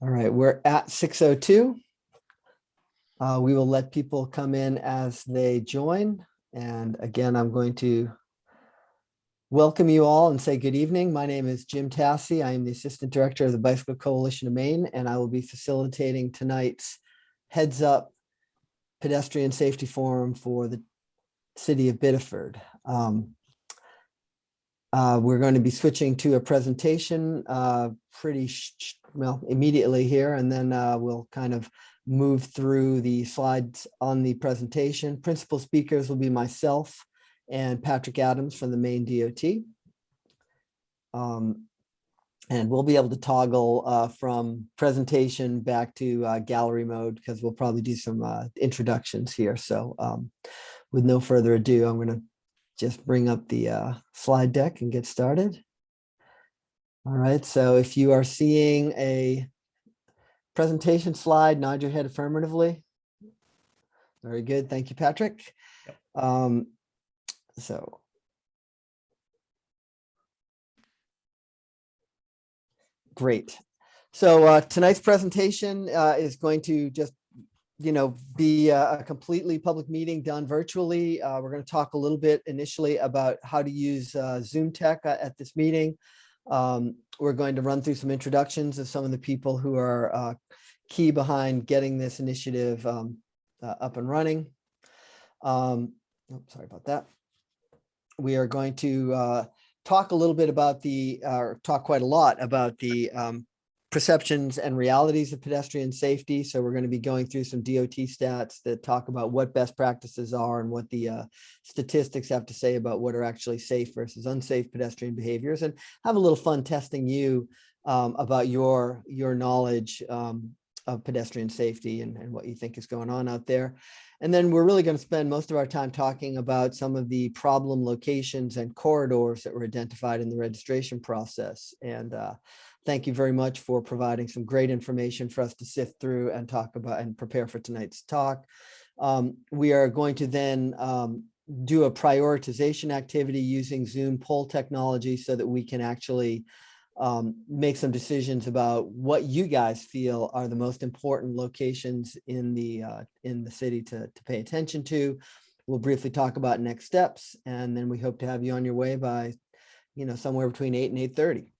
All right, we're at 6:02. We will let people come in as they join. And again, I'm going to welcome you all and say good evening. My name is Jim Tassi. I am the Assistant Director of the Bicycle Coalition of Maine, and I will be facilitating tonight's Heads Up Pedestrian Safety Forum for the city of Biddeford. We're going to be switching to a presentation immediately here, and then we'll kind of move through the slides on the presentation. Principal speakers will be myself and Patrick Adams from the Maine DOT. And we'll be able to toggle from presentation back to gallery mode because we'll probably do some introductions here. So with no further ado, I'm going to just bring up the slide deck and get started. All right, so if you are seeing a presentation slide, nod your head affirmatively. Very good, thank you, Patrick. Yep. Great. So tonight's presentation is going to just be a completely public meeting done virtually. We're going to talk a little bit initially about how to use Zoom tech at this meeting. We're going to run through some introductions of some of the people who are key behind getting this initiative up and running. Sorry about that. We are going to talk a little bit about talk quite a lot about the perceptions and realities of pedestrian safety. So we're going to be going through some DOT stats that talk about what best practices are and what the statistics have to say about what are actually safe versus unsafe pedestrian behaviors, and have a little fun testing you about your knowledge of pedestrian safety and what you think is going on out there. And then we're really going to spend most of our time talking about some of the problem locations and corridors that were identified in the registration process. And thank you very much for providing some great information for us to sift through and talk about and prepare for tonight's talk. We are going to then do a prioritization activity using Zoom poll technology so that we can actually make some decisions about what you guys feel are the most important locations in the city to pay attention to. We'll briefly talk about next steps, and then we hope to have you on your way by, somewhere between 8 and 8:30.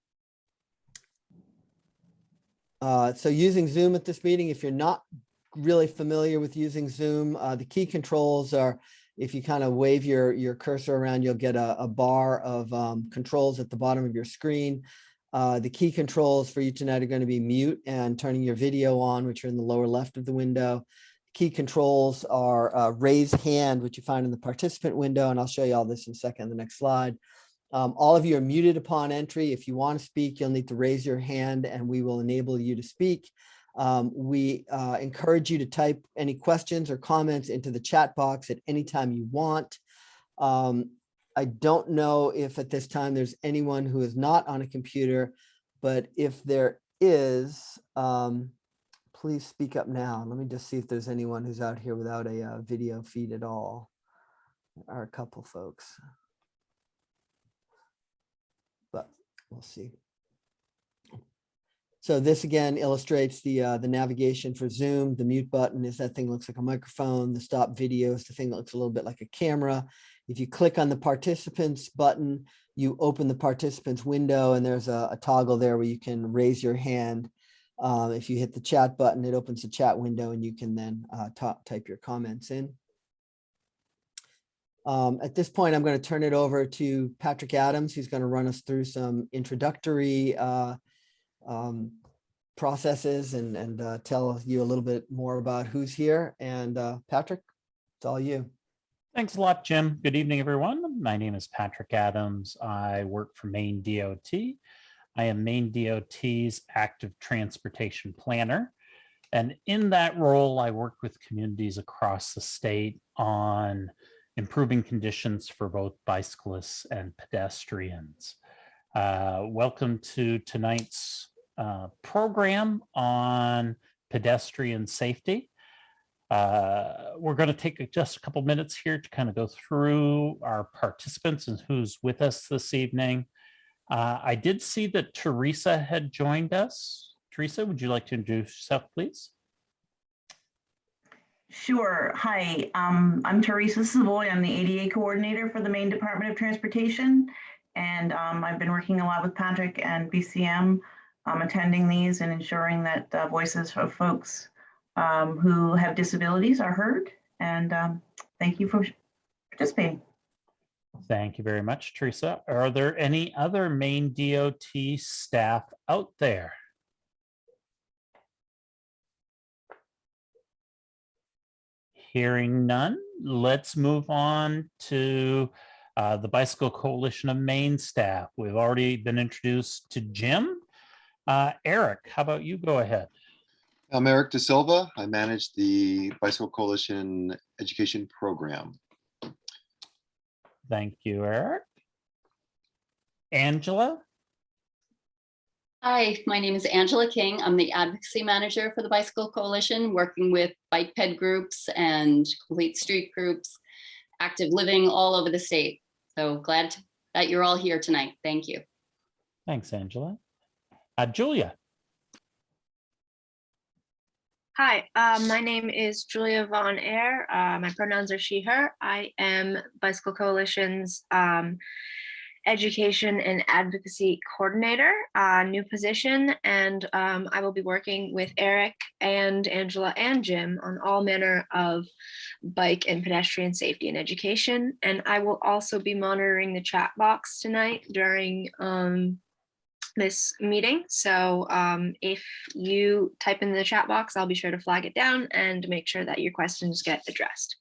So using Zoom at this meeting, if you're not really familiar with using Zoom, the key controls are, if you kind of wave your cursor around, you'll get a bar of controls at the bottom of your screen. The key controls for you tonight are going to be mute and turning your video on, which are in the lower left of the window. Key controls are raise hand, which you find in the participant window, and I'll show you all this in a second on the next slide. All of you are muted upon entry. If you want to speak, you'll need to raise your hand and we will enable you to speak. We encourage you to type any questions or comments into the chat box at any time you want. I don't know if at this time there's anyone who is not on a computer, but if there is, please speak up now. Let me just see if there's anyone who's out here without a video feed at all. There are a couple folks, but we'll see. So this again illustrates the navigation for Zoom. The mute button is that thing looks like a microphone. The stop video is the thing that looks a little bit like a camera. If you click on the participants button, you open the participants window, and there's a toggle there where you can raise your hand. If you hit the chat button, it opens the chat window and you can then type your comments in. At this point, I'm going to turn it over to Patrick Adams, who's going to run us through some introductory processes and tell you a little bit more about who's here. And Patrick, it's all you. Thanks a lot, Jim. Good evening, everyone. My name is Patrick Adams. I work for Maine DOT. I am Maine DOT's active transportation planner. And in that role, I work with communities across the state on improving conditions for both bicyclists and pedestrians. Welcome to tonight's program on pedestrian safety. We're going to take just a couple minutes here to kind of go through our participants and who's with us this evening. I did see that Theresa had joined us. Theresa, would you like to introduce yourself, please? Sure. Hi, I'm Theresa Savoy. I'm the ADA coordinator for the Maine Department of Transportation. And I've been working a lot with Patrick and BCM, attending these and ensuring that voices of folks who have disabilities are heard. And thank you for participating. Thank you very much, Theresa. Are there any other Maine DOT staff out there? Hearing none, let's move on to the Bicycle Coalition of Maine staff. We've already been introduced to Jim. Eric, how about you go ahead? I'm Eric De Silva. I manage the Bicycle Coalition Education Program. Thank you, Eric. Angela? Hi, my name is Angela King. I'm the advocacy manager for the Bicycle Coalition, working with bike ped groups and complete street groups, active living all over the state. So glad that you're all here tonight. Thank you. Thanks, Angela. Julia? Hi, my name is Julia Von Air. My pronouns are she, her. I am Bicycle Coalition's education and advocacy coordinator, new position, and I will be working with Eric and Angela and Jim on all manner of bike and pedestrian safety and education. And I will also be monitoring the chat box tonight during this meeting. So if you type in the chat box, I'll be sure to flag it down and make sure that your questions get addressed.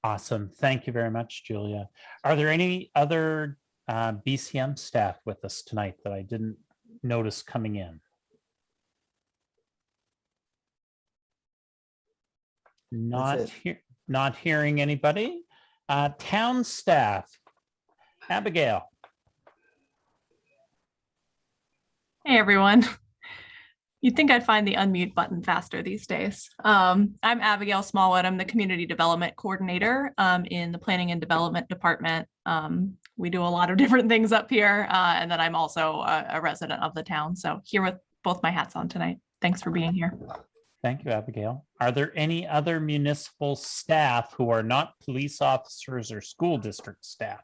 Awesome. Thank you very much, Julia. Are there any other BCM staff with us tonight that I didn't notice coming in? Not hearing anybody. Town staff. Abigail. Hey everyone. You'd think I'd find the unmute button faster these days. I'm Abigail Smallwood. I'm the Community Development Coordinator in the Planning and Development Department. We do a lot of different things up here, and then I'm also a resident of the town. So here with both my hats on tonight. Thanks for being here. Thank you, Abigail. Are there any other municipal staff who are not police officers or school district staff?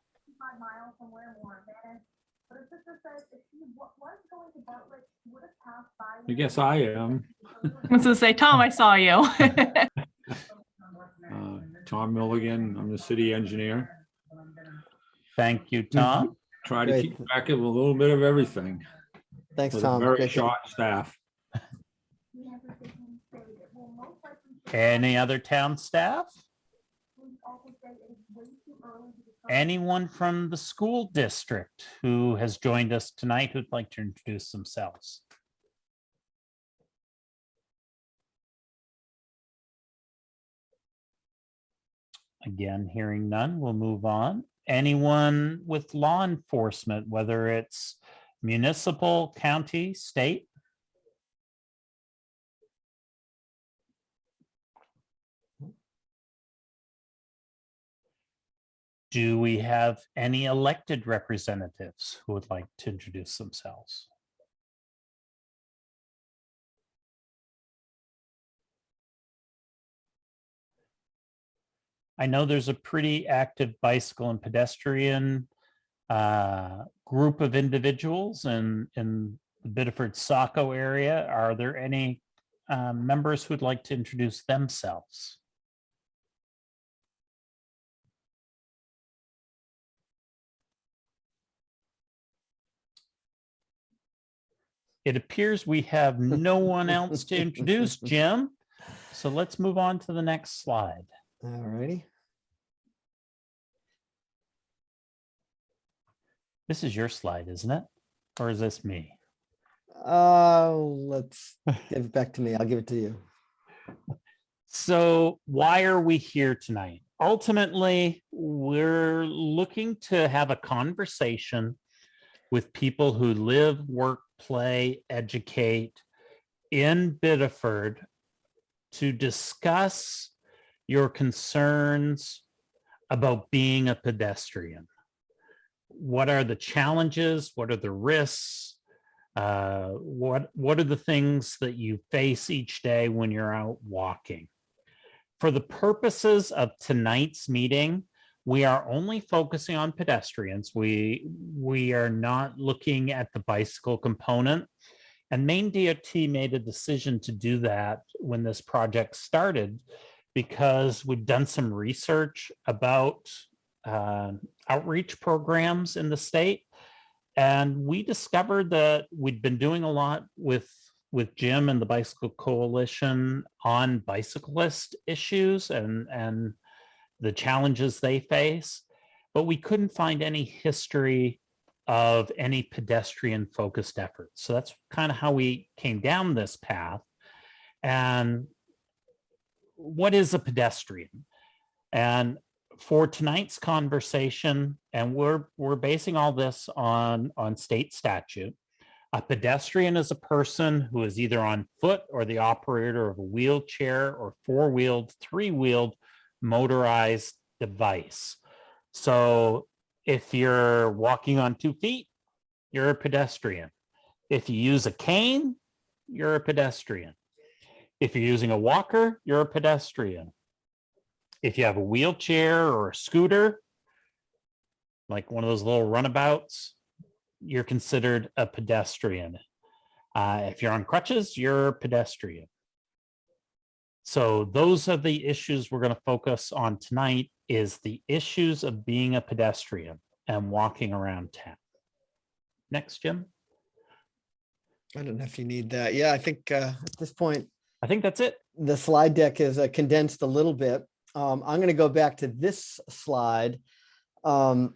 I guess I am. I was gonna say, Tom, I saw you. Tom Milligan, I'm the city engineer. Thank you, Tom. Try to Great. keep track of a little bit of everything. Thanks, With a Tom. very Great. short staff. Any other town staff? Anyone from the school district who has joined us tonight who'd like to introduce themselves? Again, hearing none, we'll move on. Anyone with law enforcement, whether it's municipal, county, state? Do we have any elected representatives who would like to introduce themselves? I know there's a pretty active bicycle and pedestrian group of individuals in the Biddeford Saco area. Are there any members who'd like to introduce themselves? It appears we have no one else to introduce, Jim. So let's move on to the next slide. All righty. This is your slide, isn't it? Or is this me? Let's give it back to me. I'll give it to you. So why are we here tonight? Ultimately, we're looking to have a conversation with people who live, work, play, educate in Biddeford to discuss your concerns about being a pedestrian. What are the challenges? What are the risks? What are the things that you face each day when you're out walking? For the purposes of tonight's meeting, we are only focusing on pedestrians. We are not looking at the bicycle component. And Maine DOT made a decision to do that when this project started, because we've done some research about outreach programs in the state. And we discovered that we'd been doing a lot with Jim and the Bicycle Coalition on bicyclist issues and the challenges they face, but we couldn't find any history of any pedestrian focused efforts. So that's kind of how we came down this path. And what is a pedestrian? And for tonight's conversation, and we're basing all this on state statute, a pedestrian is a person who is either on foot or the operator of a wheelchair or four-wheeled, three-wheeled motorized device. So if you're walking on 2 feet, you're a pedestrian. If you use a cane, you're a pedestrian. If you're using a walker, you're a pedestrian. If you have a wheelchair or a scooter, like one of those little runabouts, you're considered a pedestrian. If you're on crutches, you're a pedestrian. So those are the issues we're going to focus on tonight, is the issues of being a pedestrian and walking around town. Next, Jim. I don't know if you need that. Yeah, I think at this point, I think that's it. the slide deck is condensed a little bit. I'm going to go back to this slide and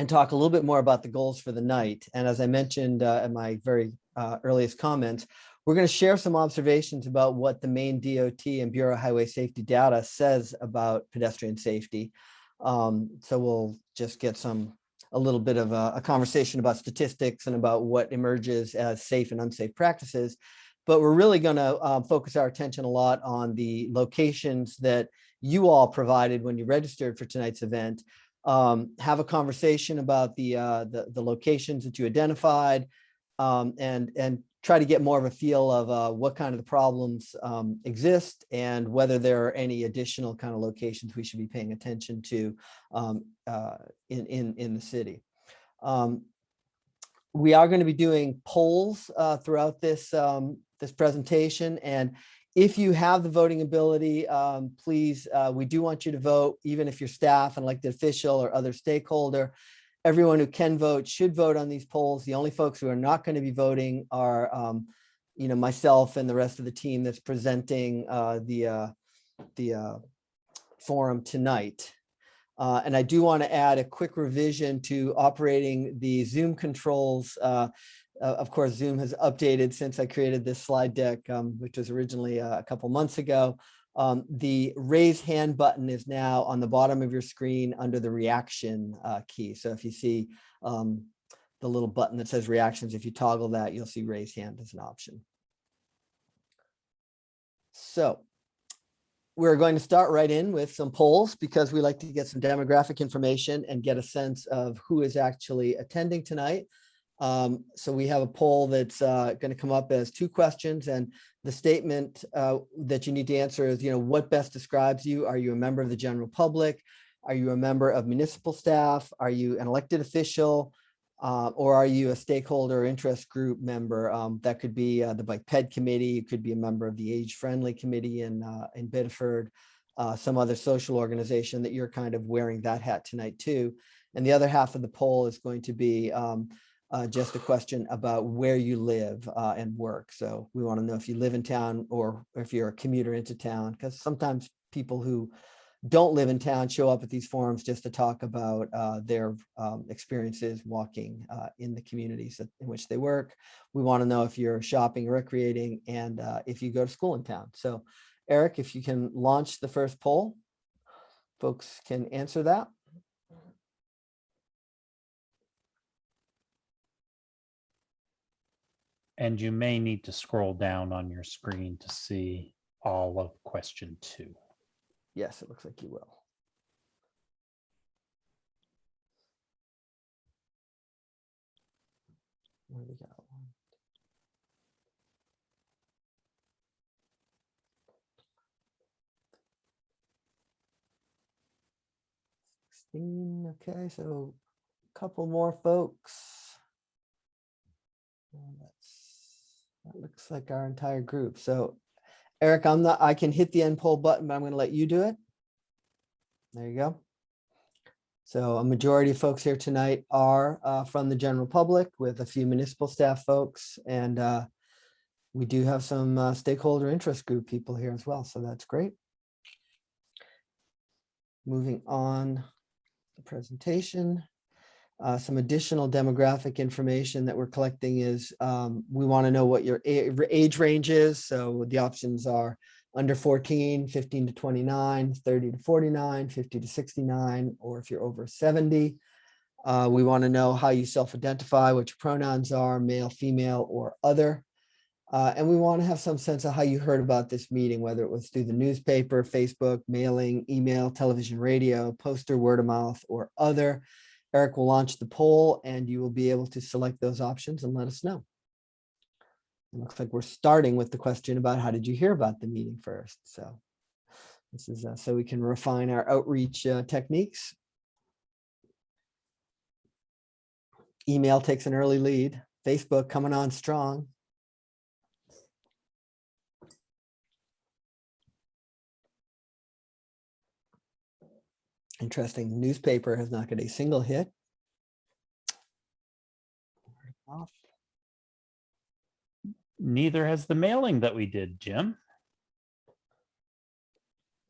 talk a little bit more about the goals for the night. And as I mentioned in my very earliest comments, we're going to share some observations about what the Maine DOT and Bureau of Highway Safety data says about pedestrian safety. So we'll just get a little bit of a conversation about statistics and about what emerges as safe and unsafe practices. But we're really going to focus our attention a lot on the locations that you all provided when you registered for tonight's event. Have a conversation about the locations that you identified, and try to get more of a feel of what kind of the problems exist and whether there are any additional kind of locations we should be paying attention to in the city. We are going to be doing polls throughout this this presentation, and if you have the voting ability, please, we do want you to vote, even if you're staff, an elected official, or other stakeholder. Everyone who can vote should vote on these polls. The only folks who are not going to be voting are, myself and the rest of the team that's presenting the forum tonight. And I do want to add a quick revision to operating the Zoom controls. Of course, Zoom has updated since I created this slide deck, which was originally a couple months ago. The raise hand button is now on the bottom of your screen under the reaction key. So if you see the little button that says reactions, if you toggle that, you'll see raise hand as an option. So we're going to start right in with some polls, because we like to get some demographic information and get a sense of who is actually attending tonight. So we have a poll that's going to come up as 2 questions, and the statement that you need to answer is, what best describes you? Are you a member of the general public? Are you a member of municipal staff? Are you an elected official? Or are you a stakeholder or interest group member? That could be the Bike Ped Committee. You could be a member of the Age Friendly Committee in Biddeford, some other social organization that you're kind of wearing that hat tonight too. And the other half of the poll is going to be just a question about where you live and work. So we want to know if you live in town or if you're a commuter into town, because sometimes people who don't live in town show up at these forums just to talk about their experiences walking in the communities in which they work. We want to know if you're shopping, recreating, and if you go to school in town. So Eric, if you can launch the first poll, folks can answer that. And you may need to scroll down on your screen to see all of question 2. Yes, it looks like you will. Where we got 1, Okay, so a couple more folks. That looks like our entire group. So Eric, I can hit the end poll button, but I'm going to let you do it. There you go. So a majority of folks here tonight are from the general public, with a few municipal staff folks. And we do have some stakeholder interest group people here as well. So that's great. Moving on, the presentation. Some additional demographic information that we're collecting is we want to know what your age range is. So the options are under 14, 15 to 29, 30 to 49, 50 to 69, or if you're over 70. We want to know how you self-identify, what your pronouns are, male, female, or other. And we want to have some sense of how you heard about this meeting, whether it was through the newspaper, Facebook, mailing, email, television, radio, poster, word of mouth, or other. Eric will launch the poll and you will be able to select those options and let us know. It looks like we're starting with the question about how did you hear about the meeting first? So this is so we can refine our outreach techniques. Email takes an early lead. Facebook coming on strong. Interesting. Newspaper has not got a single hit. Neither has the mailing that we did, Jim.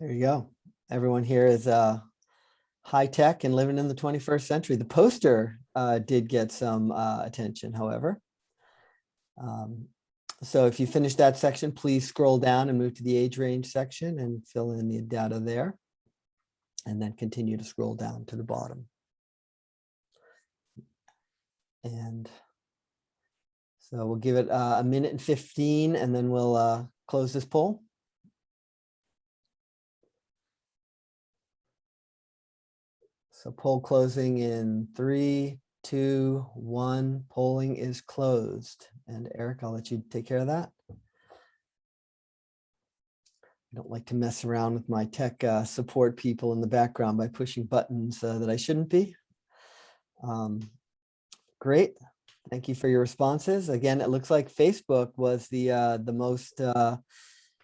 There you go. Everyone here is high tech and living in the 21st century. The poster did get some attention, however. So if you finish that section, please scroll down and move to the age range section and fill in the data there. And then continue to scroll down to the bottom. And so we'll give it a minute and 15, and then we'll close this poll. So poll closing in 3, 2, 1. Polling is closed. And Eric, I'll let you take care of that. I don't like to mess around with my tech support people in the background by pushing buttons that I shouldn't be. Great. Thank you for your responses. Again, it looks like Facebook was the most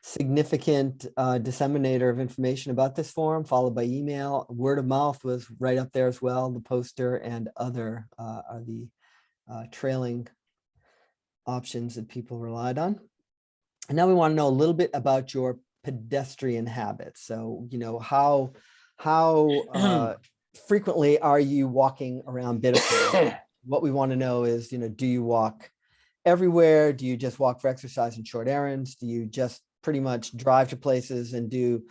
significant disseminator of information about this forum, followed by email. Word of mouth was right up there as well. The poster and other are the trailing options that people relied on. And now we want to know a little bit about your pedestrian habits. So, you know, how frequently are you walking around Biddeford? What we want to know is, you know, do you walk everywhere? Do you just walk for exercise and short errands? Do you just pretty much drive to places and do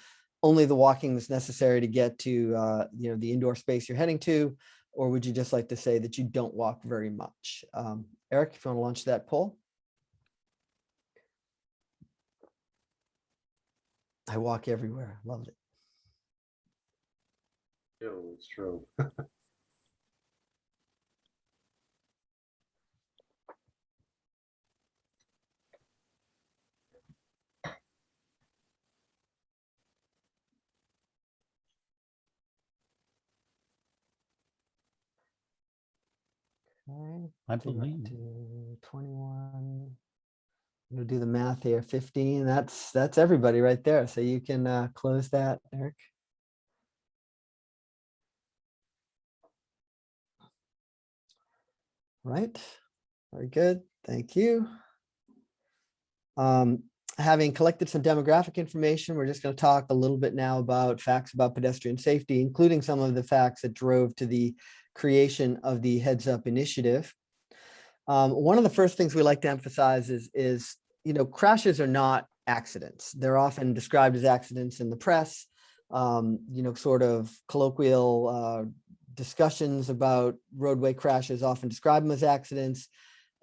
only the walking that's necessary to get to, you know, the indoor space you're heading to? Or would you just like to say that you don't walk very much? Eric, if you want to launch that poll. I walk everywhere. Love it. Yeah, it's true. Okay, I take it up believe. to 21. I'm gonna do the math here. 15. That's everybody right there. So you can close that, Eric. Right. Very good. Thank you. Having collected some demographic information, we're just going to talk a little bit now about facts about pedestrian safety, including some of the facts that drove to the creation of the Heads Up initiative. One of the first things we like to emphasize is, you know, crashes are not accidents. They're often described as accidents in the press, you know, sort of colloquial discussions about roadway crashes often describe them as accidents.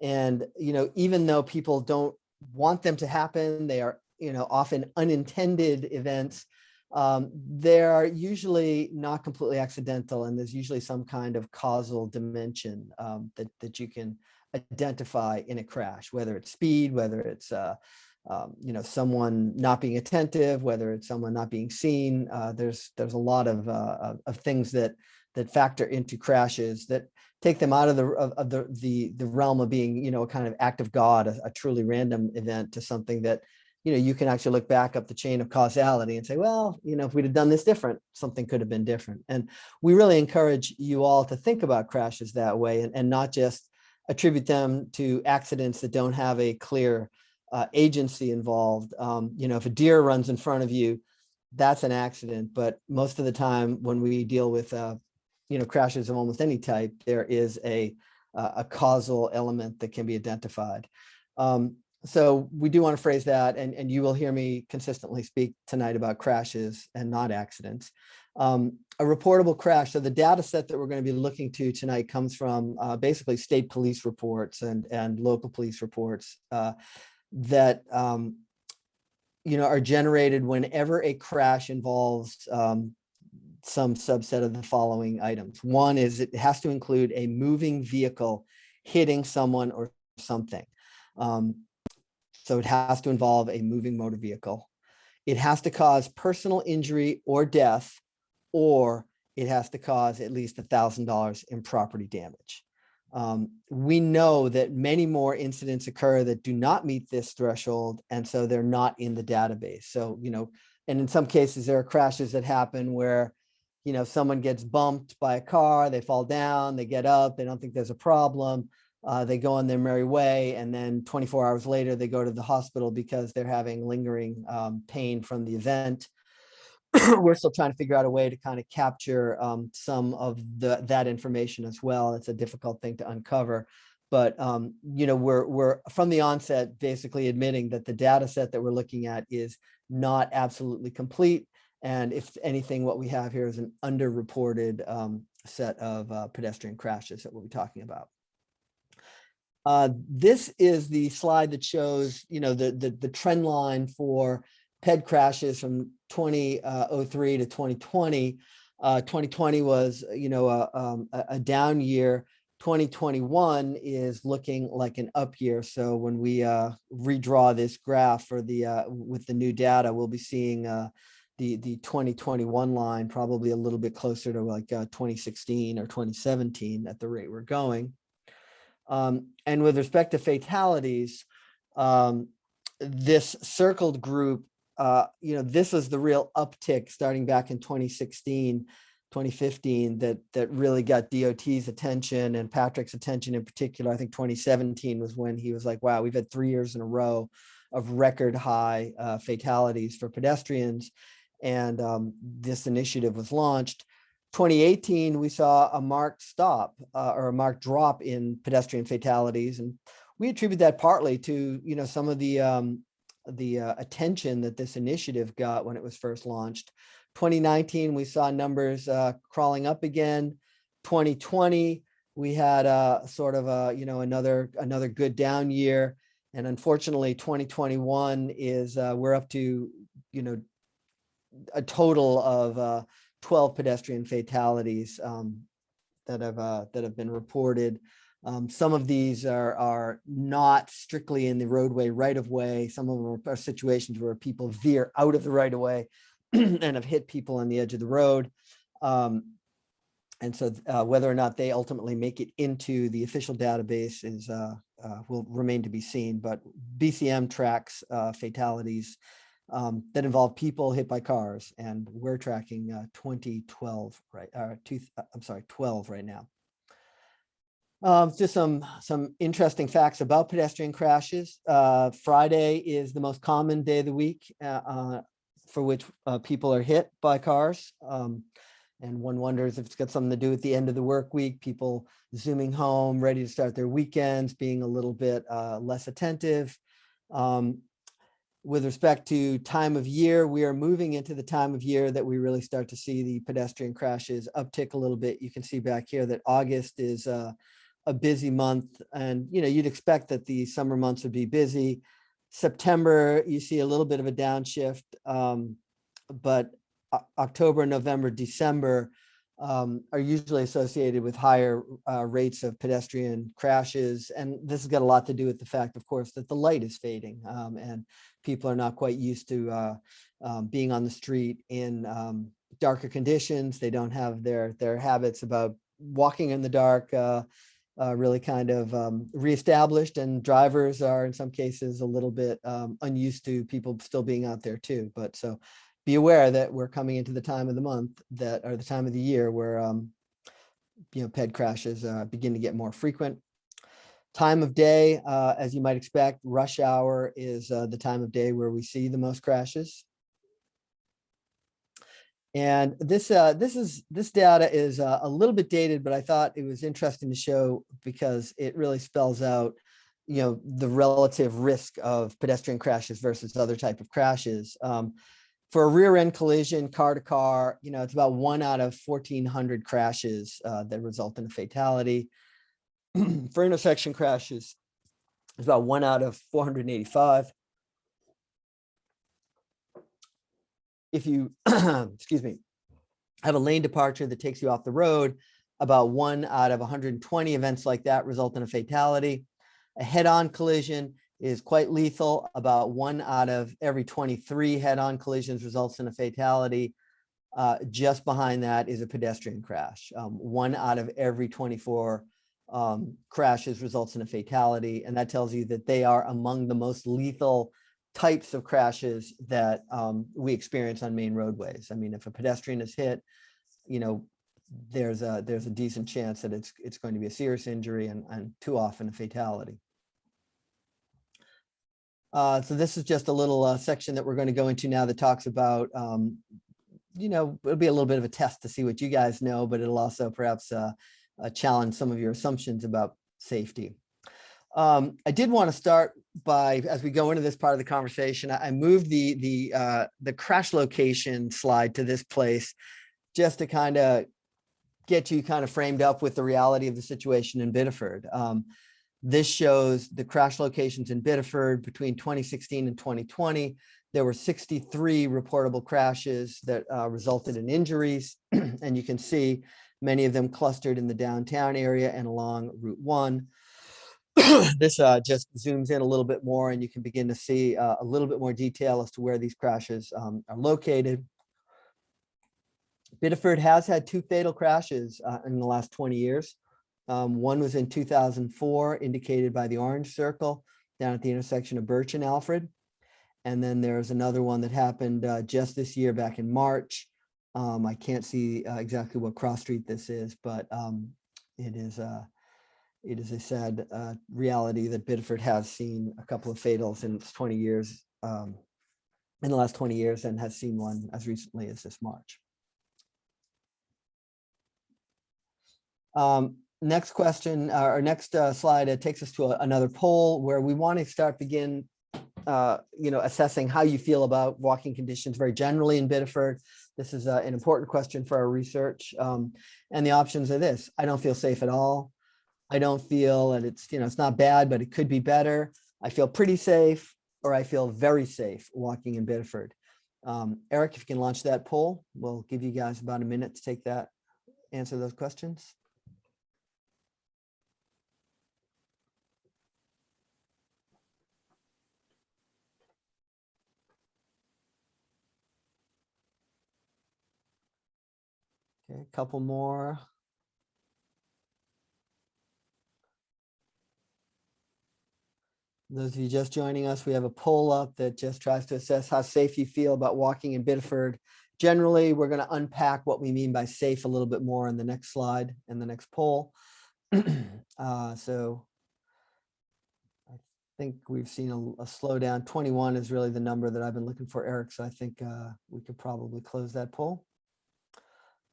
And, you know, even though people don't want them to happen, they are, you know, often unintended events. They're usually not completely accidental, and there's usually some kind of causal dimension that you can identify in a crash, whether it's speed, whether it's you know, someone not being attentive, whether it's someone not being seen. There's a lot of things that that factor into crashes that take them out of the realm of being, you know, a kind of act of God, a truly random event, to something that, you know, you can actually look back up the chain of causality and say, well, you know, if we'd have done this different, something could have been different. And we really encourage you all to think about crashes that way, and not just attribute them to accidents that don't have a clear agency involved. You know, if a deer runs in front of you, that's an accident. But most of the time when we deal with, you know, crashes of almost any type, there is a causal element that can be identified. So we do want to phrase that, and you will hear me consistently speak tonight about crashes and not accidents. A reportable crash. So the data set that we're going to be looking to tonight comes from basically state police reports and local police reports that you know, are generated whenever a crash involves some subset of the following items. One is it has to include a moving vehicle hitting someone or something. So it has to involve a moving motor vehicle. It has to cause personal injury or death, or it has to cause at least $1,000 in property damage. We know that many more incidents occur that do not meet this threshold, and so they're not in the database. So, you know, and in some cases there are crashes that happen where, you know, someone gets bumped by a car, they fall down, they get up, they don't think there's a problem. They go on their merry way, and then 24 hours later, they go to the hospital because they're having lingering pain from the event. We're still trying to figure out a way to kind of capture some of that information as well. It's a difficult thing to uncover, but you know, we're from the onset basically admitting that the data set that we're looking at is not absolutely complete, and if anything, what we have here is an underreported set of pedestrian crashes that we'll be talking about. This is the slide that shows, you know, the trend line for Ped crashes from 2003 to 2020. 2020 was, you know, a down year. 2021 is looking like an up year. So when we redraw this graph for the with the new data, we'll be seeing the 2021 line probably a little bit closer to like 2016 or 2017 at the rate we're going. And with respect to fatalities, this circled group, you know, this is the real uptick starting back in 2016, 2015 that really got DOT's attention and Patrick's attention in particular. I think 2017 was when he was like, wow, we've had 3 years in a row of record high fatalities for pedestrians. And this initiative was launched. 2018, we saw a marked stop or a marked drop in pedestrian fatalities, and we attribute that partly to, you know, some of the attention that this initiative got when it was first launched. 2019, we saw numbers crawling up again. 2020, we had sort of a, you know, another good down year, and unfortunately, 2021 is we're up to, you know, a total of 12 pedestrian fatalities that have been reported. Some of these are not strictly in the roadway right of way. Some of them are situations where people veer out of the right of way and have hit people on the edge of the road. And so whether or not they ultimately make it into the official database is will remain to be seen. But BCM tracks fatalities that involve people hit by cars, and we're tracking 2012, right? 12 right now. Just some interesting facts about pedestrian crashes. Friday is the most common day of the week for which people are hit by cars. And one wonders if it's got something to do with the end of the work week, people zooming home, ready to start their weekends, being a little bit less attentive. With respect to time of year, we are moving into the time of year that we really start to see the pedestrian crashes uptick a little bit. You can see back here that August is a busy month, and you know, you'd expect that the summer months would be busy. September, you see a little bit of a downshift, but October, November, December are usually associated with higher rates of pedestrian crashes. And this has got a lot to do with the fact, of course, that the light is fading and people are not quite used to being on the street in darker conditions. They don't have their habits about walking in the dark really kind of reestablished, and drivers are in some cases a little bed unused to people still being out there too. But so be aware that we're coming into the time of the month that, or the time of the year where ped crashes begin to get more frequent. Time of day, as you might expect, rush hour is the time of day where we see the most crashes. And this data is a little bit dated, but I thought it was interesting to show because it really spells out, the relative risk of pedestrian crashes versus other type of crashes. For a rear end collision, car to car, it's about 1 out of 1,400 crashes that result in a fatality. For intersection crashes, it's about 1 out of 485. If you, excuse me, have a lane departure that takes you off the road, about 1 out of 120 events like that result in a fatality. A head-on collision is quite lethal. About 1 out of every 23 head-on collisions results in a fatality. Just behind that is a pedestrian crash. 1 out of every 24 crashes results in a fatality. And that tells you that they are among the most lethal types of crashes that we experience on Maine roadways. I mean, if a pedestrian is hit, there's a decent chance that it's going to be a serious injury and too often a fatality. So this is just a little section that we're going to go into now that talks about, it'll be a little bit of a test to see what you guys know, but it'll also perhaps challenge some of your assumptions about safety. I did want to start by, as we go into this part of the conversation, I moved the crash location slide to this place just to kind of get you kind of framed up with the reality of the situation in Biddeford. This shows the crash locations in Biddeford between 2016 and 2020. There were 63 reportable crashes that resulted in injuries, and you can see many of them clustered in the downtown area and along Route 1. This just zooms in a little bit more, and you can begin to see a little bit more detail as to where these crashes are located. Biddeford has had 2 fatal crashes in the last 20 years. One was in 2004, indicated by the orange circle down at the intersection of Birch and Alfred. And then there's another one that happened just this year back in March. I can't see exactly what cross street this is, but it is a sad reality that Biddeford has seen a couple of fatals in its 20 years, in the last 20 years, and has seen one as recently as this March. Next question, or next slide, it takes us to another poll where we want to begin assessing how you feel about walking conditions very generally in Biddeford. This is an important question for our research. And the options are this: I don't feel safe at all. I don't feel that it's not bad, but it could be better. I feel pretty safe, or I feel very safe walking in Biddeford. Eric, if you can launch that poll, we'll give you guys about a minute to take that, answer those questions. Okay, a couple more. Those of you just joining us, we have a poll up that just tries to assess how safe you feel about walking in Biddeford. Generally, we're going to unpack what we mean by safe a little bit more in the next slide and the next poll. So I think we've seen a slowdown. 21 is really the number that I've been looking for, Eric. So I think we could probably close that poll.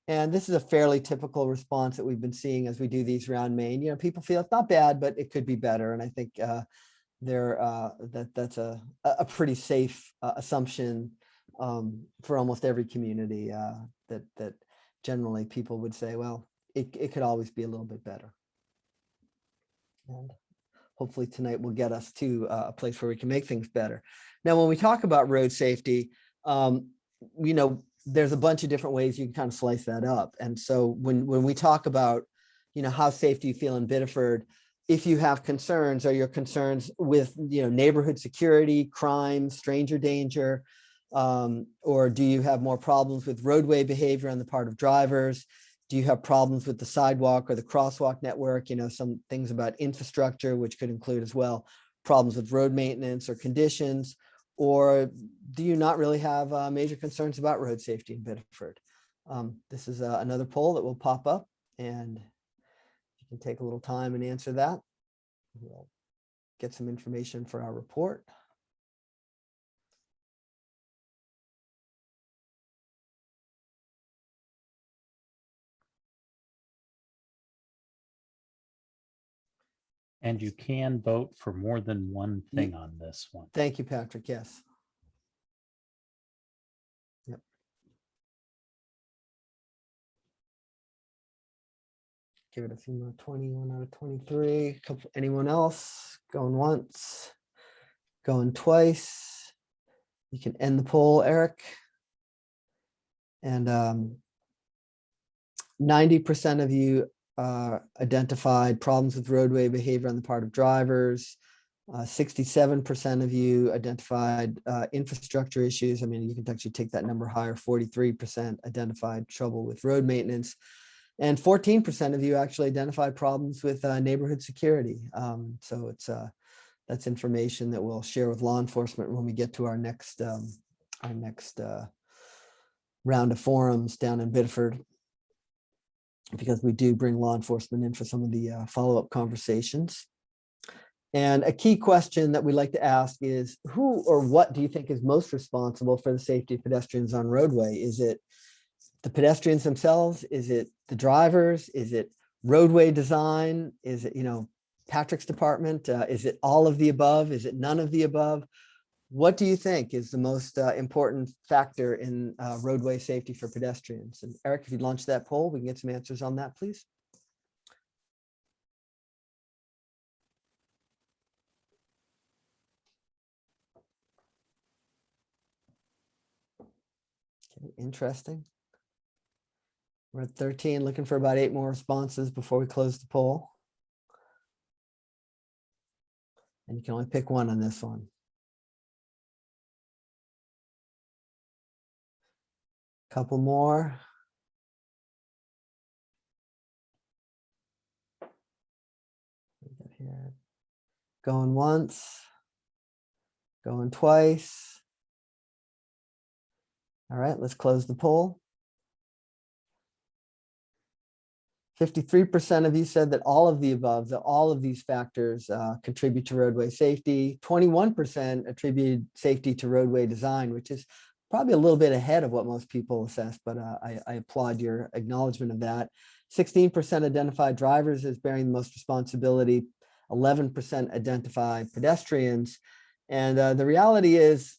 And this is a fairly typical response that we've been seeing as we do these around Maine. People feel it's not bad, but it could be better. And I think that's a pretty safe assumption for almost every community, that generally people would say, well, it could always be a little bit better. And hopefully tonight will get us to a place where we can make things better. Now, when we talk about road safety, there's a bunch of different ways you can kind of slice that up. And so when we talk about, how safe do you feel in Biddeford, if you have concerns, are your concerns with, neighborhood security, crime, stranger danger, Or do you have more problems with roadway behavior on the part of drivers? Do you have problems with the sidewalk or the crosswalk network? You know, some things about infrastructure, which could include as well problems with road maintenance or conditions. Or do you not really have major concerns about road safety in Biddeford? This is another poll that will pop up, and you can take a little time and answer that. We'll get some information for our report. And you can vote for more than one thing on this one. Thank you, Patrick. Yes. Yep. Give it a few more. 21 out of 23. Anyone else? Going once, going twice. You can end the poll, Eric. And 90% of you identified problems with roadway behavior on the part of drivers. 67% of you identified infrastructure issues. I mean, you can actually take that number higher. 43% identified trouble with road maintenance. And 14% of you actually identified problems with neighborhood security. So that's information that we'll share with law enforcement when we get to our next round of forums down in Biddeford, because we do bring law enforcement in for some of the follow-up conversations. And a key question that we like to ask is, who or what do you think is most responsible for the safety of pedestrians on roadway? Is it the pedestrians themselves? Is it the drivers? Is it roadway design? Is it, Patrick's department? Is it all of the above? Is it none of the above? What do you think is the most important factor in roadway safety for pedestrians? And Eric, if you'd launch that poll, we can get some answers on that, please. Okay, interesting. We're at 13, looking for about 8 more responses before we close the poll. And you can only pick one on this one. Couple more. Here. Going once, going twice. All right, let's close the poll. 53% of you said that all of the above, that all of these factors contribute to roadway safety. 21% attributed safety to roadway design, which is probably a little bit ahead of what most people assess, but I applaud your acknowledgement of that. 16% identified drivers as bearing the most responsibility. 11% identify pedestrians. And the reality is,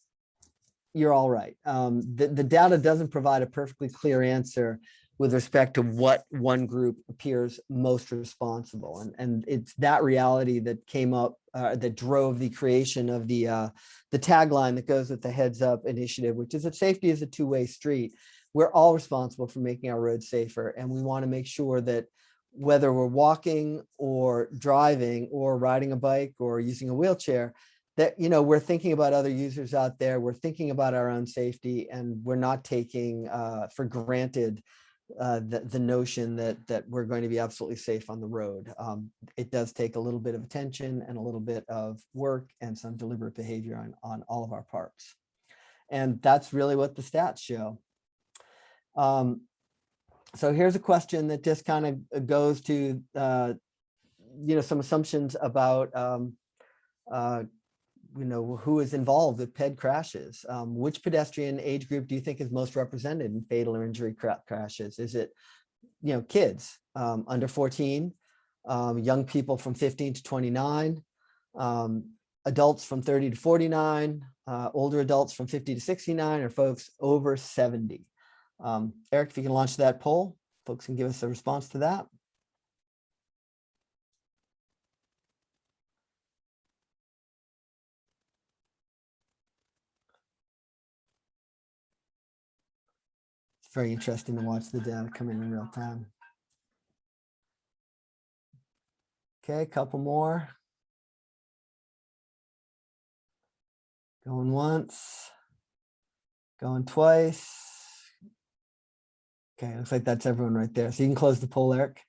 you're all right. The data doesn't provide a perfectly clear answer with respect to what one group appears most responsible. And it's that reality that came up, that drove the creation of the tagline that goes with the Heads Up initiative, which is that safety is a two-way street. We're all responsible for making our roads safer. And we want to make sure that whether we're walking or driving or riding a bike or using a wheelchair, that, we're thinking about other users out there. We're thinking about our own safety, and we're not taking for granted the notion that we're going to be absolutely safe on the road. It does take a little bit of attention and a little bit of work and some deliberate behavior on all of our parts. And that's really what the stats show. So here's a question that just kind of goes to, some assumptions about, who is involved with Ped crashes. Which pedestrian age group do you think is most represented in fatal or injury crashes? Is it, kids under 14, young people from 15 to 29, adults from 30 to 49, older adults from 50 to 69, or folks over 70? Eric, if you can launch that poll, folks can give us a response to that. It's very interesting to watch the data come in real time. Okay, a couple more. Going once, Going twice. Okay, looks like that's everyone right there. So you can close the poll, Eric.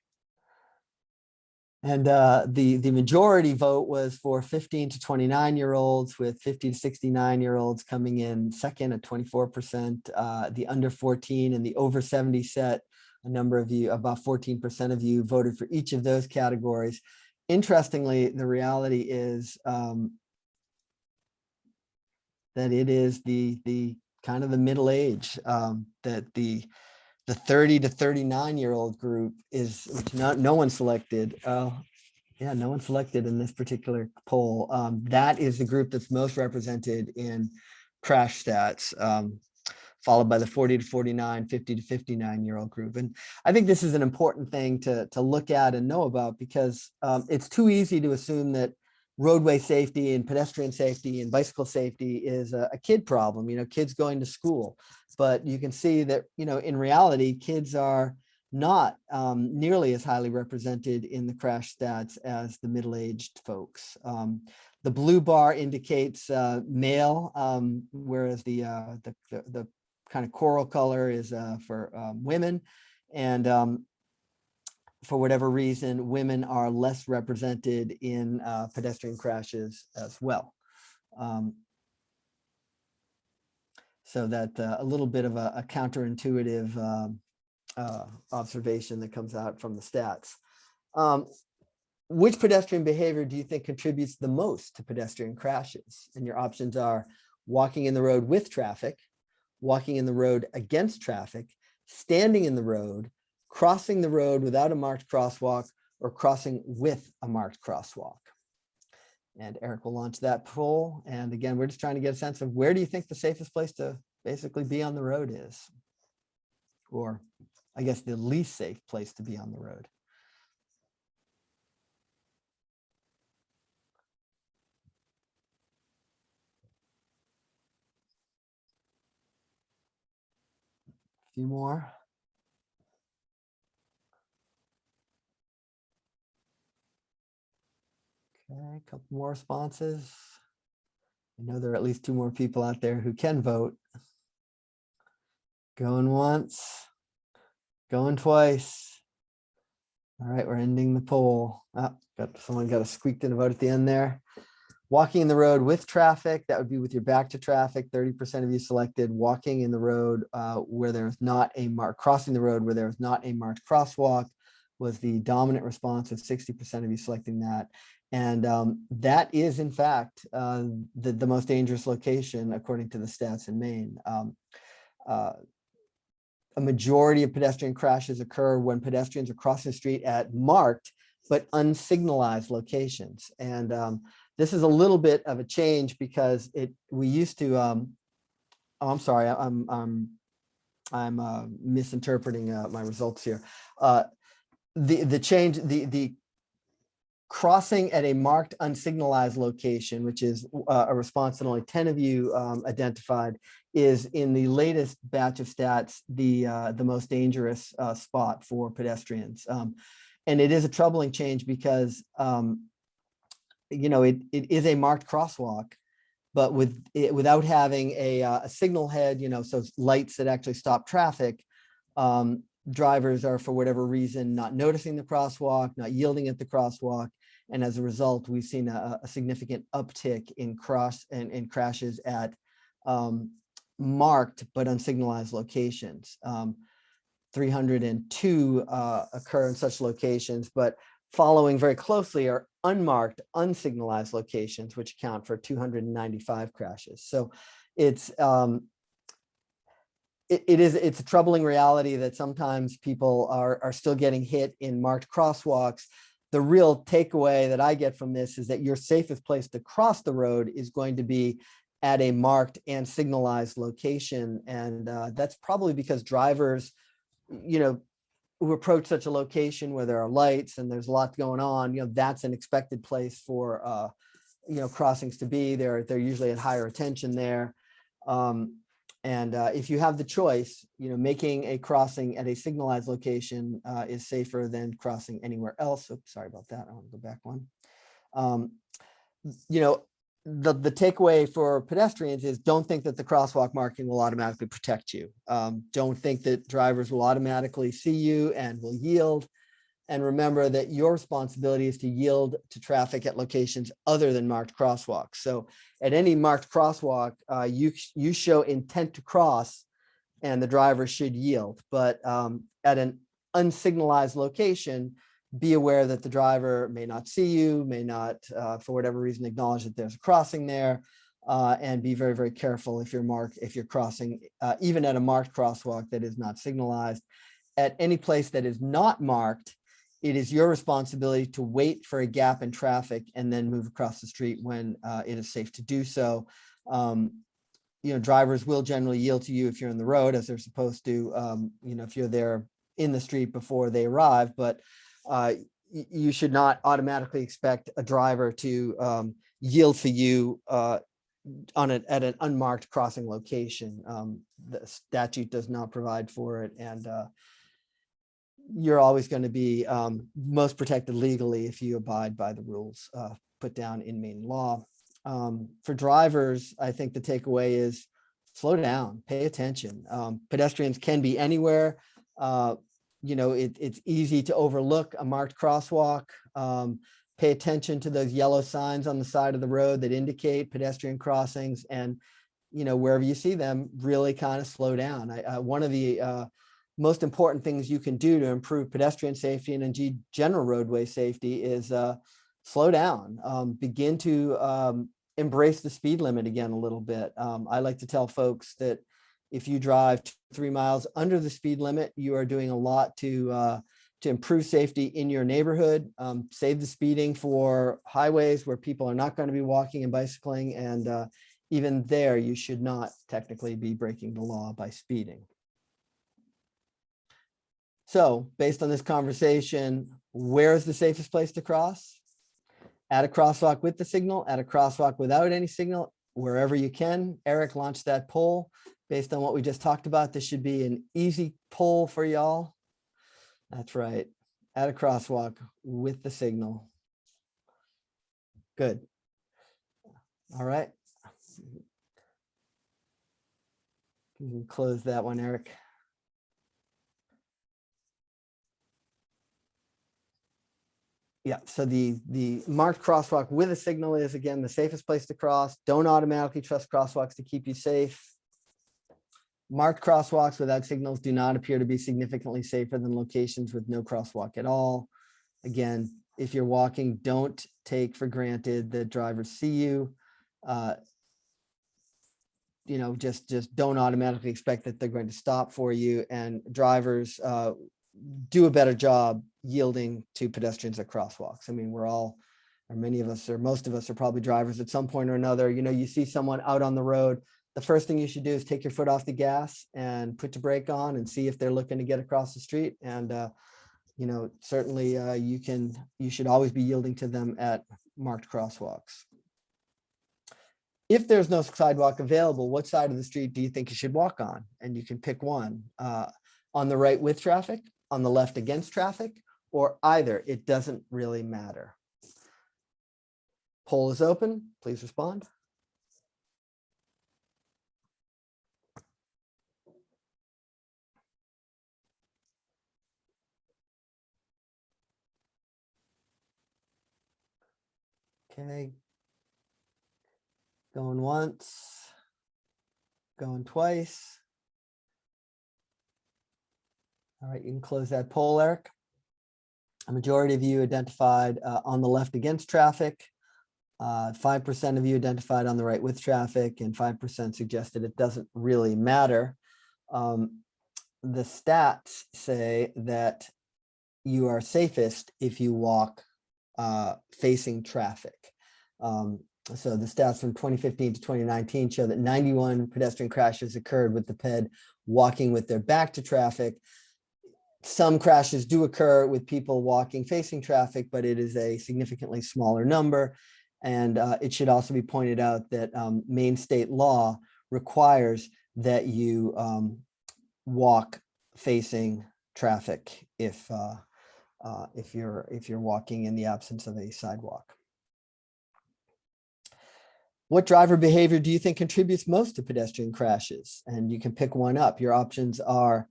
And the majority vote was for 15 to 29-year-olds, with 50 to 69-year-olds coming in second at 24%. The under 14 and the over 70 set, a number of you, about 14% of you voted for each of those categories. Interestingly, the reality is that it is the kind of the middle age, that the 30 to 39-year-old group is, which no one selected. Yeah, no one selected in this particular poll. That is the group that's most represented in crash stats, followed by the 40 to 49, 50 to 59-year-old group. And I think this is an important thing to look at and know about, because it's too easy to assume that roadway safety and pedestrian safety and bicycle safety is a kid problem, kids going to school. But you can see that, in reality, kids are not nearly as highly represented in the crash stats as the middle-aged folks. The blue bar indicates male, whereas the kind of coral color is for women. And for whatever reason, women are less represented in pedestrian crashes as well. So that a little bit of a counterintuitive observation that comes out from the stats. Which pedestrian behavior do you think contributes the most to pedestrian crashes? And your options are walking in the road with traffic, walking in the road against traffic, standing in the road, crossing the road without a marked crosswalk, or crossing with a marked crosswalk. And Eric will launch that poll. And again, we're just trying to get a sense of, where do you think the safest place to basically be on the road is? Or I guess the least safe place to be on the road. A few more. Okay, a couple more responses. I know there are at least 2 more people out there who can vote. Going once, going twice. All right, we're ending the poll. Someone got a squeaked in a vote at the end there. Walking in the road with traffic, that would be with your back to traffic. 30% of you selected walking in the road where there's not a mark, crossing the road where there's not a marked crosswalk was the dominant response, with 60% of you selecting that. And that is, in fact, the most dangerous location, according to the stats in Maine. A majority of pedestrian crashes occur when pedestrians are crossing the street at marked but unsignalized locations. And this is a little bit of a change, because we used to, oh, I'm sorry, I'm misinterpreting my results here. The crossing at a marked unsignalized location, which is a response that only 10 of you identified, is in the latest batch of stats the most dangerous spot for pedestrians. And it is a troubling change, because it is a marked crosswalk, but without having a signal head, so lights that actually stop traffic. Drivers are, for whatever reason, not noticing the crosswalk, not yielding at the crosswalk. And as a result, we've seen a significant uptick in crashes at marked but unsignalized locations. 302 occur in such locations, but following very closely are unmarked, unsignalized locations, which account for 295 crashes. So it's a troubling reality that sometimes people are still getting hit in marked crosswalks. The real takeaway that I get from this is that your safest place to cross the road is going to be at a marked and signalized location. And that's probably because drivers, who approach such a location where there are lights and there's a lot going on, that's an expected place for, crossings to be. They're usually at higher attention there. And if you have the choice, making a crossing at a signalized location is safer than crossing anywhere else. Oops, sorry about that. I want to go back one. the takeaway for pedestrians is don't think that the crosswalk marking will automatically protect you. Don't think that drivers will automatically see you and will yield. And remember that your responsibility is to yield to traffic at locations other than marked crosswalks. So at any marked crosswalk, you show intent to cross and the driver should yield. But at an unsignalized location, be aware that the driver may not see you, may not, for whatever reason, acknowledge that there's a crossing there, and be very, very careful if you're crossing, even at a marked crosswalk that is not signalized. At any place that is not marked, it is your responsibility to wait for a gap in traffic and then move across the street when it is safe to do so. Drivers will generally yield to you if you're in the road, as they're supposed to, if you're there in the street before they arrive, but you should not automatically expect a driver to yield to you at an unmarked crossing location. The statute does not provide for it, and you're always going to be most protected legally if you abide by the rules put down in Maine law. For drivers, I think the takeaway is slow down, pay attention. Pedestrians can be anywhere. It's easy to overlook a marked crosswalk. Pay attention to those yellow signs on the side of the road that indicate pedestrian crossings, and wherever you see them, really kind of slow down. One of the most important things you can do to improve pedestrian safety and indeed general roadway safety is slow down. Begin to embrace the speed limit again a little bit. I like to tell folks that if you drive 3 miles under the speed limit, you are doing a lot to improve safety in your neighborhood. Save the speeding for highways where people are not going to be walking and bicycling, and even there, you should not technically be breaking the law by speeding. So based on this conversation, where is the safest place to cross? At a crosswalk with the signal, at a crosswalk without any signal, wherever you can. Eric launched that poll. Based on what we just talked about, this should be an easy poll for y'all. That's right. At a crosswalk with the signal. Good. All right. You can close that one, Eric. Yeah, so the marked crosswalk with a signal is, again, the safest place to cross. Don't automatically trust crosswalks to keep you safe. Marked crosswalks without signals do not appear to be significantly safer than locations with no crosswalk at all. Again, if you're walking, don't take for granted that drivers see you. Just don't automatically expect that they're going to stop for you, and drivers do a better job yielding to pedestrians at crosswalks. I mean, we're all, or many of us, or most of us are probably drivers at some point or another. You see someone out on the road, the first thing you should do is take your foot off the gas and put your brake on and see if they're looking to get across the street. And, certainly you should always be yielding to them at marked crosswalks. If there's no sidewalk available, what side of the street do you think you should walk on? And you can pick one. On the right with traffic, on the left against traffic, or either. It doesn't really matter. Poll is open. Please respond. Okay. Going once, going twice. All right, you can close that poll, Eric. A majority of you identified on the left against traffic. 5% of you identified on the right with traffic, and 5% suggested it doesn't really matter. The stats say that you are safest if you walk facing traffic. So the stats from 2015 to 2019 show that 91 pedestrian crashes occurred with the Ped walking with their back to traffic. Some crashes do occur with people walking facing traffic, but it is a significantly smaller number. And it should also be pointed out that Maine state law requires that you walk facing traffic if you're walking in the absence of a sidewalk. What driver behavior do you think contributes most to pedestrian crashes? And you can pick one up. Your options are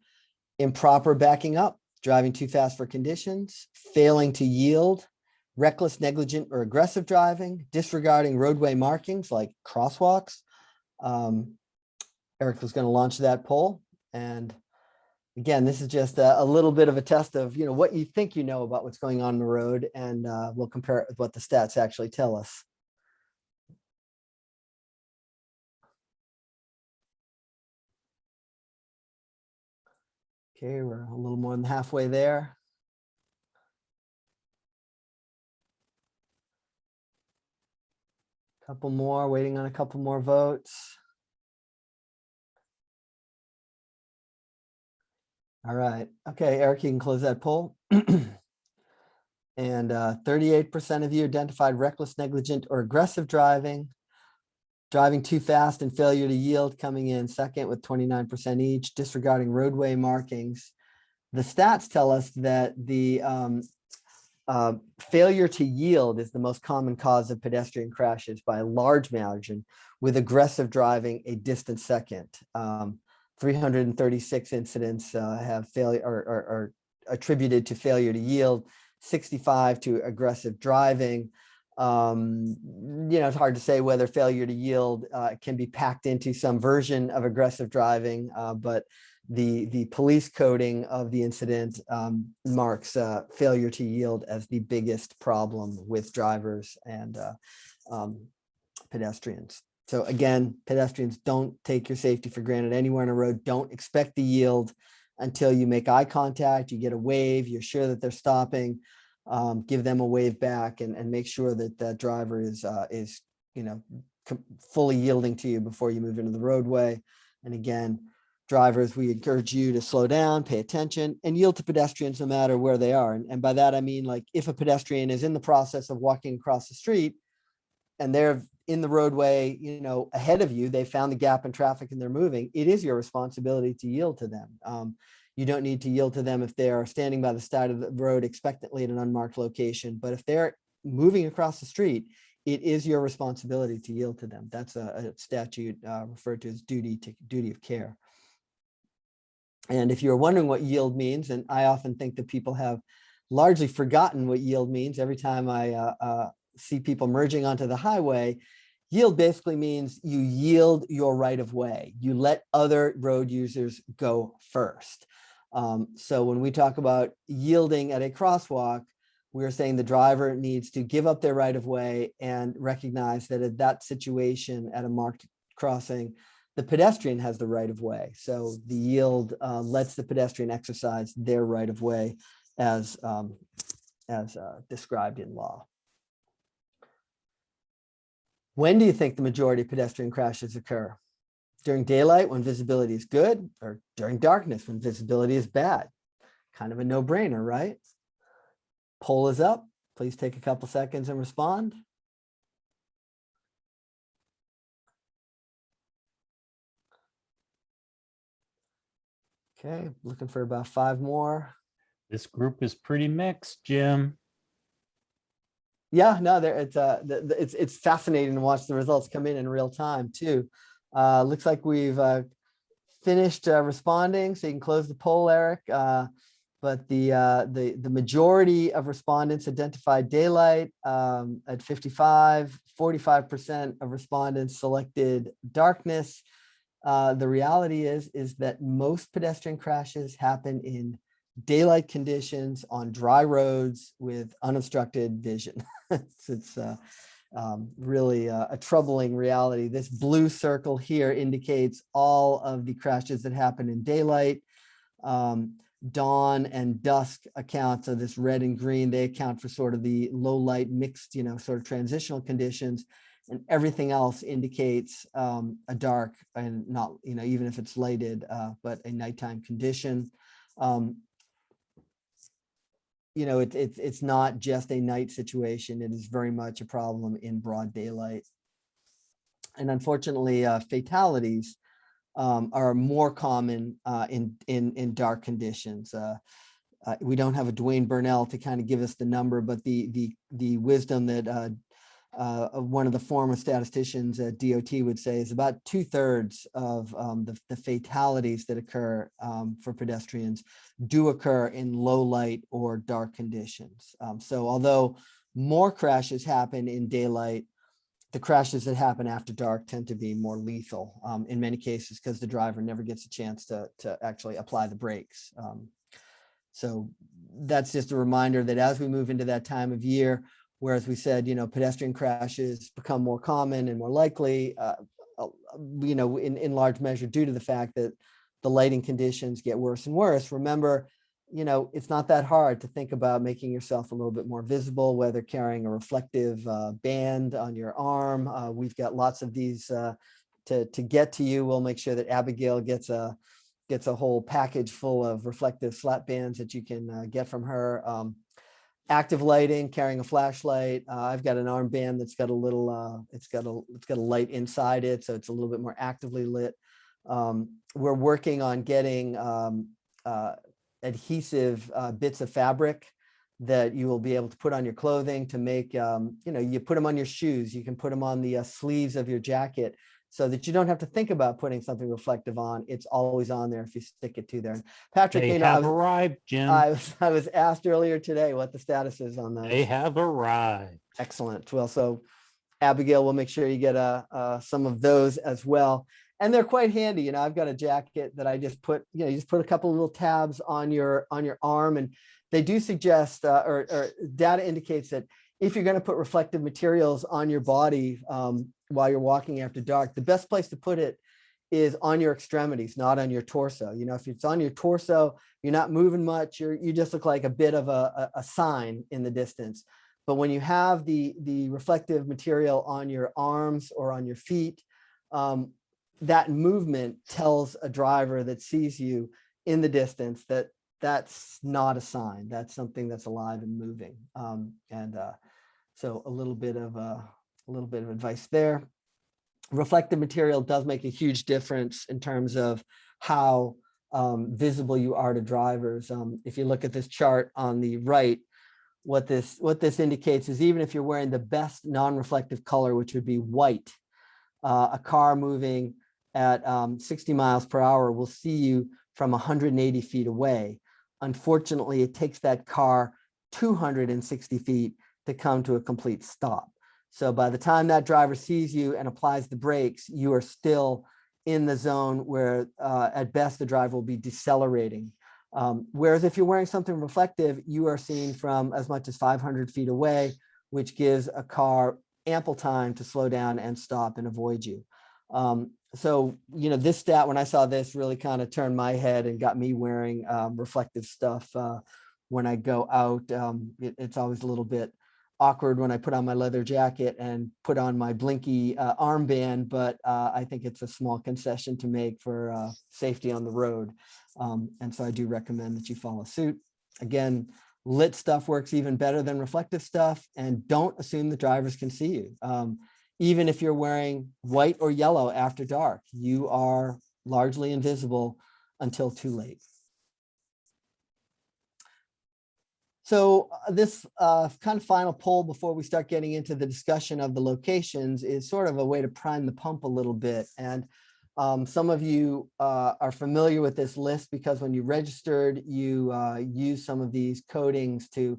improper backing up, driving too fast for conditions, failing to yield, reckless, negligent, or aggressive driving, disregarding roadway markings like crosswalks. Eric was going to launch that poll. And again, this is just a little bit of a test of, what you think you know about what's going on the road, and we'll compare it with what the stats actually tell us. Okay, we're a little more than halfway there. Couple more, waiting on a couple more votes. All right. Okay, Eric, you can close that poll. And 38% of you identified reckless, negligent, or aggressive driving. Driving too fast and failure to yield coming in second with 29% each. Disregarding roadway markings. The stats tell us that the failure to yield is the most common cause of pedestrian crashes by a large margin, with aggressive driving a distant second. 336 incidents have failure or attributed to failure to yield, 65 to aggressive driving. It's hard to say whether failure to yield can be packed into some version of aggressive driving, but the police coding of the incident marks failure to yield as the biggest problem with drivers and pedestrians. So again, pedestrians, don't take your safety for granted anywhere on a road. Don't expect the yield until you make eye contact, you get a wave, you're sure that they're stopping. Give them a wave back and make sure that that driver is fully yielding to you before you move into the roadway. And again, drivers, we encourage you to slow down, pay attention, and yield to pedestrians no matter where they are. And by that, I mean, like, if a pedestrian is in the process of walking across the street and they're in the roadway, ahead of you, they found the gap in traffic and they're moving, it is your responsibility to yield to them. You don't need to yield to them if they are standing by the side of the road expectantly at an unmarked location. But if they're moving across the street, it is your responsibility to yield to them. That's a statute referred to as duty of care. And if you're wondering what yield means, and I often think that people have largely forgotten what yield means every time I see people merging onto the highway, yield basically means you yield your right of way. You let other road users go first. So when we talk about yielding at a crosswalk, we're saying the driver needs to give up their right of way and recognize that at that situation at a marked crossing, the pedestrian has the right of way. So the yield lets the pedestrian exercise their right of way as described in law. When do you think the majority of pedestrian crashes occur? During daylight when visibility is good, or during darkness when visibility is bad? Kind of a no-brainer, right? Poll is up. Please take a couple seconds and respond. Okay, looking for about 5 more. This group is pretty mixed, Jim. Yeah, no, it's fascinating to watch the results come in real time too. Looks like we've finished responding, so you can close the poll, Eric. But the majority of respondents identified daylight at 55. 45% of respondents selected darkness. The reality is that most pedestrian crashes happen in daylight conditions on dry roads with unobstructed vision. It's really a troubling reality. This blue circle here indicates all of the crashes that happen in daylight. Dawn and dusk accounts of this red and green, they account for sort of the low light mixed, sort of transitional conditions, and everything else indicates a dark and not, even if it's lighted, but a nighttime condition. It's not just a night situation. It is very much a problem in broad daylight. And unfortunately, fatalities are more common in dark conditions. We don't have a Dwayne Burnell to kind of give us the number, but the wisdom that one of the former statisticians at DOT would say is about 2/3 of the fatalities that occur for pedestrians do occur in low light or dark conditions. So although more crashes happen in daylight, the crashes that happen after dark tend to be more lethal in many cases because the driver never gets a chance to actually apply the brakes. So that's just a reminder that as we move into that time of year, whereas we said, pedestrian crashes become more common and more likely, in large measure due to the fact that the lighting conditions get worse and worse. Remember, it's not that hard to think about making yourself a little bit more visible, whether carrying a reflective band on your arm. We've got lots of these to get to you. We'll make sure that Abigail gets a whole package full of reflective slap bands that you can get from her. Active lighting, carrying a flashlight. I've got an armband that's got a little, it's got a light inside it, so it's a little bit more actively lit. We're working on getting adhesive bits of fabric that you will be able to put on your clothing to make, you put them on your shoes, you can put them on the sleeves of your jacket so that you don't have to think about putting something reflective on. It's always on there if you stick it to there. Patrick, They have arrived, Jim. I was asked earlier today what the status is on those. They have arrived. Excellent. Well, so Abigail will make sure you get some of those as well. And they're quite handy. I've got a jacket that I just put, you just put a couple of little tabs on your arm, and they do suggest, or data indicates that if you're going to put reflective materials on your body while you're walking after dark, the best place to put it is on your extremities, not on your torso. If it's on your torso, you're not moving much. You just look like a bit of a sign in the distance. But when you have the reflective material on your arms or on your feet, that movement tells a driver that sees you in the distance that that's not a sign. That's something that's alive and moving. So a little bit of advice there. Reflective material does make a huge difference in terms of how visible you are to drivers. If you look at this chart on the right, what this indicates is even if you're wearing the best non-reflective color, which would be white, a car moving at 60 miles per hour will see you from 180 feet away. Unfortunately, it takes that car 260 feet to come to a complete stop. So by the time that driver sees you and applies the brakes, you are still in the zone where at best the driver will be decelerating. Whereas if you're wearing something reflective, you are seen from as much as 500 feet away, which gives a car ample time to slow down and stop and avoid you. So, this stat, when I saw this, really kind of turned my head and got me wearing reflective stuff when I go out. It's always a little bit awkward when I put on my leather jacket and put on my blinky armband, but I think it's a small concession to make for safety on the road. And so I do recommend that you follow suit. Again, lit stuff works even better than reflective stuff, and don't assume the drivers can see you. Even if you're wearing white or yellow after dark, you are largely invisible until too late. So this kind of final poll before we start getting into the discussion of the locations is sort of a way to prime the pump a little bit. And some of you are familiar with this list because when you registered, you used some of these codings to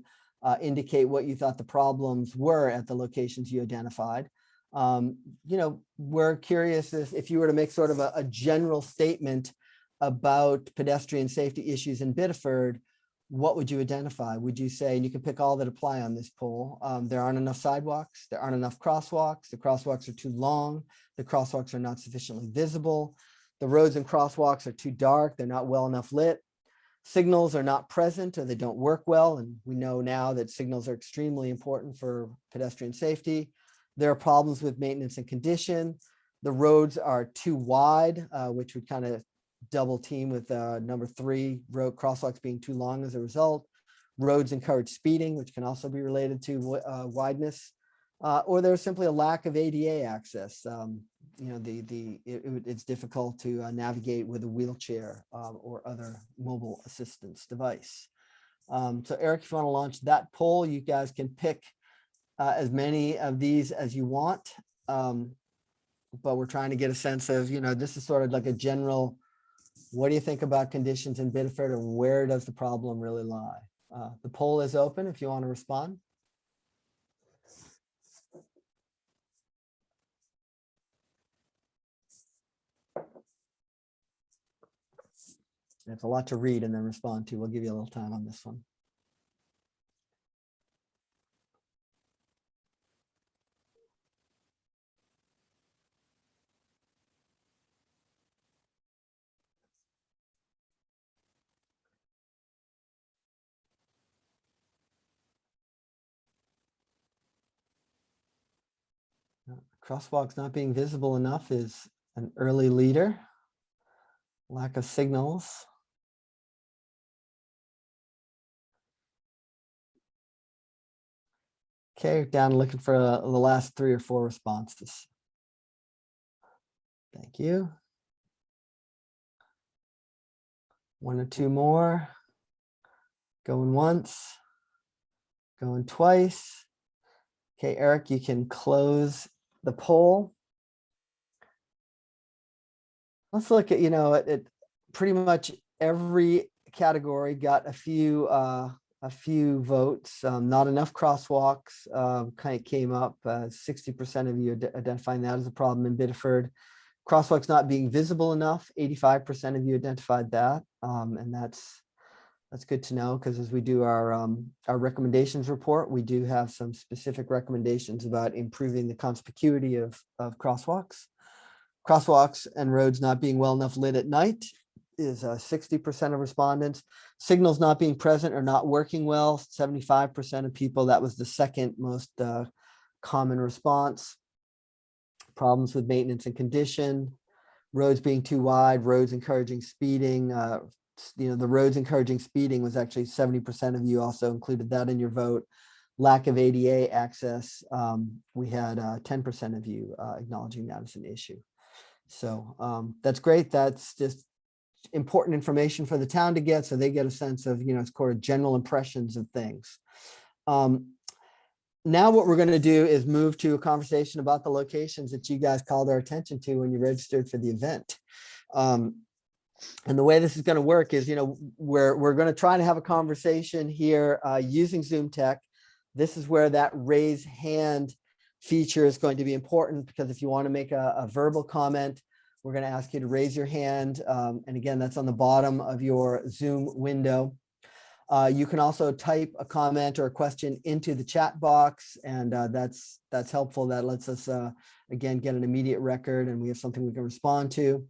indicate what you thought the problems were at the locations you identified. We're curious if you were to make sort of a general statement about pedestrian safety issues in Biddeford, what would you identify? Would you say, and you can pick all that apply on this poll, there aren't enough sidewalks, there aren't enough crosswalks, the crosswalks are too long, the crosswalks are not sufficiently visible, the roads and crosswalks are too dark, they're not well enough lit, signals are not present or they don't work well, and we know now that signals are extremely important for pedestrian safety. There are problems with maintenance and condition. The roads are too wide, which would kind of double team with number 3, road crosswalks being too long as a result. Roads encourage speeding, which can also be related to wideness, or there's simply a lack of ADA access. It's difficult to navigate with a wheelchair or other mobile assistance device. So Eric, if you want to launch that poll, you guys can pick as many of these as you want. But we're trying to get a sense of, this is sort of like a general, what do you think about conditions in Biddeford, and where does the problem really lie? The poll is open if you want to respond. It's a lot to read and then respond to. We'll give you a little time on this one. Crosswalks not being visible enough is an early leader. Lack of signals. Okay, down looking for the last 3 or 4 responses. Thank you. 1 or 2 more. Going once. Going twice. Okay, Eric, you can close the poll. Let's look at, it pretty much every category got a few votes. Not enough crosswalks kind of came up. 60% of you identifying that as a problem in Biddeford. Crosswalks not being visible enough, 85% of you identified that. And that's good to know, because as we do our recommendations report, we do have some specific recommendations about improving the conspicuity of crosswalks. Crosswalks and roads not being well enough lit at night is 60% of respondents. Signals not being present or not working well, 75% of people. That was the second most common response. Problems with maintenance and condition, roads being too wide, roads encouraging speeding. The roads encouraging speeding was actually 70% of you also included that in your vote. Lack of ADA access, we had 10% of you acknowledging that as an issue. So that's great. That's just important information for the town to get, so they get a sense of, it's called general impressions of things. Now what we're going to do is move to a conversation about the locations that you guys called our attention to when you registered for the event. And the way this is going to work is, we're going to try to have a conversation here using Zoom tech. This is where that raise hand feature is going to be important, because if you want to make a verbal comment, we're going to ask you to raise your hand. And again, that's on the bottom of your Zoom window. You can also type a comment or a question into the chat box, and that's helpful. That lets us, again, get an immediate record, and we have something we can respond to.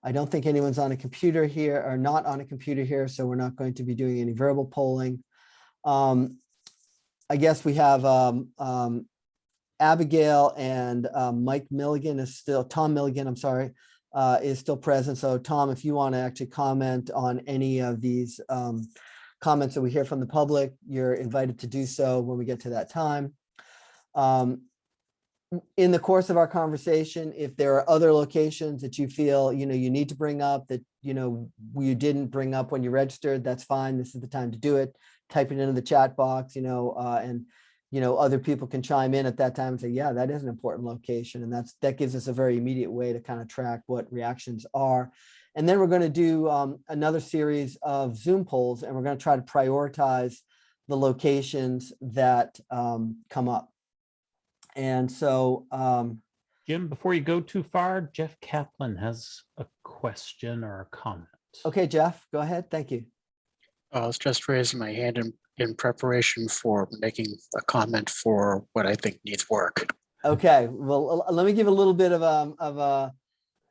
I don't think anyone's on a computer here, or not on a computer here, so we're not going to be doing any verbal polling. I guess we have Abigail and Tom Milligan, I'm sorry, is still present. So Tom, if you want to actually comment on any of these comments that we hear from the public, you're invited to do so when we get to that time. In the course of our conversation, if there are other locations that you feel, you need to bring up that, you didn't bring up when you registered, that's fine. This is the time to do it. Type it into the chat box, and other people can chime in at that time and say, yeah, that is an important location. And that gives us a very immediate way to kind of track what reactions are. And then we're going to do another series of Zoom polls, and we're going to try to prioritize the locations that come up. And so, Jim, before you go too far, Jeff Kaplan has a question or a comment. Okay, Jeff, go ahead. Thank you. I was just raising my hand in preparation for making a comment for what I think needs work. Okay, well, let me give a little bit of a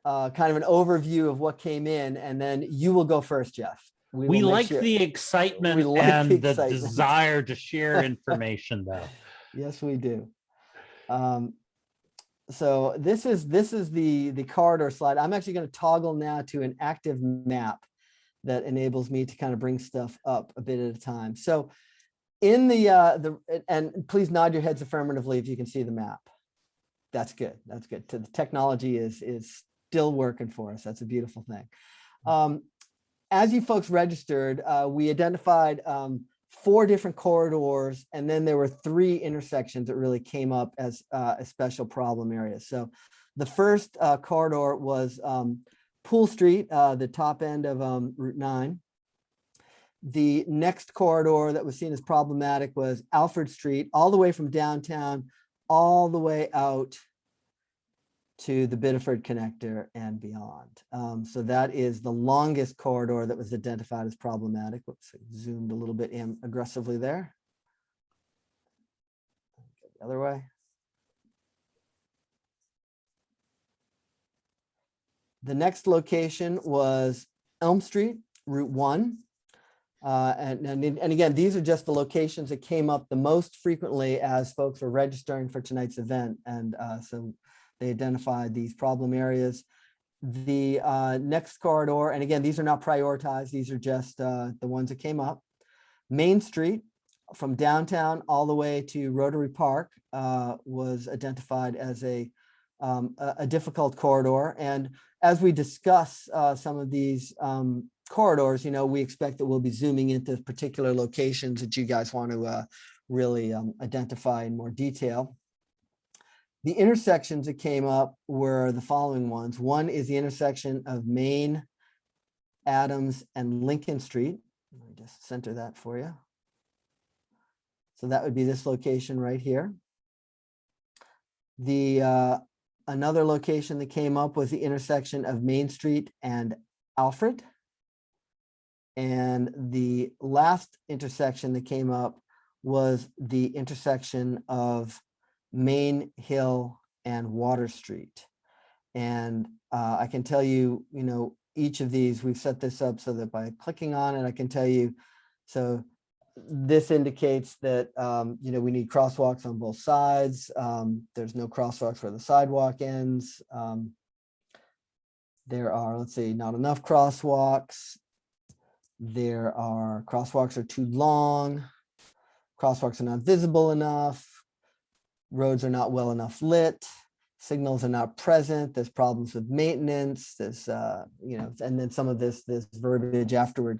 kind of an overview of what came in, and then you will go first, Jeff. We like the excitement and the desire to share information, though. Yes, we do. So this is the corridor slide. I'm actually going to toggle now to an active map that enables me to kind of bring stuff up a bit at a time. So in and please nod your heads affirmatively if you can see the map. That's good. That's good. The technology is still working for us. That's a beautiful thing. As you folks registered, we identified 4 different corridors, and then there were 3 intersections that really came up as a special problem area. So the first corridor was Pool Street, the top end of Route 9. The next corridor that was seen as problematic was Alfred Street, all the way from downtown, all the way out to the Biddeford connector and beyond. So that is the longest corridor that was identified as problematic. Whoops, I zoomed a little bit in aggressively there. The other way. The next location was Elm Street, Route 1. And again, these are just the locations that came up the most frequently as folks were registering for tonight's event. And so they identified these problem areas. The next corridor, and again, these are not prioritized. These are just the ones that came up. Main Street from downtown all the way to Rotary Park was identified as a difficult corridor. And as we discuss some of these corridors, we expect that we'll be zooming into particular locations that you guys want to really identify in more detail. The intersections that came up were the following ones. One is the intersection of Maine, Adams, and Lincoln Street. Let me just center that for you. So that would be this location right here. Another location that came up was the intersection of Main Street and Alfred. And the last intersection that came up was the intersection of Main Hill and Water Street. And I can tell you, each of these, we've set this up so that by clicking on it, I can tell you, so this indicates that, we need crosswalks on both sides. There's no crosswalks where the sidewalk ends. There are, let's see, not enough crosswalks. There are crosswalks are too long. Crosswalks are not visible enough. Roads are not well enough lit. Signals are not present. There's problems with maintenance. There's, and then some of this verbiage afterward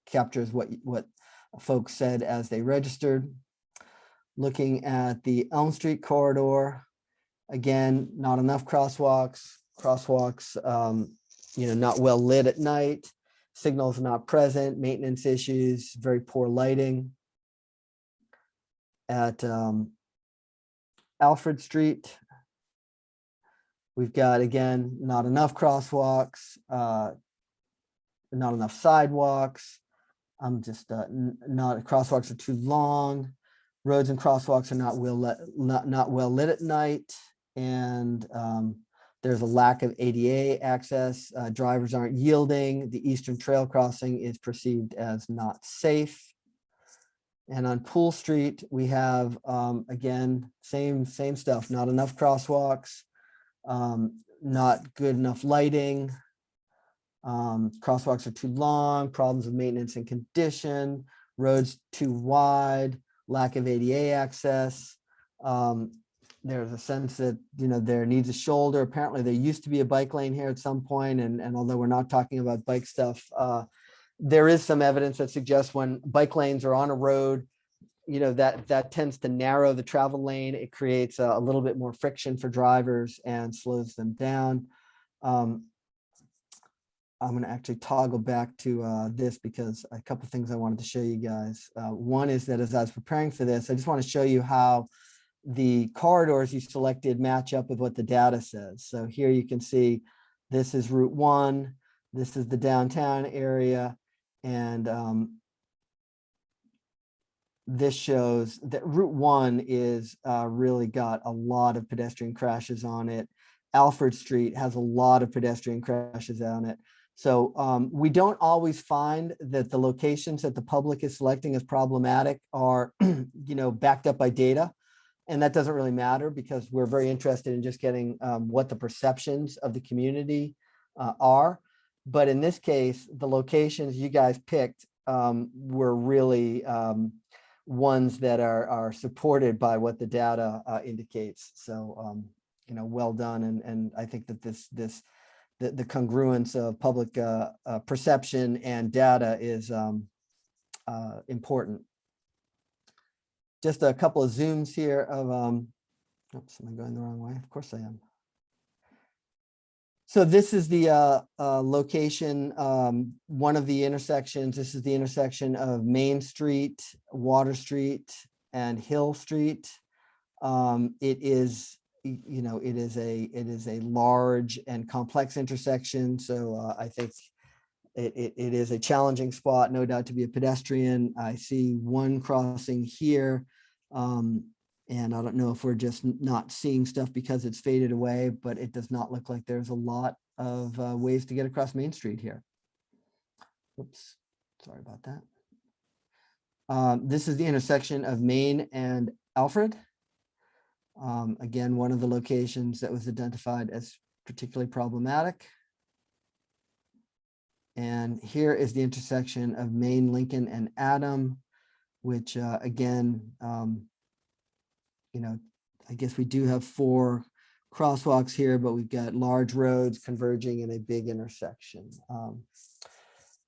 captures what folks said as they registered. Looking at the Elm Street corridor, again, not enough crosswalks. Crosswalks, not well lit at night. Signals not present. Maintenance issues. Very poor lighting. At Alfred Street, we've got, again, not enough crosswalks, not enough sidewalks. Crosswalks are too long. Roads and crosswalks are not well lit at night, and there's a lack of ADA access. Drivers aren't yielding. The Eastern Trail crossing is perceived as not safe. And on Pool Street, we have, again, same stuff, not enough crosswalks, not good enough lighting. Crosswalks are too long, problems with maintenance and condition, roads too wide, lack of ADA access. There's a sense that, there needs a shoulder. Apparently there used to be a bike lane here at some point, and although we're not talking about bike stuff, there is some evidence that suggests when bike lanes are on a road, that tends to narrow the travel lane. It creates a little bit more friction for drivers and slows them down. I'm going to actually toggle back to this because a couple of things I wanted to show you guys. One is that as I was preparing for this, I just want to show you how the corridors you selected match up with what the data says. So here you can see this is Route 1, this is the downtown area, and this shows that Route 1 is really got a lot of pedestrian crashes on it. Alfred Street has a lot of pedestrian crashes on it. So we don't always find that the locations that the public is selecting as problematic are, backed up by data. And that doesn't really matter because we're very interested in just getting what the perceptions of the community are. But in this case, the locations you guys picked were really ones that are supported by what the data indicates. So, well done. And I think that the congruence of public perception and data is important. just a couple of zooms here of, oops, am I going the wrong way? Of course I am. So this is the location, one of the intersections. This is the intersection of Main Street, Water Street, and Hill Street. It is, you know, it is a large and complex intersection. So I think it is a challenging spot, no doubt, to be a pedestrian. I see one crossing here. And I don't know if we're just not seeing stuff because it's faded away, but it does not look like there's a lot of ways to get across Main Street here. Oops, sorry about that. This is the intersection of Maine and Alfred. Again, one of the locations that was identified as particularly problematic. And here is the intersection of Maine, Lincoln, and Adam, which again, you know, I guess we do have 4 crosswalks here, but we've got large roads converging in a big intersection.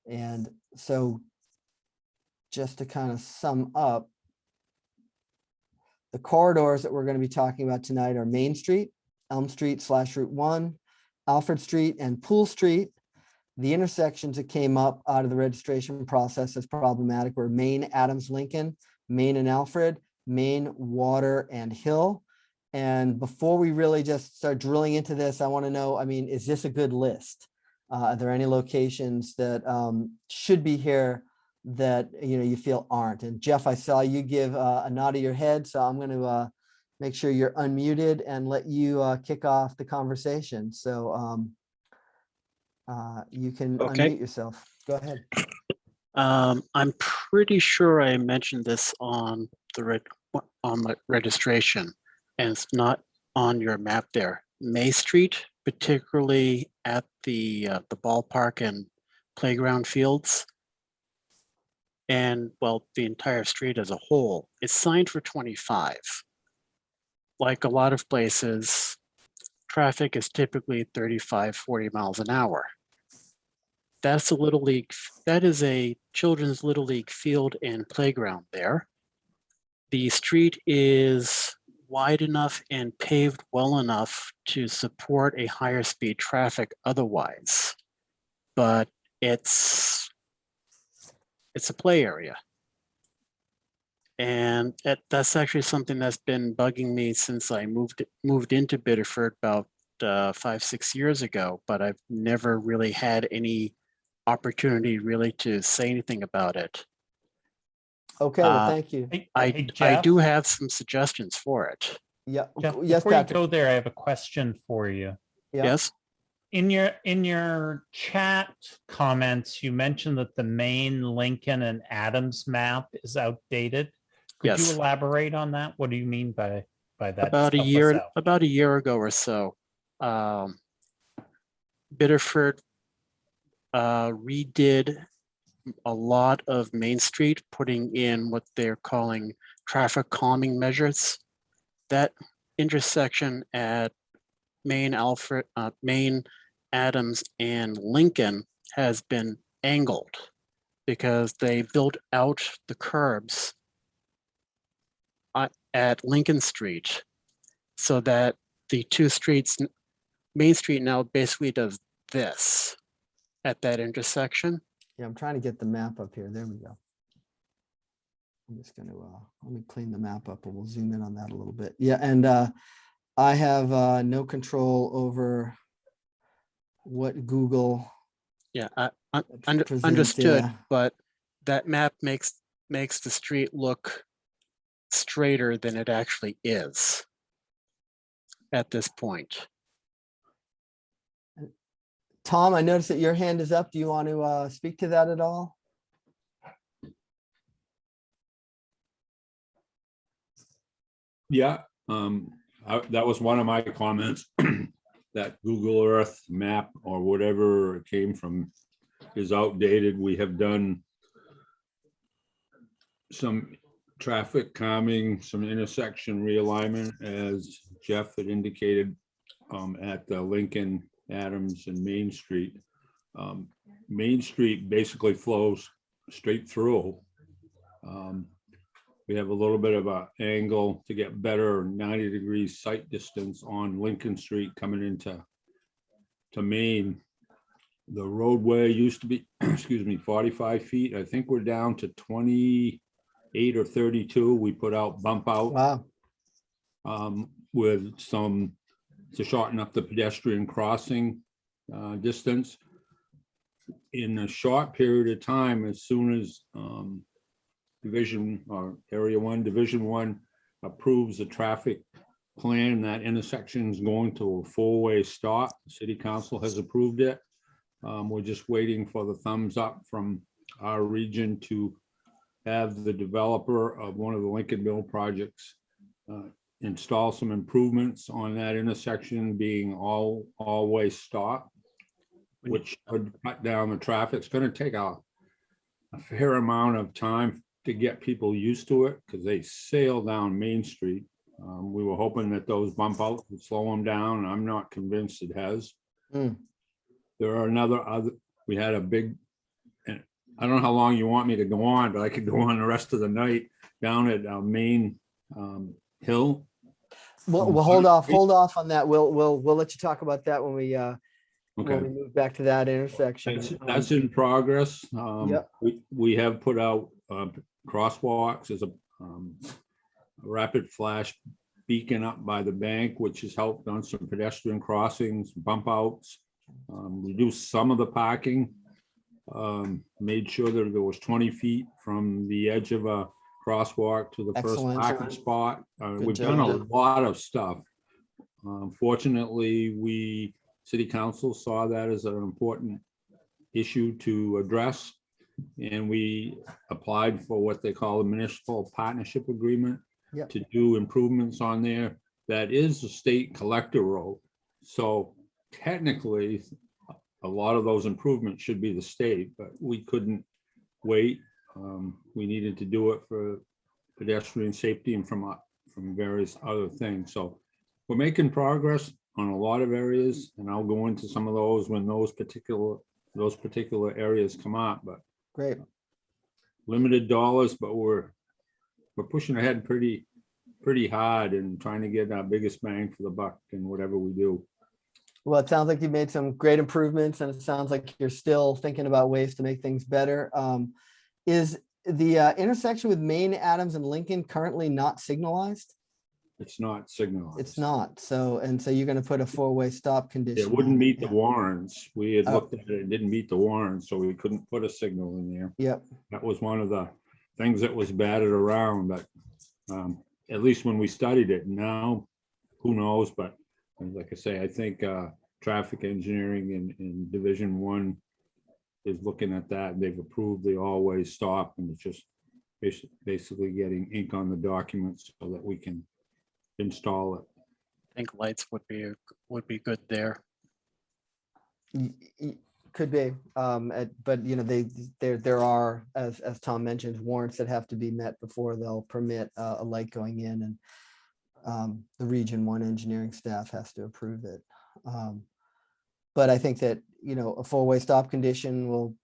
And so just to kind of sum up, the corridors that we're going to be talking about tonight are Main Street, Elm Street / Route 1, Alfred Street, and Pool Street. The intersections that came up out of the registration process as problematic were Main, Adams, Lincoln, Main and Alfred, Main, Water, and Hill. And before we really just start drilling into this, I want to know, I mean, is this a good list? Are there any locations that should be here that, you know, you feel aren't? And Jeff, I saw you give a nod of your head, so I'm going to make sure you're unmuted and let you kick off the conversation. So you can unmute yourself. Go ahead. I'm pretty sure I mentioned this on the registration, and it's not on your map there. May Street, particularly at the ballpark and playground fields, and well, the entire street as a whole, it's signed for 25. Like a lot of places, traffic is typically 35, 40 miles an hour. That's a little league, that is a children's little league field and playground there. The street is wide enough and paved well enough to support a higher speed traffic otherwise, but it's a play area. And that's actually something that's been bugging me since I moved into Biddeford about 5-6 years ago, but I've never really had any opportunity really to say anything about it. Okay, well, thank you. I do have some suggestions for it. Yeah. Jeff, Yes, before you Patrick. go there, I have a question for you. Yeah. Yes. In your chat comments, you mentioned that the Maine, Lincoln, and Adams map is outdated. Could you Yes. elaborate on that? What do you mean by that? About Just help us out. about a year ago or so, Biddeford redid a lot of Main Street, putting in what they're calling traffic calming measures. That intersection at Main, Adams, and Lincoln has been angled because they built out the curbs at Lincoln Street so that the two streets, Main Street now basically does this at that intersection. Yeah, I'm trying to get the map up here. There we go. I'm just going to let me clean the map up and we'll zoom in on that a little bit. Yeah, and I have no control over what Google. Yeah, presents, understood, yeah. but that map makes the street look straighter than it actually is at this point. Tom, I noticed that your hand is up. Do you want to speak to that at all? Yeah, that was one of my comments. That Google Earth map or whatever it came from is outdated. We have done some traffic calming, some intersection realignment, as Jeff had indicated, at Lincoln, Adams, and Main Street. Main Street basically flows straight through. We have a little bit of an angle to get better 90-degree sight distance on Lincoln Street coming into Maine. The roadway used to be, excuse me, 45 feet. I think we're down to 28 or 32. We put out bump out Wow. with some to shorten up the pedestrian crossing distance. In a short period of time, as soon as Division or Area 1, Division 1 approves a traffic plan, that intersection is going to a four-way stop. City Council has approved it. We're just waiting for the thumbs up from our region to have the developer of one of the Lincoln Mill projects install some improvements on that intersection, being all-way stop, which would cut down the traffic. It's going to take a fair amount of time to get people used to it because they sail down Main Street. We were hoping that those bump outs would slow them down, and I'm not convinced it has. There are we had a big, and I don't know how long you want me to go on, but I could go on the rest of the night down at Main Hill. We'll hold off on that. We'll let you talk about that when we when we move back to that intersection. That's in progress. Yep. We have put out crosswalks as a rapid flash beacon up by the bank, which has helped on some pedestrian crossings, bump outs, reduced some of the parking, made sure that there was 20 feet from the edge of a crosswalk to the first parking spot. We've done a lot of stuff. Fortunately, City Council saw that as an important issue to address, and we applied for what they call a municipal partnership agreement to do improvements on there. That is a state collector road. So technically, a lot of those improvements should be the state, but we couldn't wait. We needed to do it for pedestrian safety and from various other things. So we're making progress on a lot of areas, and I'll go into some of those when those particular areas come up. But great, limited dollars, but we're pushing ahead pretty hard and trying to get our biggest bang for the buck in whatever we do. Well, it sounds like you've made some great improvements, and it sounds like you're still thinking about ways to make things better. Is the intersection with Maine, Adams, and Lincoln currently not signalized? It's not signalized. It's not. So you're going to put a four-way stop condition. It wouldn't meet the warrants. We had looked at it. It didn't meet the warrants, so we couldn't put a signal in there. Yep. That was one of the things that was batted around, but at least when we studied it. Now, who knows? But like I say, I think traffic engineering in Division 1 is looking at that. They've approved the always stop, and it's just basically getting ink on the documents so that we can install it. I think lights would be good there. Could be, but you know, there are, as Tom mentioned, warrants that have to be met before they'll permit a light going in, and the Region 1 engineering staff has to approve it. But I think that, you know, a four-way stop condition will,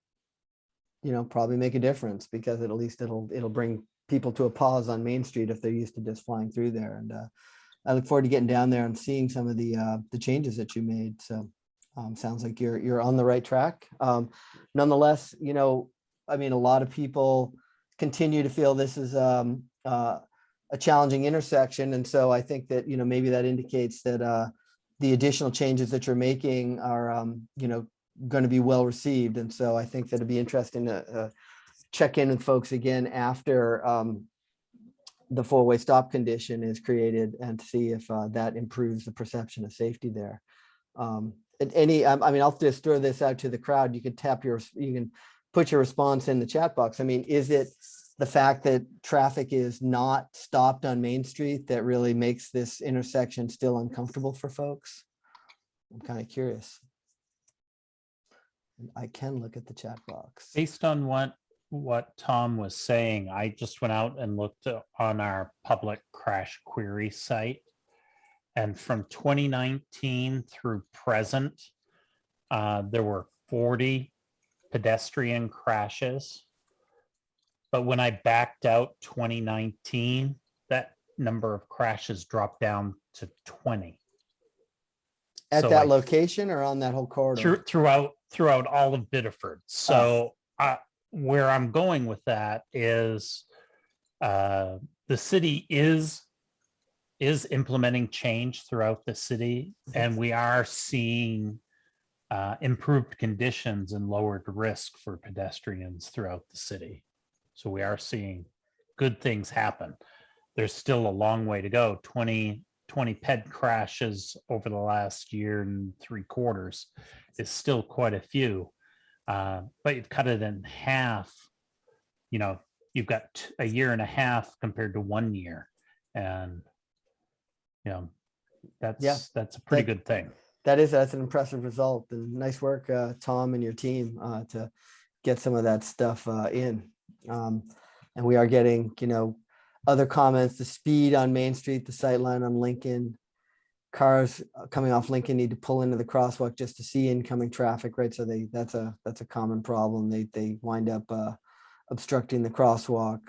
you know, probably make a difference, because at least it'll bring people to a pause on Main Street if they're used to just flying through there. And I look forward to getting down there and seeing some of the changes that you made. So sounds like you're on the right track. Nonetheless, you know, I mean, a lot of people continue to feel this is a challenging intersection. And so I think that, you know, maybe that indicates that the additional changes that you're making are, you know, going to be well received. And so I think that it'd be interesting to check in with folks again after the four-way stop condition is created, and to see if that improves the perception of safety there. I mean, I'll just throw this out to the crowd. You can put your response in the chat box. I mean, is it the fact that traffic is not stopped on Main Street that really makes this intersection still uncomfortable for folks? I'm kind of curious. I can look at the chat box. Based on what Tom was saying, I just went out and looked on our public crash query site, and from 2019 through present, there were 40 pedestrian crashes. But when I backed out 2019, that number of crashes dropped down to 20. At So, that like, location or on that whole corridor? throughout all of Biddeford. So where I'm going with that is the city is implementing change throughout the city, and we are seeing improved conditions and lowered risk for pedestrians throughout the city. So we are seeing good things happen. There's still a long way to go. 20 Ped crashes over the last year and 3/4 is still quite a few. But you've cut it in half. You know, you've got a year and a half compared to 1 year. And, you know, that's a pretty good thing. That's an impressive result, and nice work, Tom and your team, to get some of that stuff in. And we are getting, other comments, the speed on Main Street, the sight line on Lincoln, cars coming off Lincoln need to pull into the crosswalk just to see incoming traffic, right? So that's a common problem. They wind up obstructing the crosswalk.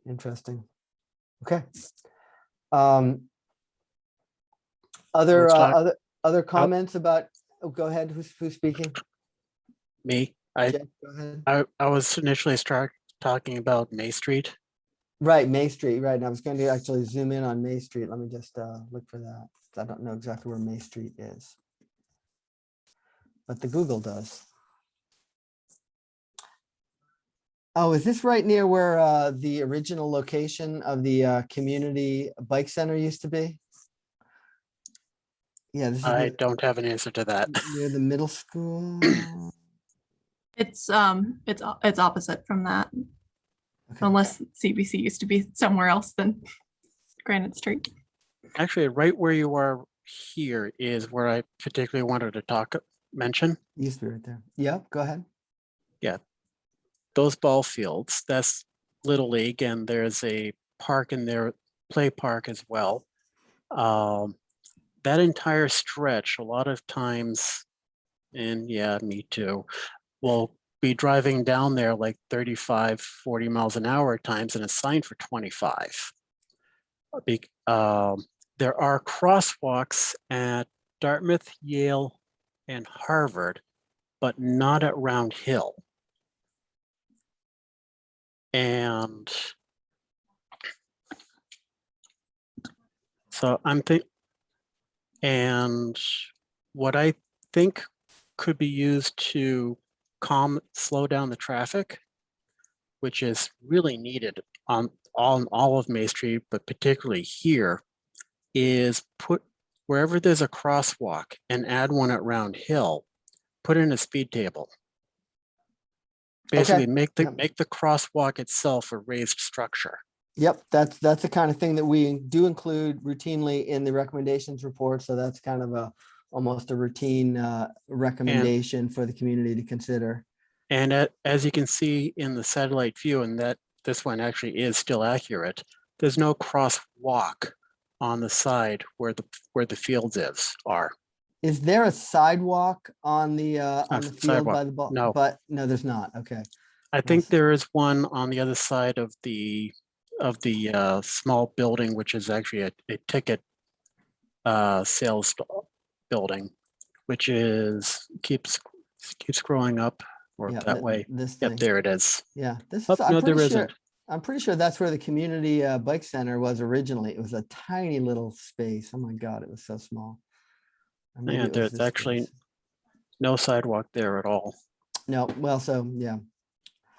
Interesting. Okay. Other comments about, go ahead, who's speaking? Me. Jeff, go ahead. I was initially talking about May Street. Right, May Street, right. And I was going to actually zoom in on May Street. Let me just look for that. I don't know exactly where May Street is, but the Google does. Oh, is this right near where the original location of the community bike center used to be? Yeah, this is I don't have an answer to that. near the middle school. It's opposite from that, Okay. unless CBC used to be somewhere else than Granite Street. Actually, right where you are here is where I particularly wanted to mention. Used to be right there. Yeah, go ahead. Yeah, those ball fields, that's Little League, and there's a park in there, play park as well. That entire stretch, a lot of times, and yeah, me too, will be driving down there like 35, 40 miles an hour at times, and it's signed for 25. There are crosswalks at Dartmouth, Yale, and Harvard, but not at Round Hill. And so and what I think could be used to slow down the traffic, which is really needed on all of May Street, but particularly here, is put wherever there's a crosswalk and add one at Round Hill, put in a speed table. Basically, make the crosswalk itself a raised structure. Yep, that's the kind of thing that we do include routinely in the recommendations report. So that's kind of almost a routine recommendation for the community to consider. And as you can see in the satellite view, and that this one actually is still accurate, there's no crosswalk on the side where the fields are. Is there a sidewalk on the field sidewalk. by the ball? No. But no, there's not. Okay. I think there is one on the other side of the small building, which is actually a ticket sales building, which is keeps scrolling up or Yeah, that way. This Yep, thing. there it is. Yeah, this Oh, is. no, there isn't. I'm pretty sure that's where the community bike center was originally. It was a tiny little space. Oh my God, it was so small. Or maybe Yeah, it was there's this actually space. no sidewalk there at all. No. Well, so yeah.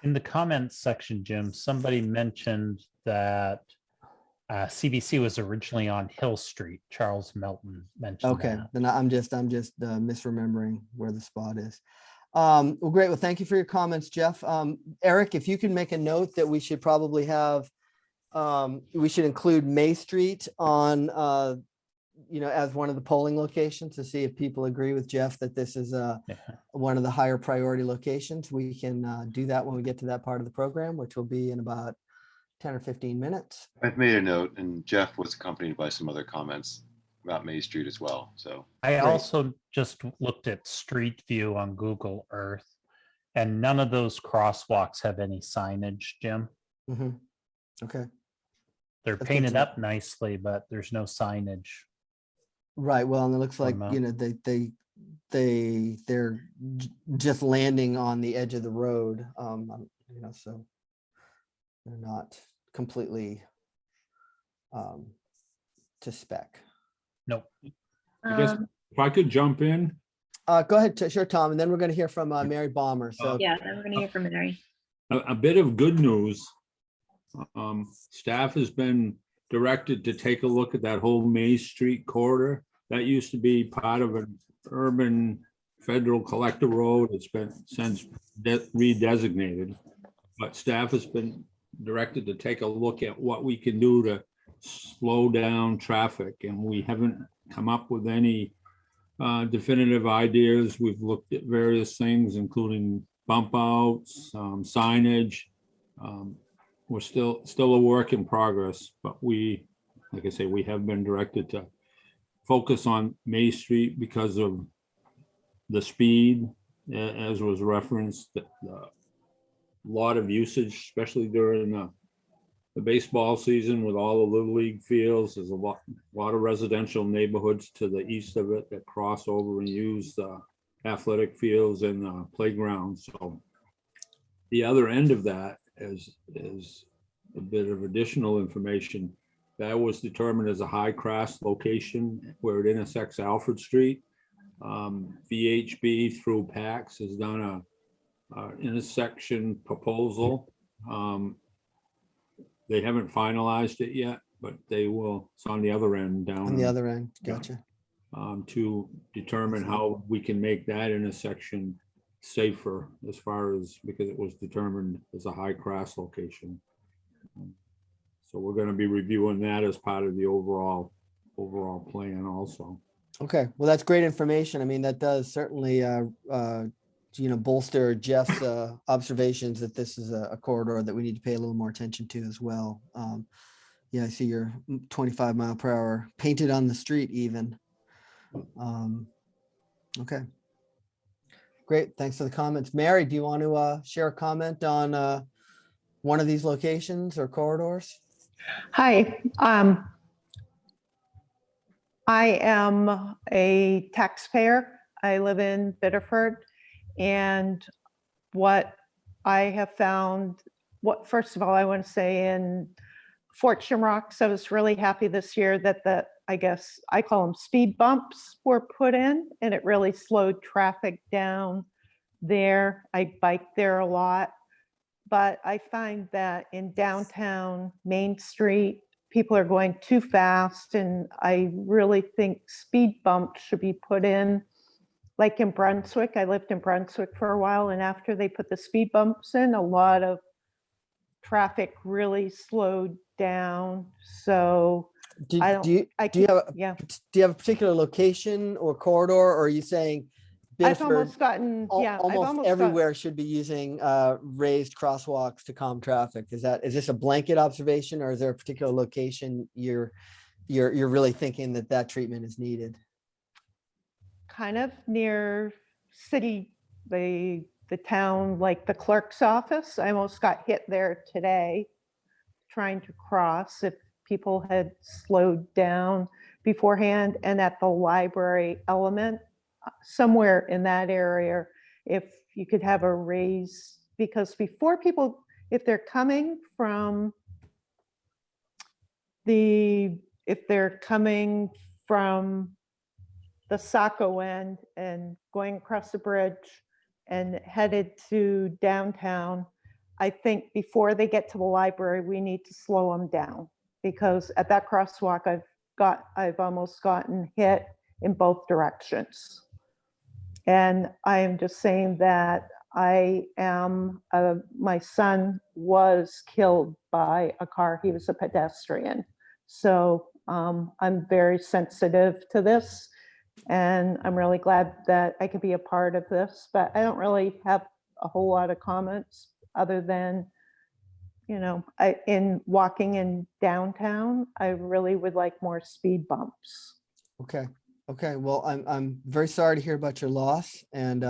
In the comments section, Jim, somebody mentioned that CBC was originally on Hill Street. Charles Melton mentioned Okay, that. then I'm just misremembering where the spot is. Well, great. Well, thank you for your comments, Jeff. Eric, if you can make a note that we should probably have, we should include May Street on, as one of the polling locations to see if people agree with Jeff that this is one of the higher priority locations. We can do that when we get to that part of the program, which will be in about 10 or 15 minutes. I've made a note, and Jeff was accompanied by some other comments about May Street as well. So I also just looked at Street View on Google Earth, And none of those crosswalks have any signage, Jim. Mhm. Okay, They're That's good painted to know. up nicely, but there's no signage. right. Well, and it looks like, From, you know, they're just landing on the edge of the road. You know, so they're not completely to spec. Nope. I guess Um, if I could jump in, Go ahead, sure, Tom, and then we're going to hear from Mary Balmer. So yeah, then we're gonna hear from Mary. a bit of good news. Staff has been directed to take a look at that whole Main Street corridor. That used to be part of an urban federal collector road. It's been since redesignated. But staff has been directed to take a look at what we can do to slow down traffic. And we haven't come up with any definitive ideas. We've looked at various things, including bump outs, signage. We're still a work in progress, but we, like I say, we have been directed to focus on May Street because of the speed, as was referenced, the lot of usage, especially during the baseball season with all the Little League fields. There's a lot of residential neighborhoods to the east of it that cross over and use the athletic fields and the playgrounds. So the other end of that is a bit of additional information. That was determined as a high crash location where it intersects Alfred Street. VHB through PAX has done a intersection proposal. They haven't finalized it yet, but they will. It's on the other end down. on the other end, gotcha. To determine how we can make that intersection safer as far as, because it was determined as a high crash location. So we're going to be reviewing that as part of the overall plan also. Okay, well, that's great information. I mean, that does certainly, you know, bolster Jeff's observations that this is a corridor that we need to pay a little more attention to as well. Yeah, I see your 25-mile-per-hour painted on the street even. Okay. Great, thanks for the comments. Mary, do you want to share a comment on one of these locations or corridors? Hi, I am a taxpayer. I live in Biddeford, and what I have found, first of all, I want to say in Fort Shamrocks, I was really happy this year that I guess I call them speed bumps were put in, and it really slowed traffic down there. I bike there a lot. But I find that in downtown Main Street, people are going too fast, and I really think speed bumps should be put in. Like in Brunswick, I lived in Brunswick for a while, and after they put the speed bumps in, a lot of traffic really slowed down. So Do I don't- you I do you can- have yeah, do you have a particular location or corridor, or are you saying I've Biddeford almost gotten, yeah, I've almost almost got, everywhere should be using raised crosswalks to calm traffic? Is this a blanket observation, or is there a particular location you're really thinking that treatment is needed? kind of near city, the town, like the clerk's office. I almost got hit there today trying to cross if people had slowed down beforehand, and at the library element, somewhere in that area, if you could have a raise, because before people, if they're coming from the Saco end and going across the bridge and headed to downtown, I think before they get to the library, we need to slow them down, because at that crosswalk, I've almost gotten hit in both directions. And I am just saying that my son was killed by a car. He was a pedestrian. So I'm very sensitive to this, and I'm really glad that I could be a part of this, but I don't really have a whole lot of comments other than, you know, in walking in downtown, I really would like more speed bumps. Okay. Okay. Well, I'm very sorry to hear about your loss, and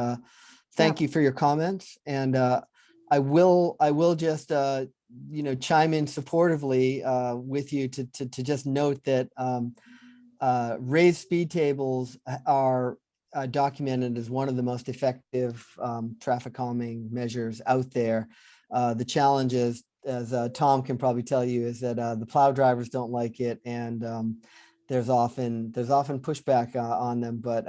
thank you for your comments. And I will just, chime in supportively with you to just note that raised speed tables are documented as one of the most effective traffic calming measures out there. The challenge is, as Tom can probably tell you, is that the plow drivers don't like it, and there's often pushback on them. But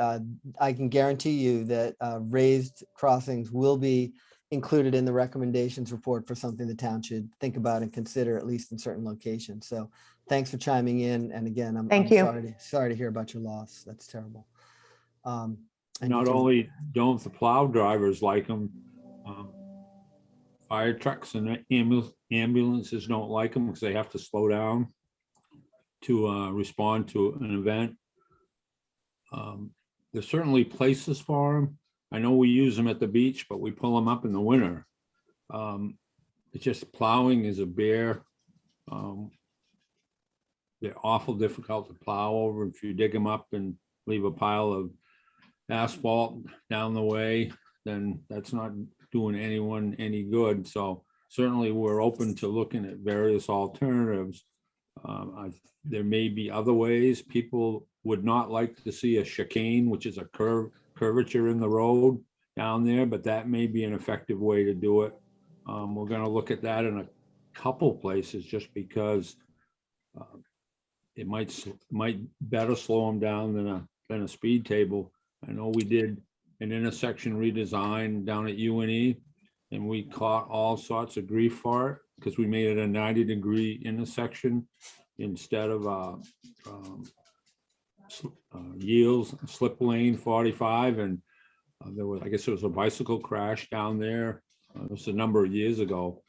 I can guarantee you that raised crossings will be included in the recommendations report for something the town should think about and consider, at least in certain locations. So thanks for chiming in. And again, I'm Thank you. sorry to hear about your loss. That's terrible. And Not only don't the plow drivers like them, fire trucks and ambulances don't like them because they have to slow down to respond to an event. There's certainly places for them. I know we use them at the beach, but we pull them up in the winter. It's just plowing is a bear. They're awful difficult to plow over. If you dig them up and leave a pile of asphalt down the way, then that's not doing anyone any good. So certainly we're open to looking at various alternatives. There may be other ways. People would not like to see a chicane, which is a curvature in the road down there, but that may be an effective way to do it. We're going to look at that in a couple places just because it might better slow them down than a speed table. I know we did an intersection redesign down at UNE, and we caught all sorts of grief for it because we made it a 90-degree intersection instead of yields, slip lane 45. And I guess there was a bicycle crash down there. It was a number of years ago.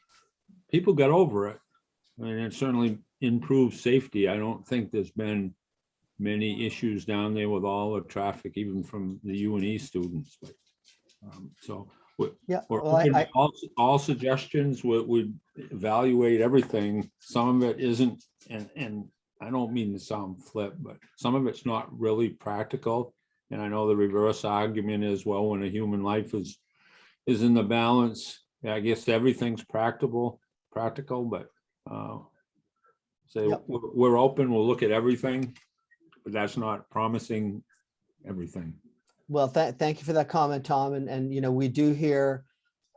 People got over it. I mean, it certainly improved safety. I don't think there's been many issues down there with all the traffic, even from the UNE students. But, so we're open to all suggestions. We evaluate everything. Some of it isn't, and I don't mean to sound flip, but some of it's not really practical. And I know the reverse argument is, well, when a human life is in the balance, I guess everything's practical, but we're open. We'll look at everything, but that's not promising everything. Well, thank you for that comment, Tom. And we do hear,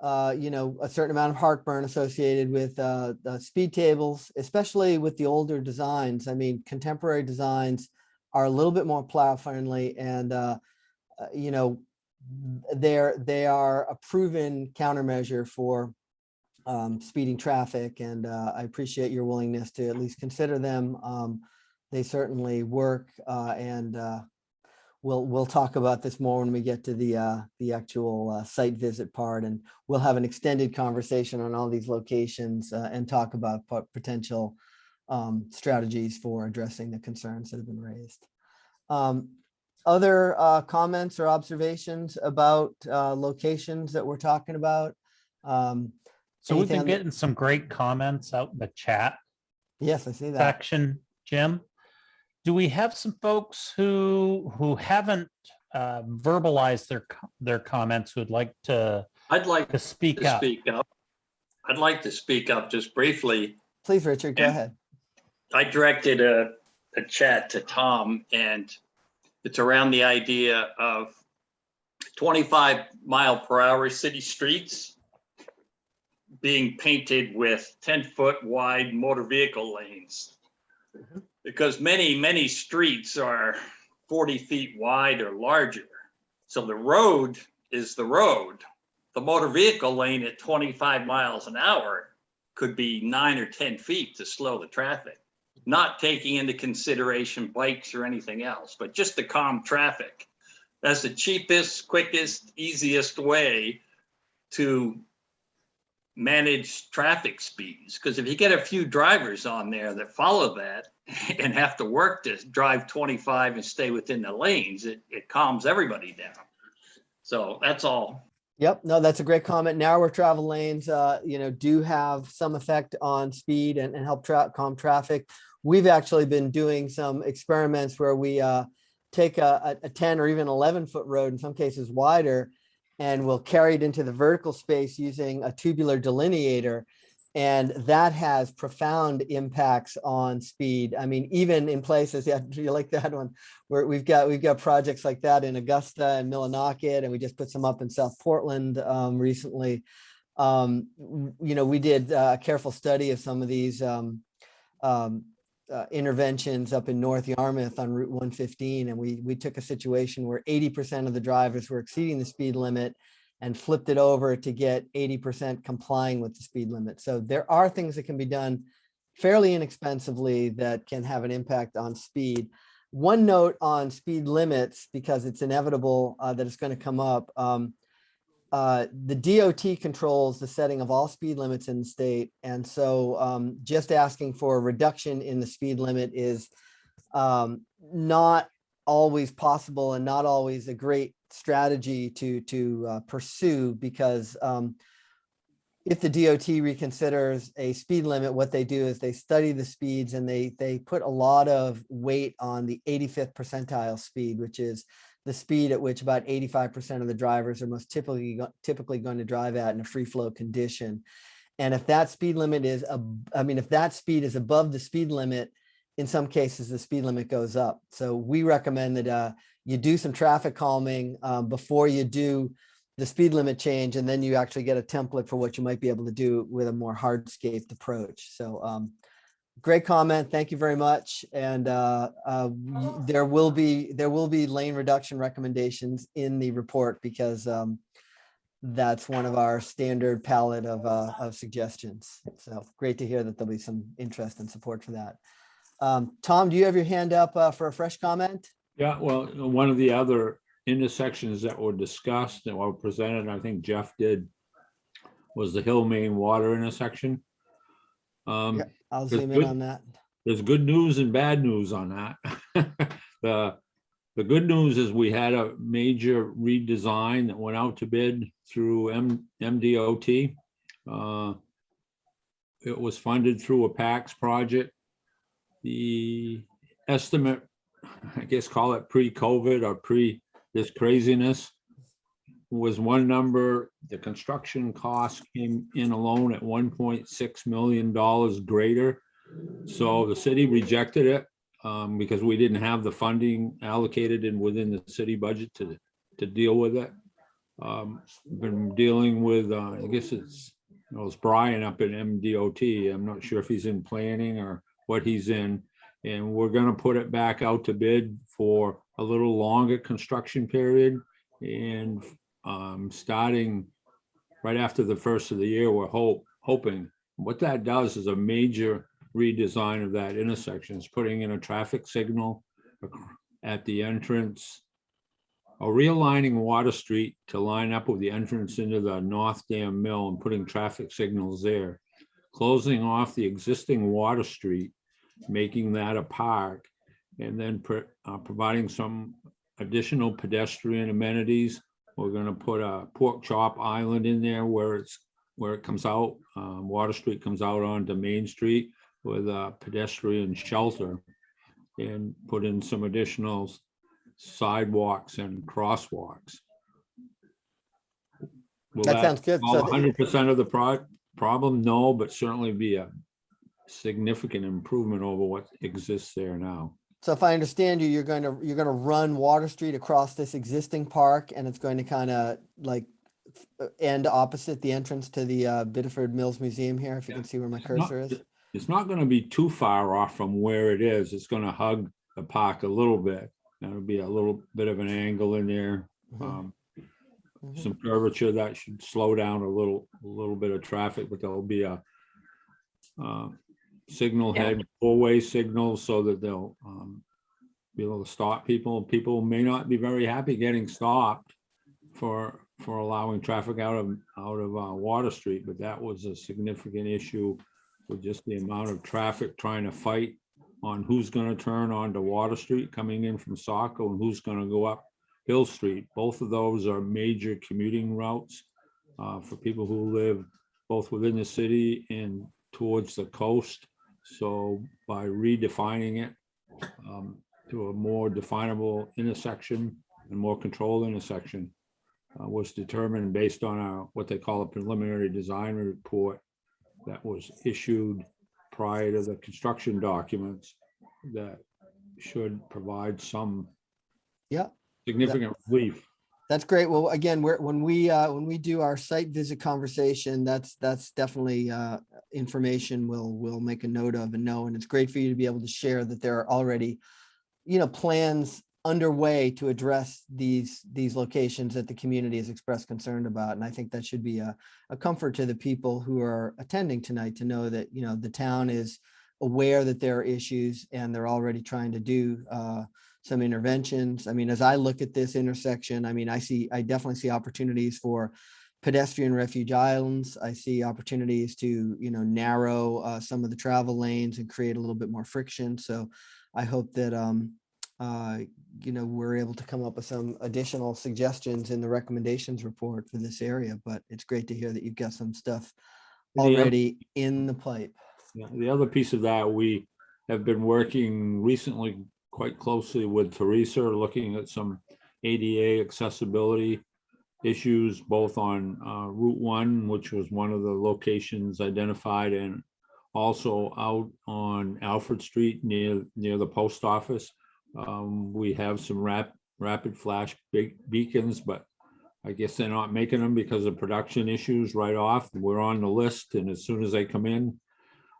a certain amount of heartburn associated with the speed tables, especially with the older designs. I mean, contemporary designs are a little bit more plow friendly, and they are a proven countermeasure for speeding traffic. And I appreciate your willingness to at least consider them. They certainly work, and we'll talk about this more when we get to the actual site visit part, and we'll have an extended conversation on all these locations and talk about potential strategies for addressing the concerns that have been raised. Other comments or observations about locations that we're talking about? So we've been getting some great comments out in the chat. Yes, I see that section, Jim. Do we have some folks who haven't verbalized their comments who'd like to? I'd like to speak up. I'd like to speak up just briefly. Please, Richard, go ahead. I directed a chat to Tom, and it's around the idea of 25-mile-per-hour city streets being painted with 10-foot wide motor vehicle lanes. Mm-hmm. Because many streets are 40 feet wide or larger. So the road is the road. The motor vehicle lane at 25 miles an hour could be 9 or 10 feet to slow the traffic, not taking into consideration bikes or anything else, but just to calm traffic. That's the cheapest, quickest, easiest way to manage traffic speeds. Because if you get a few drivers on there that follow that and have to work to drive 25 and stay within the lanes, it calms everybody down. So that's all. Yep, no, that's a great comment. Narrower travel lanes, do have some effect on speed and help calm traffic. We've actually been doing some experiments where we take a 10 or even 11-foot road, in some cases wider, and we'll carry it into the vertical space using a tubular delineator. And that has profound impacts on speed. I mean, even in places, yeah, you like that one, where we've got projects like that in Augusta and Millinocket, and we just put some up in South Portland recently. We did a careful study of some of these interventions up in North Yarmouth on Route 115, and we took a situation where 80% of the drivers were exceeding the speed limit and flipped it over to get 80% complying with the speed limit. So there are things that can be done fairly inexpensively that can have an impact on speed. One note on speed limits, because it's inevitable that it's going to come up. The DOT controls the setting of all speed limits in the state. And so just asking for a reduction in the speed limit is not always possible and not always a great strategy to pursue, because if the DOT reconsiders a speed limit, what they do is they study the speeds and they put a lot of weight on the 85th percentile speed, which is the speed at which about 85% of the drivers are most typically going to drive at in a free flow condition. And if that speed limit is, if that speed is above the speed limit, in some cases, the speed limit goes up. So we recommend that you do some traffic calming before you do the speed limit change, and then you actually get a template for what you might be able to do with a more hardscaped approach. So great comment. Thank you very much. And there will be lane reduction recommendations in the report, because that's one of our standard palette of suggestions. So great to hear that there'll be some interest and support for that. Tom, do you have your hand up for a fresh comment? Yeah, well, one of the other intersections that were discussed and were presented, and I think Jeff did, was the Hill Maine water intersection. Yeah, I'll zoom in on that. There's good news and bad news on that. The good news is we had a major redesign that went out to bid through MDOT. It was funded through a PACS project. The estimate, I guess call it pre-COVID or pre this craziness, was one number. The construction cost came in alone at $1.6 million greater. So the city rejected it because we didn't have the funding allocated and within the city budget to deal with it. Been dealing with, I guess it's Brian up at MDOT. I'm not sure if he's in planning or what he's in. And we're going to put it back out to bid for a little longer construction period. And starting right after the first of the year, we're hoping. What that does is a major redesign of that intersection. It's putting in a traffic signal at the entrance, realigning Water Street to line up with the entrance into the North Dam Mill and putting traffic signals there, closing off the existing Water Street, making that a park, and then providing some additional pedestrian amenities. We're going to put a pork chop island in there where it comes out. Water Street comes out onto Main Street with a pedestrian shelter, and put in some additional sidewalks and crosswalks. Will that sounds good. So 100% of the problem? No, but certainly be a significant improvement over what exists there now. So if I understand you, you're going to run Water Street across this existing park, and it's going to kind of like end opposite the entrance to the Biddeford Mills Museum here, if you can see where my cursor is. It's not going to be too far off from where it is. It's going to hug the park a little bit. There'll be a little bit of an angle in there. Some curvature that should slow down a little bit of traffic, but there'll be a signal head, four-way signals, so that they'll be able to stop people. People may not be very happy getting stopped for allowing traffic out of Water Street, but that was a significant issue with just the amount of traffic trying to fight on who's going to turn onto Water Street coming in from Saco and who's going to go up Hill Street. Both of those are major commuting routes for people who live both within the city and towards the coast. So by redefining it to a more definable intersection and more controlled intersection, was determined based on what they call a preliminary design report that was issued prior to the construction documents that should provide some Yeah, significant relief. that's great. Well, again, when we do our site visit conversation, that's definitely information we'll make a note of and know. And it's great for you to be able to share that there are already, plans underway to address these locations that the community has expressed concern about. And I think that should be a comfort to the people who are attending tonight to know that, the town is aware that there are issues and they're already trying to do some interventions. I mean, as I look at this intersection, I definitely see opportunities for pedestrian refuge islands. I see opportunities to, narrow some of the travel lanes and create a little bit more friction. So I hope that, we're able to come up with some additional suggestions in the recommendations report for this area, but it's great to hear that you've got some stuff already in the pipe. Yeah, the other piece of that, we have been working recently quite closely with Theresa, looking at some ADA accessibility issues, both on Route 1, which was one of the locations identified, and also out on Alfred Street near the post office. We have some rapid flash beacons, but I guess they're not making them because of production issues right off. We're on the list, and as soon as they come in,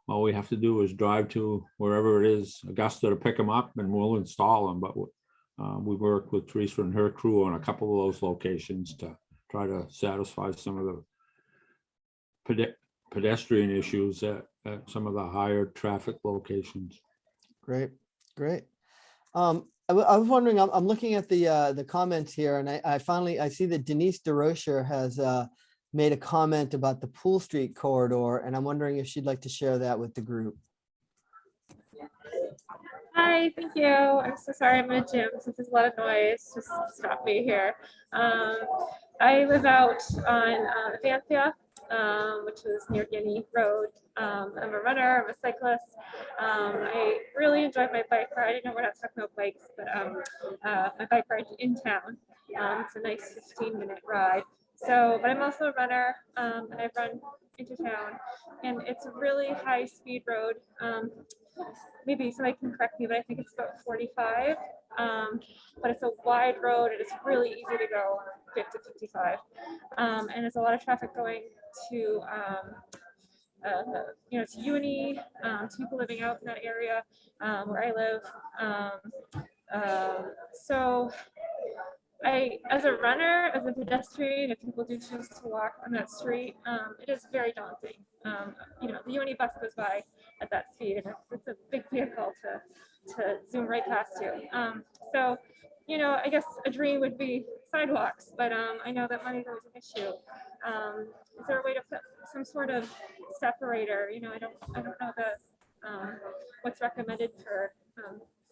all we have to do is drive to wherever it is, Augusta, to pick them up, and we'll install them. But we work with Theresa and her crew on a couple of those locations to try to satisfy some of the pedestrian issues at some of the higher traffic locations. Great. I was wondering, I'm looking at the comments here, and I see that Denise DeRocher has made a comment about the Pool Street corridor, and I'm wondering if she'd like to share that with the group. Hi, thank you. I'm so sorry I'm in a gym, since there's a lot of noise. Just stop me here. I live out on Advancia, which is near Guinea Road. I'm a runner, I'm a cyclist. I really enjoy my bike ride. I know we're not talking about bikes, but my bike ride in town. It's a nice 15-minute ride. But I'm also a runner, and I run into town, and it's a really high-speed road. Maybe somebody can correct me, but I think it's about 45. But it's a wide road, and it's really easy to go 50, 55. And there's a lot of traffic going to, to UNE, to people living out in that area where I live. So as a runner, as a pedestrian, if people do choose to walk on that street, it is very daunting. The UNE bus goes by at that speed, and it's a big vehicle to zoom right past you. I guess a dream would be sidewalks, but I know that money is always an issue. Is there a way to put some sort of separator? I don't know what's recommended for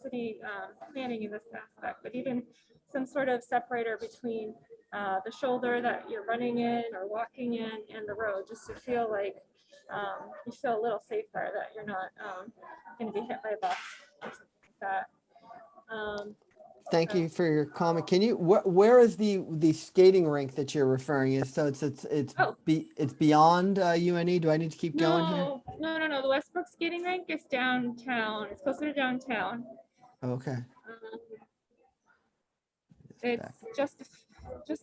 city planning in this aspect, but even some sort of separator between the shoulder that you're running in or walking in and the road, just to feel like you feel a little safer, that you're not going to be hit by a bus or something like that. Thank you for your comment. Can you, where is the skating rink that you're referring is? So it's beyond UNE. Do I need to keep going here? No. The Westbrook skating rink is downtown. It's closer to downtown. Okay. It's just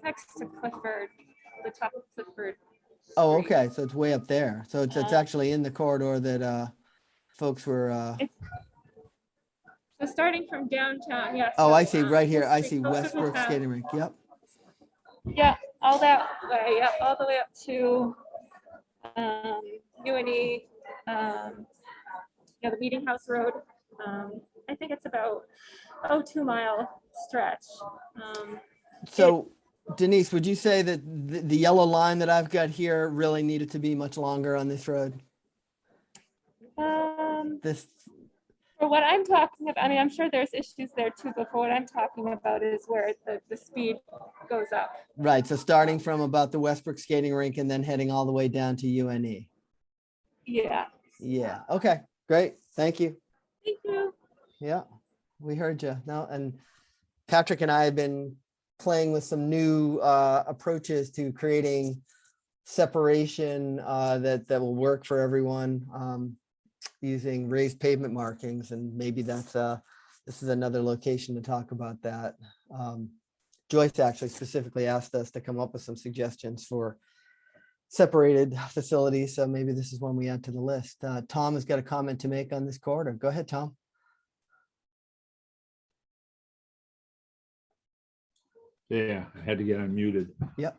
next to Clifford, the top of Clifford. Oh, okay. So it's way up there. So it's actually in the corridor that folks were. So starting from downtown, yes. Oh, I see. Right here. I see Westbrook skating rink. Yep. Yeah, all that way. Yep, all the way up to UNE, the Meeting House Road. I think it's about 2-mile stretch. So Denise, would you say that the yellow line that I've got here really needed to be much longer on this road? For what I'm talking about, I'm sure there's issues there too, but for what I'm talking about is where the speed goes up. Right. So starting from about the Westbrook skating rink and then heading all the way down to UNE. Yeah. Yeah. Okay. Great. Thank you. Thank you. Yeah, we heard you. No, and Patrick and I have been playing with some new approaches to creating separation that will work for everyone, using raised pavement markings, and maybe that's this is another location to talk about that. Joyce actually specifically asked us to come up with some suggestions for separated facilities, so maybe this is one we add to the list. Tom has got a comment to make on this corridor. Go ahead, Tom. Yeah, I had to get unmuted. Yep.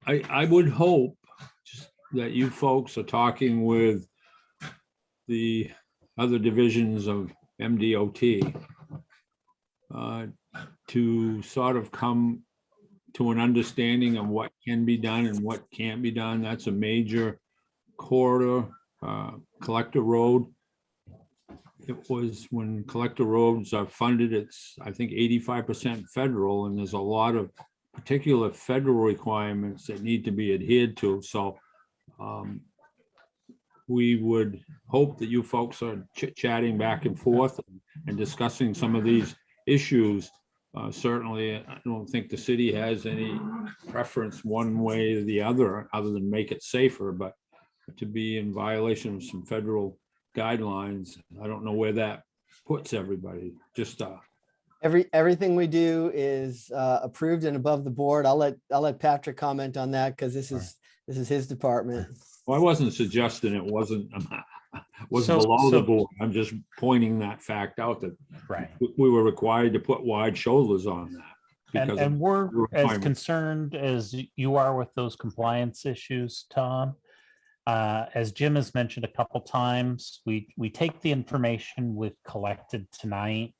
I would hope that you folks are talking with the other divisions of MDOT to sort of come to an understanding of what can be done and what can't be done. That's a major corridor, collector road. It was, when collector roads are funded, it's, I think, 85% federal, and there's a lot of particular federal requirements that need to be adhered to. So we would hope that you folks are chit-chatting back and forth and discussing some of these issues. Certainly, I don't think the city has any preference one way or the other than make it safer, but to be in violation of some federal guidelines, I don't know where that puts everybody. Just everything we do is approved and above the board. I'll let Patrick comment on that, because this is his department. Well, I wasn't suggesting it wasn't below the board. I'm just pointing that fact out, that we were required to put wide shoulders on that. And we're as concerned as you are with those compliance issues, Tom. As Jim has mentioned a couple times, we take the information we've collected tonight,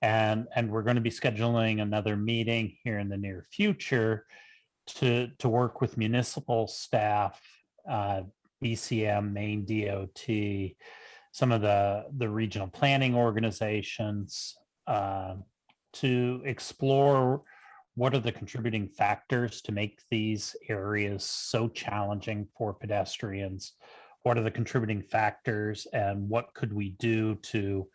and we're going to be scheduling another meeting here in the near future to work with municipal staff, BCM, Maine DOT, some of the regional planning organizations, to explore what are the contributing factors to make these areas so challenging for pedestrians? What are the contributing factors, and what could we do to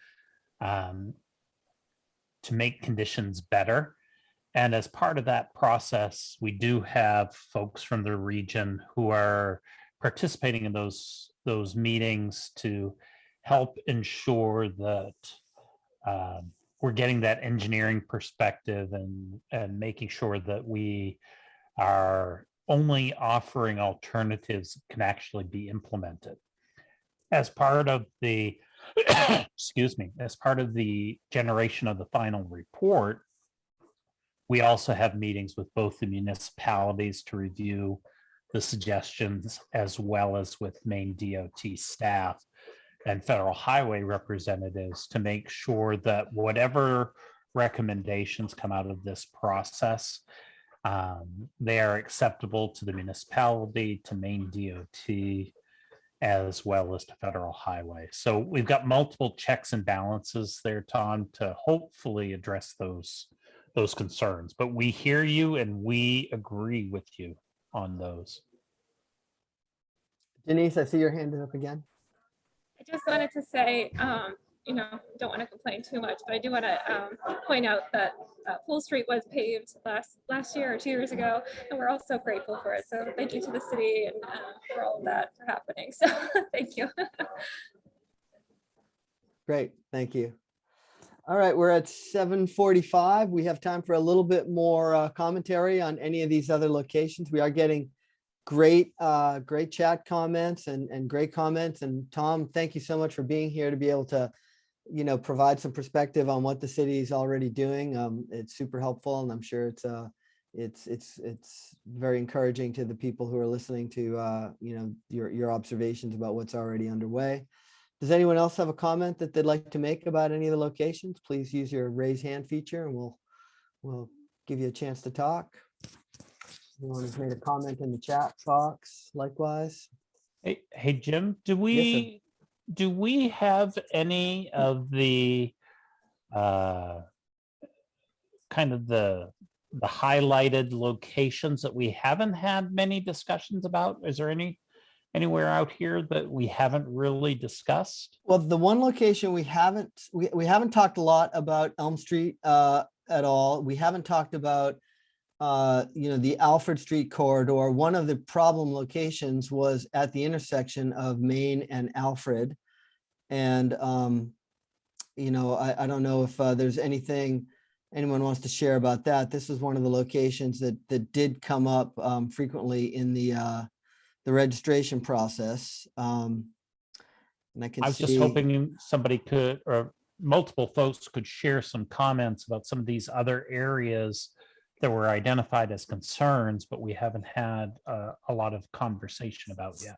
make conditions better? And as part of that process, we do have folks from the region who are participating in those meetings to help ensure that we're getting that engineering perspective and making sure that we are only offering alternatives that can actually be implemented. As part of the, excuse me, as part of the generation of the final report, we also have meetings with both the municipalities to review the suggestions, as well as with Maine DOT staff and federal highway representatives, to make sure that whatever recommendations come out of this process, they are acceptable to the municipality, to Maine DOT, as well as to federal highway. So we've got multiple checks and balances there, Tom, to hopefully address those concerns. But we hear you and we agree with you on those. Denise, I see your hand is up again. I just wanted to say, don't want to complain too much, but I do want to point out that Pool Street was paved last year or 2 years ago, and we're all so grateful for it. So thank you to the city and for all of that for happening. So thank you. Great, thank you. All right, we're at 7:45. We have time for a little bit more commentary on any of these other locations. We are getting great chat comments and great comments. And Tom, thank you so much for being here to be able to, provide some perspective on what the city is already doing. It's super helpful, and I'm sure it's very encouraging to the people who are listening to your observations about what's already underway. Does anyone else have a comment that they'd like to make about any of the locations? Please use your raise hand feature and we'll give you a chance to talk. Anyone who's made a comment in the chat box, likewise. Hey Jim, do we have any of the kind of the highlighted locations that we haven't had many discussions about? Is there anywhere out here that we haven't really discussed? Well, the one location we haven't talked a lot about Elm Street at all. We haven't talked about, the Alfred Street corridor. One of the problem locations was at the intersection of Maine and Alfred. And, I don't know if there's anything anyone wants to share about that. This is one of the locations that did come up frequently in the registration process. And I can I was just see- hoping somebody could, or multiple folks could share some comments about some of these other areas that were identified as concerns, but we haven't had a lot of conversation about yet.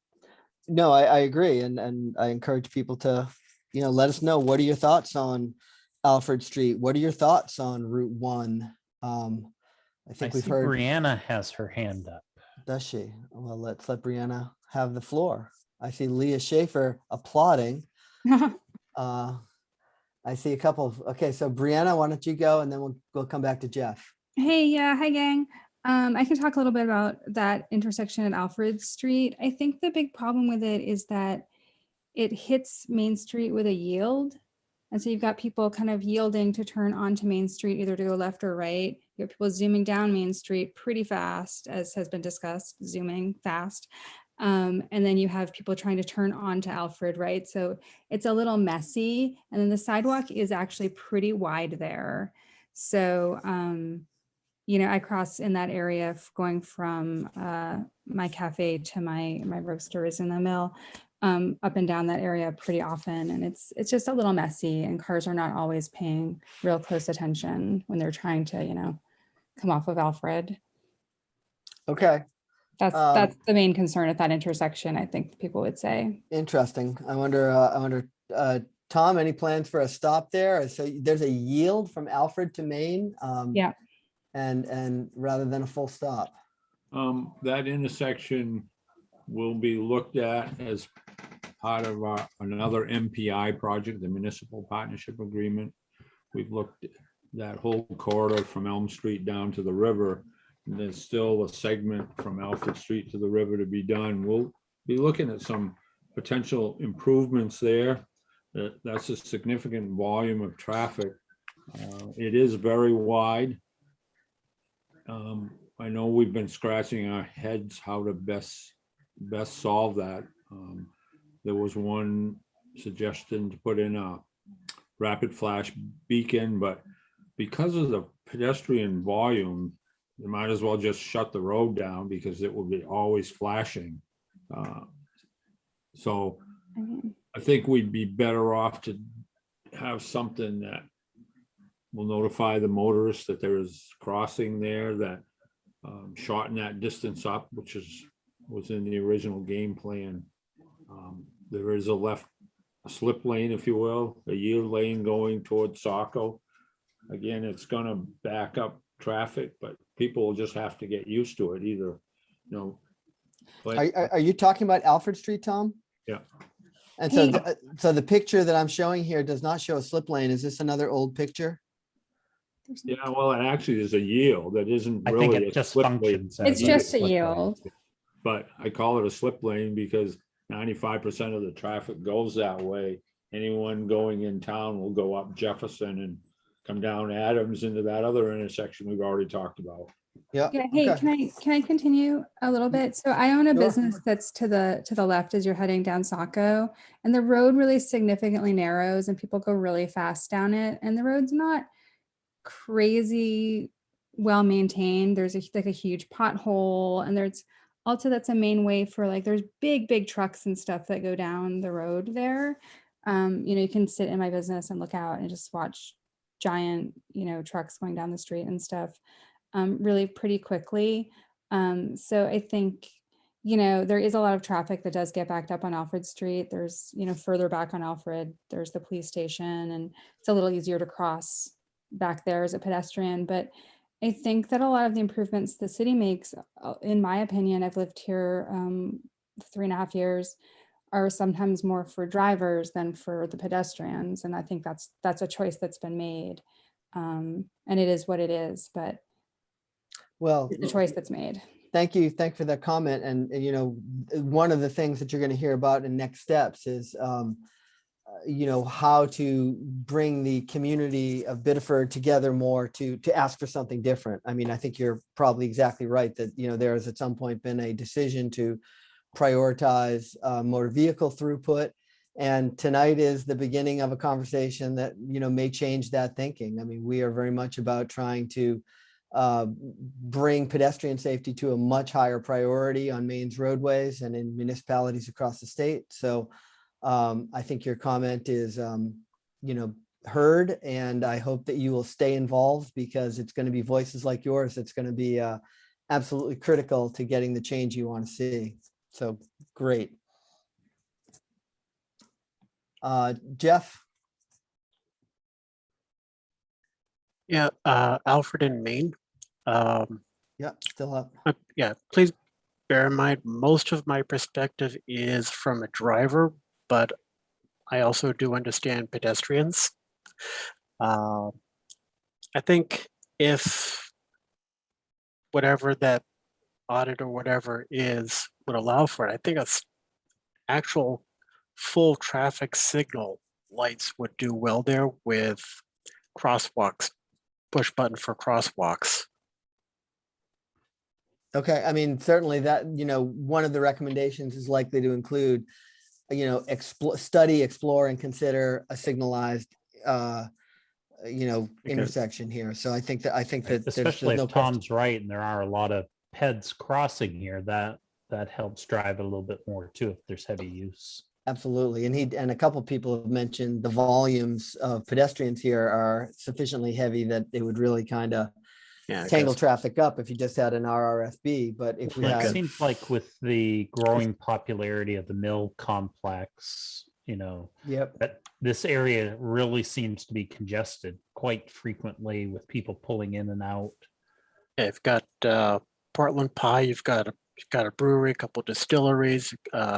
No, I agree. And I encourage people to, let us know, what are your thoughts on Alfred Street? What are your thoughts on Route 1? I think we've see heard. Brianna has her hand up. Does she? Well, let's let Brianna have the floor. I see Leah Schaefer applauding. I see a couple of, okay, so Brianna, why don't you go, and then we'll come back to Jeff. Hey, yeah, hi gang. I can talk a little bit about that intersection at Alfred Street. I think the big problem with it is that it hits Main Street with a yield. And so you've got people kind of yielding to turn onto Main Street, either to go left or right. You have people zooming down Main Street pretty fast, as has been discussed, zooming fast. And then you have people trying to turn onto Alfred, right? So it's a little messy. And then the sidewalk is actually pretty wide there. So, I cross in that area going from my cafe to my roasters in the mill, up and down that area pretty often. And it's just a little messy, and cars are not always paying real close attention when they're trying to, come off of Alfred. Okay. That's the main concern at that intersection, I think people would say. Interesting. I wonder, Tom, any plans for a stop there? So there's a yield from Alfred to Maine. Yeah. And rather than a full stop. That intersection will be looked at as part of another MPI project, the Municipal Partnership Agreement. We've looked at that whole corridor from Elm Street down to the river. And there's still a segment from Alfred Street to the river to be done. We'll be looking at some potential improvements there. That's a significant volume of traffic. It is very wide. I know we've been scratching our heads how to best solve that. There was one suggestion to put in a rapid flash beacon, but because of the pedestrian volume, you might as well just shut the road down because it will be always flashing. So I think we'd be better off to have something that will notify the motorists that there is crossing there, that shorten that distance up, which was in the original game plan. There is a slip lane, if you will, a yield lane going towards Saco. Again, it's gonna back up traffic, but people will just have to get used to it either, Are you talking about Alfred Street, Tom? Yeah. And so the picture that I'm showing here does not show a slip lane. Is this another old picture? Yeah, well, it actually is a yield. That isn't I really think it a just slip functions lane. as It's just a yield. But I call it a slip lane because 95% of the traffic goes that way. Anyone going in town will go up Jefferson and come down Adams into that other intersection we've already talked about. Yeah. Hey, Okay. can I continue a little bit? So I own a Sure. business that's to the left as you're heading down Saco, and the road really significantly narrows and people go really fast down it. And the road's not crazy well maintained. There's like a huge pothole, and there's also, that's a main way for there's big trucks and stuff that go down the road there. You can sit in my business and look out and just watch giant, trucks going down the street and stuff. Really pretty quickly. So I think, there is a lot of traffic that does get backed up on Alfred Street. There's, further back on Alfred, there's the police station, and it's a little easier to cross back there as a pedestrian. But I think that a lot of the improvements the city makes, in my opinion, I've lived here 3.5 years, are sometimes more for drivers than for the pedestrians. And I think that's a choice that's been made. And it is what it is, but Well, it's a choice that's made. Thank you for that comment. And one of the things that you're going to hear about in next steps is you know, how to bring the community of Biddeford together more to ask for something different. I mean, I think you're probably exactly right that, you know, there has at some point been a decision to prioritize motor vehicle throughput. And tonight is the beginning of a conversation that, you know, may change that thinking. I mean, we are very much about trying to bring pedestrian safety to a much higher priority on Maine's roadways and in municipalities across the state. So I think your comment is, you know, heard, and I hope that you will stay involved, because it's going to be voices like yours that's going to be absolutely critical to getting the change you want to see. So great. Jeff? Yeah, Alfred in Maine. Yeah, still up. Yeah, please bear in mind, most of my perspective is from a driver, but I also do understand pedestrians. I think if whatever that audit or whatever is would allow for it, I think it's actual full traffic signal lights would do well there with crosswalks, push button for crosswalks. Okay, I mean, certainly that, you know, one of the recommendations is likely to include, you know, study, explore, and consider a signalized, you know, intersection here. So I think that especially there's if Tom's right, and there are a lot of peds crossing here, that helps drive it a little bit more too if there's heavy use. Absolutely, and a couple people have mentioned the volumes of pedestrians here are sufficiently heavy that they would really kind of tangle traffic up if you just had an RRFB. But if we had, it seems like with the growing popularity of the mill complex, you know, that this area really seems to be congested quite frequently with people pulling in and out. Yeah, you've got Portland Pie, you've got a brewery, a couple distilleries,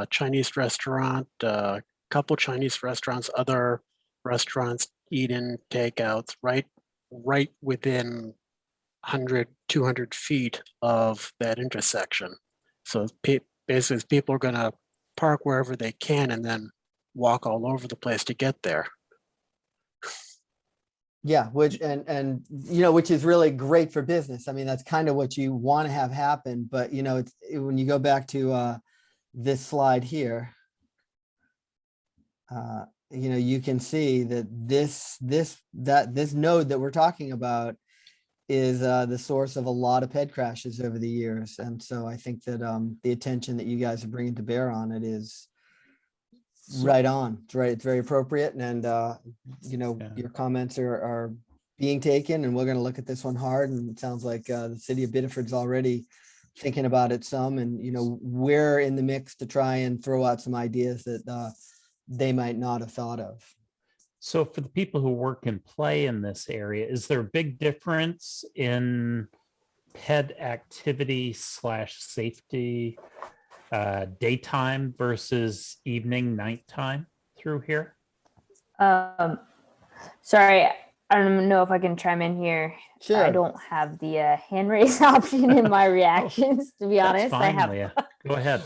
Chinese restaurant, a couple Chinese restaurants, other restaurants, eat-in, takeouts, right within 100, 200 feet of that intersection. So basically people are going to park wherever they can and then walk all over the place to get there. yeah, which and you know, which is really great for business. I mean, that's kind of what you want to have happen. But you know, when you go back to this slide here, you know, you can see that this node that we're talking about is the source of a lot of Ped crashes over the years. And so I think that the attention that you guys are bringing to bear on it is right on. It's right. It's very appropriate. And, you know, your comments are being taken, and we're going to look at this one hard. And it sounds like the city of Biddeford's already thinking about it some, and, you know, we're in the mix to try and throw out some ideas that they might not have thought of. So for the people who work and play in this area, is there a big difference in ped activity / safety daytime versus evening, nighttime through here? Sorry, I don't know if I can chime in here. Sure. I don't have the hand raise option in my reactions, to be honest. Fine, I have. Leah. Go ahead.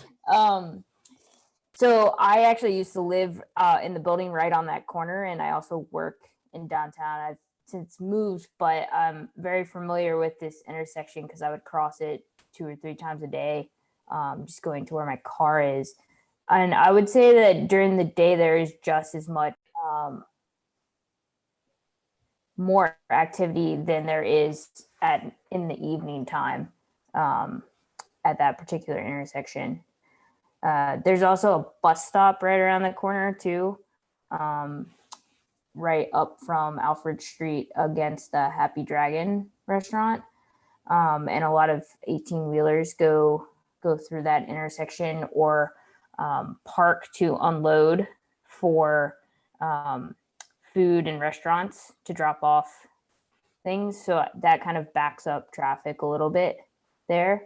So I actually used to live in the building right on that corner, and I also work in downtown. I've since moved, but I'm very familiar with this intersection because I would cross it 2 or 3 times a day, just going to where my car is. And I would say that during the day, there is just as much more activity than there is in the evening time at that particular intersection. There's also a bus stop right around the corner too, right up from Alfred Street against the Happy Dragon restaurant. And a lot of 18-wheelers go through that intersection or park to unload for food and restaurants to drop off things. So that kind of backs up traffic a little bit there.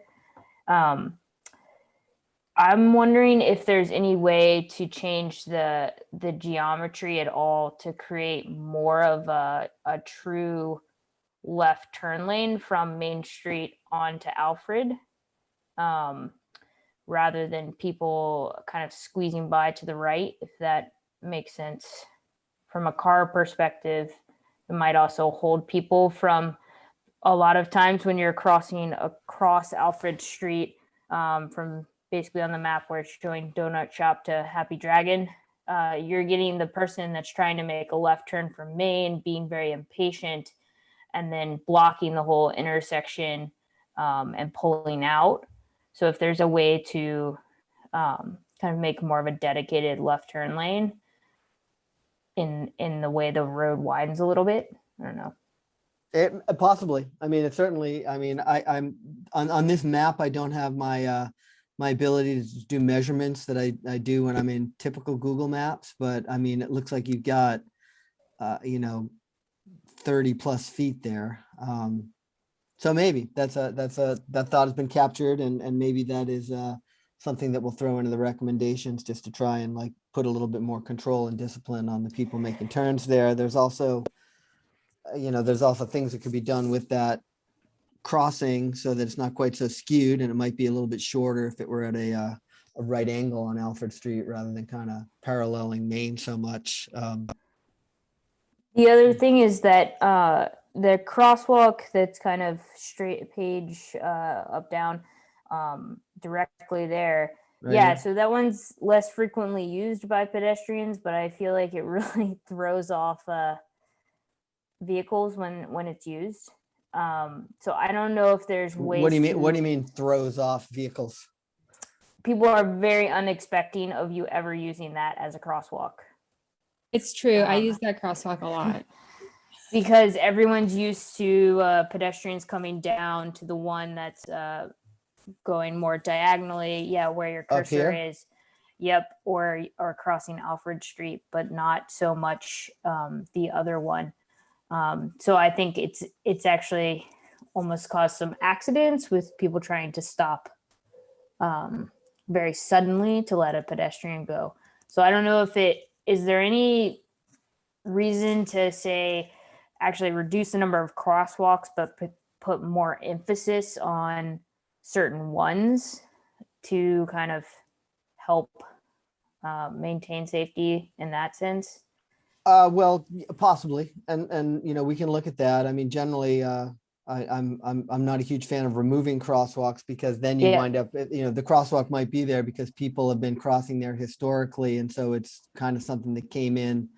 I'm wondering if there's any way to change the geometry at all to create more of a true left turn lane from Main Street onto Alfred, rather than people kind of squeezing by to the right, if that makes sense. from a car perspective, it might also hold people from a lot of times when you're crossing across Alfred Street, from basically on the map where it's showing Donut Shop to Happy Dragon. You're getting the person that's trying to make a left turn from Maine being very impatient and then blocking the whole intersection and pulling out. So if there's a way to kind of make more of a dedicated left turn lane in the way the road widens a little bit, I don't know. It possibly. I mean, it certainly. I mean, I'm on this map. I don't have my my ability to do measurements that I do when I'm in typical Google Maps. But I mean, it looks like you've got, 30 plus feet there. So maybe that thought has been captured, and maybe that is something that we'll throw into the recommendations just to try and like put a little bit more control and discipline on the people making turns there. There's also things that could be done with that crossing so that it's not quite so skewed, and it might be a little bit shorter if it were at a right angle on Alfred Street rather than kind of paralleling Maine so much. The other thing is that the crosswalk that's kind of straight page up down directly there. Right Yeah, here. so that one's less frequently used by pedestrians, but I feel like it really throws off vehicles when it's used. So I don't know if there's ways. What do you mean throws off vehicles? People are very unexpecting of you ever using that as a crosswalk. It's true. I use that crosswalk a lot. Because everyone's used to pedestrians coming down to the one that's going more diagonally, where your cursor here? is. Yep, or crossing Alfred Street, but not so much the other one. So I think it's actually almost caused some accidents with people trying to stop very suddenly to let a pedestrian go. So I don't know if is there any reason to say actually reduce the number of crosswalks, but put more emphasis on certain ones to kind of help maintain safety in that sense? Well, possibly, and we can look at that. I mean, generally, I'm not a huge fan of removing crosswalks, because then you wind up, the crosswalk might be there because people have been crossing there historically, and so it's kind of something that came in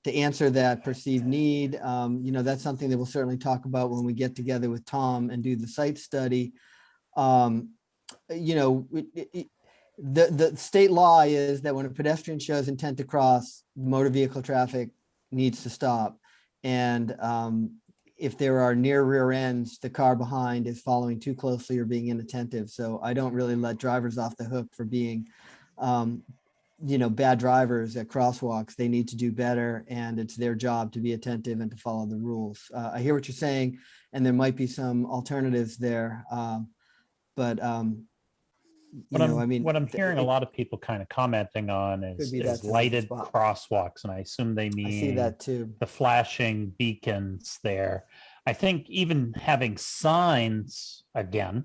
to answer that perceived need. That's something that we'll certainly talk about when we get together with Tom and do the site study. The state law is that when a pedestrian shows intent to cross, motor vehicle traffic needs to stop. And if there are near rear ends, the car behind is following too closely or being inattentive. So I don't really let drivers off the hook for being, bad drivers at crosswalks. They need to do better, and it's their job to be attentive and to follow the rules. I hear what you're saying, and there might be some alternatives there. What I'm hearing a lot of people kind of commenting on is lighted crosswalks, and I assume they mean I see that too. The flashing beacons there. I think even having signs, again,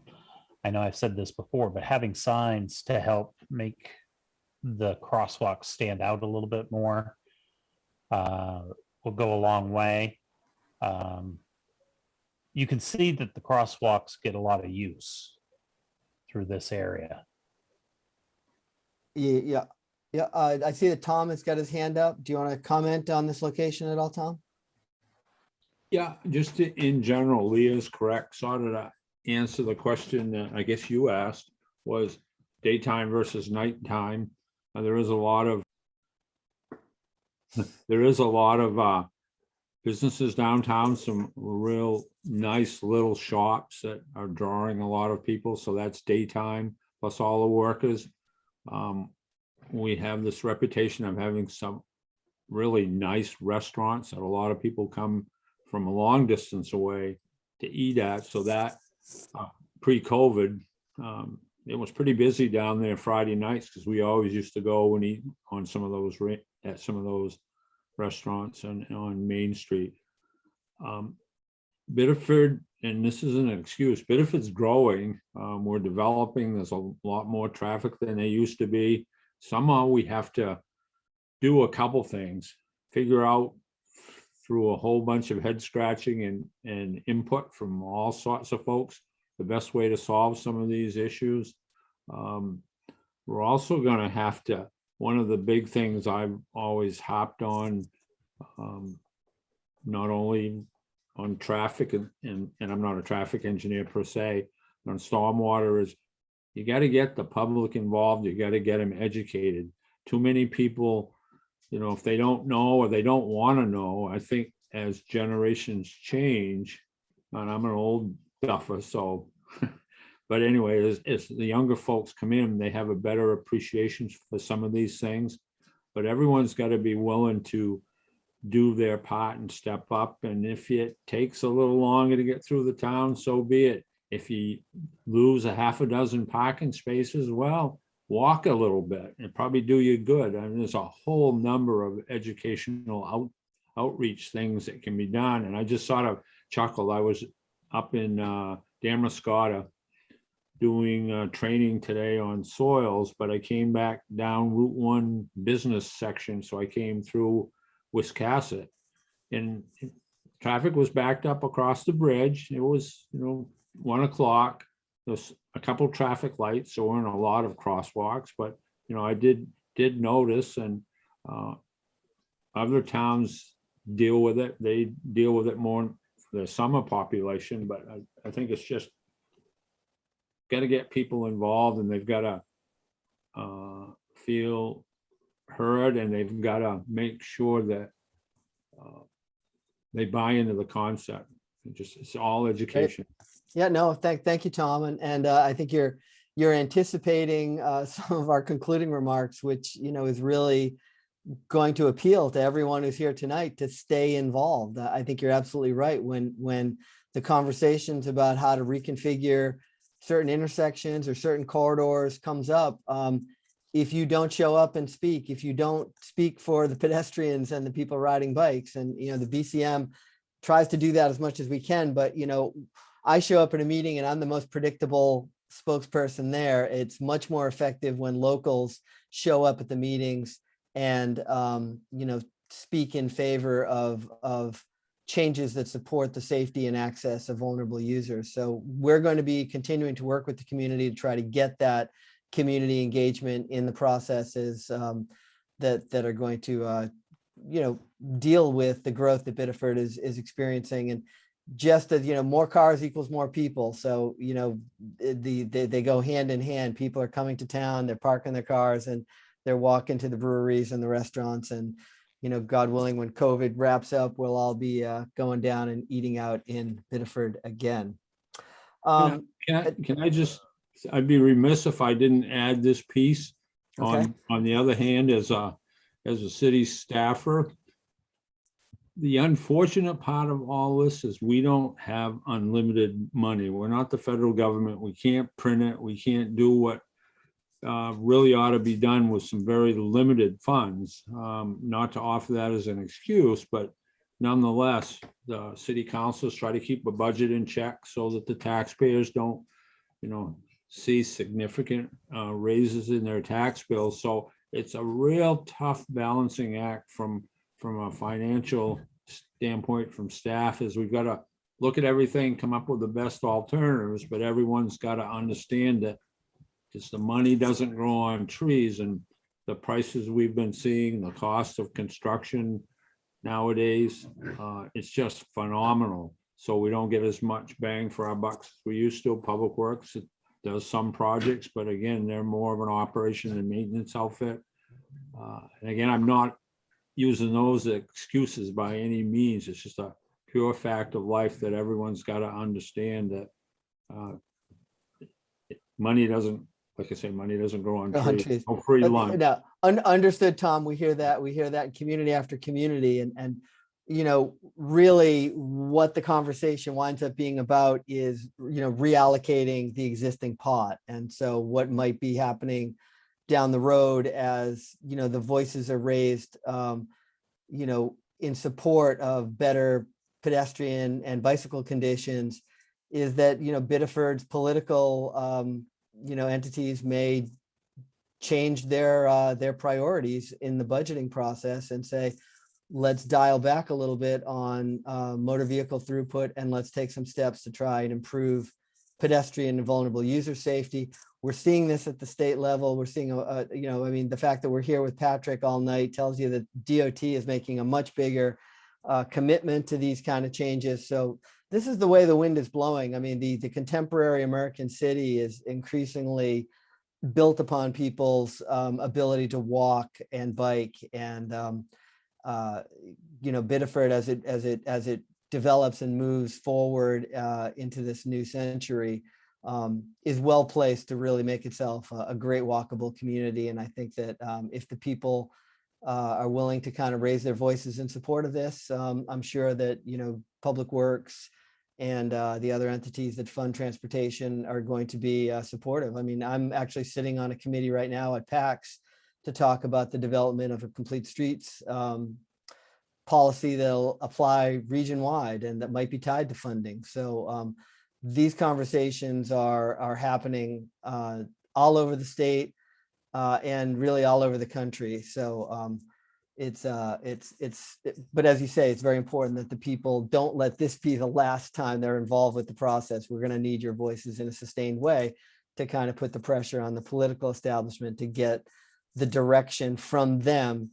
I know I've said this before, but having signs to help make the crosswalk stand out a little bit more will go a long way. You can see that the crosswalks get a lot of use through this area. Yeah. I see that Tom has got his hand up. Do you want to comment on this location at all, Tom? Yeah, just in general, Leah's correct. Sort of to answer the question that I guess you asked was daytime versus nighttime. There is a lot of businesses downtown, some real nice little shops that are drawing a lot of people. So that's daytime, plus all the workers. We have this reputation of having some really nice restaurants that a lot of people come from a long distance away to eat at. So that pre-COVID, it was pretty busy down there Friday nights, because we always used to go and eat on some of those restaurants on Main Street. Biddeford, and this isn't an excuse, Biddeford's growing. We're developing. There's a lot more traffic than there used to be. Somehow we have to do a couple things. figure out through a whole bunch of head scratching and input from all sorts of folks, the best way to solve some of these issues. We're also going to have to, one of the big things I've always hopped on, not only on traffic, and I'm not a traffic engineer per se, but on stormwater, is you got to get the public involved. You got to get them educated. Too many people, you know, if they don't know or they don't want to know, I think as generations change, and I'm an old duffer, so, but anyway, as the younger folks come in, they have a better appreciation for some of these things, but everyone's got to be willing to do their part and step up. And if it takes a little longer to get through the town, so be it. If you lose a half a dozen parking spaces, well, walk a little bit. It'd probably do you good. I mean, there's a whole number of educational outreach things that can be done. And I just sort of chuckled. I was up in Damascotta doing training today on soils, but I came back down Route 1 business section. So I came through Wiscasset, and traffic was backed up across the bridge. It was, 1 o'clock. There's a couple traffic lights, so we're in a lot of crosswalks, but I did notice, and other towns deal with it. They deal with it more for the summer population, but I think it's just got to get people involved, and they've got to feel heard, and they've got to make sure that they buy into the concept. It's all education. Yeah, no, thank you, Tom. And I think you're anticipating some of our concluding remarks, which, is really going to appeal to everyone who's here tonight to stay involved. I think you're absolutely right. When the conversations about how to reconfigure certain intersections or certain corridors comes up, if you don't show up and speak, if you don't speak for the pedestrians and the people riding bikes, and, the BCM tries to do that as much as we can, but, I show up at a meeting and I'm the most predictable spokesperson there. It's much more effective when locals show up at the meetings and, speak in favor of changes that support the safety and access of vulnerable users. So we're going to be continuing to work with the community to try to get that community engagement in the processes that are going to, deal with the growth that Biddeford is experiencing. And just as, more cars equals more people. So, they go hand in hand. People are coming to town, they're parking their cars, and they're walking to the breweries and the restaurants. And, God willing, when COVID wraps up, we'll all be going down and eating out in Biddeford again. Can I just, I'd be remiss if I didn't add this piece. Okay. On the other hand, as a city staffer, the unfortunate part of all this is we don't have unlimited money. We're not the federal government. We can't print it. We can't do what really ought to be done with some very limited funds. Not to offer that as an excuse, but nonetheless, the city councils try to keep a budget in check so that the taxpayers don't, see significant raises in their tax bills. So it's a real tough balancing act from a financial standpoint from staff, is we've got to look at everything, come up with the best alternatives, but everyone's got to understand that just the money doesn't grow on trees, and the prices we've been seeing, the cost of construction nowadays, it's just phenomenal. So we don't get as much bang for our bucks as we used to. Public Works does some projects, but again, they're more of an operation and maintenance outfit. And again, I'm not using those excuses by any means. It's just a pure fact of life that everyone's got to understand that money doesn't, like I say, money doesn't grow on trees. No free lunch. No, understood, Tom. We hear that in community after community, and really what the conversation winds up being about is, reallocating the existing pot. And so what might be happening down the road as, the voices are raised, in support of better pedestrian and bicycle conditions, is that, Biddeford's political, entities may change their priorities in the budgeting process and say, let's dial back a little bit on motor vehicle throughput, and let's take some steps to try and improve pedestrian and vulnerable user safety. We're seeing this at the state level. We're seeing, I mean, the fact that we're here with Patrick all night tells you that DOT is making a much bigger commitment to these kind of changes. So this is the way the wind is blowing. I mean, the contemporary American city is increasingly built upon people's ability to walk and bike, and Biddeford, as it develops and moves forward into this new century, is well placed to really make itself a great walkable community. And I think that if the people are willing to kind of raise their voices in support of this, I'm sure that Public Works and the other entities that fund transportation are going to be supportive. I mean, I'm actually sitting on a committee right now at PAX to talk about the development of a complete streets policy that'll apply region-wide and that might be tied to funding. So these conversations are happening all over the state and really all over the country. So but as you say, it's very important that the people don't let this be the last time they're involved with the process. We're going to need your voices in a sustained way to kind of put the pressure on the political establishment to get the direction from them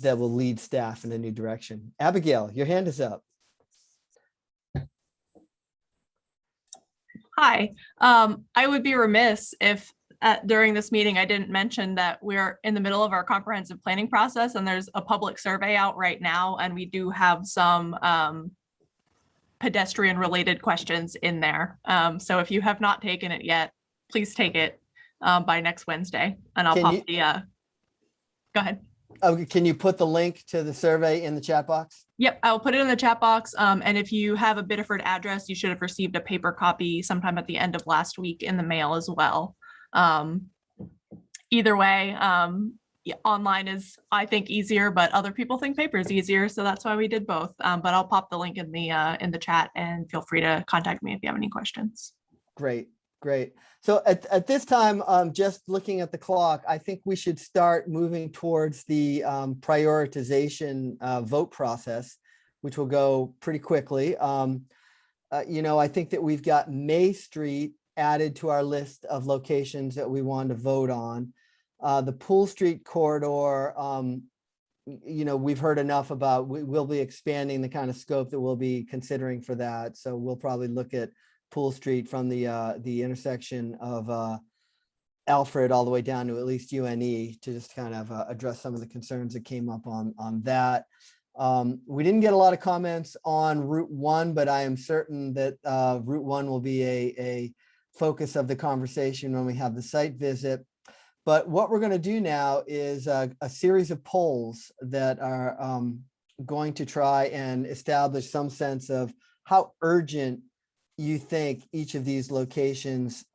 that will lead staff in a new direction. Abigail, your hand is up. Hi, I would be remiss if during this meeting I didn't mention that we're in the middle of our comprehensive planning process, and there's a public survey out right now, and we do have some pedestrian related questions in there. So if you have not taken it yet, please take it by next Wednesday, and I'll pop the go ahead. Oh, can you put the link to the survey in the chat box? Yep, I'll put it in the chat box. And if you have a Biddeford address, you should have received a paper copy sometime at the end of last week in the mail as well. Either way, yeah, online is, I think, easier, but other people think paper is easier. So that's why we did both. But I'll pop the link in the chat, and feel free to contact me if you have any questions. Great. Great. So at this time, just looking at the clock, I think we should start moving towards the prioritization vote process, which will go pretty quickly. I think that we've got May Street added to our list of locations that we want to vote on. The Pool Street corridor, we've heard enough about, we'll be expanding the kind of scope that we'll be considering for that. So we'll probably look at Pool Street from the intersection of Alfred all the way down to at least UNE to just kind of address some of the concerns that came up on that. We didn't get a lot of comments on Route 1, but I am certain that Route 1 will be a focus of the conversation when we have the site visit. But what we're going to do now is a series of polls that are going to try and establish some sense of how urgent you think each of these locations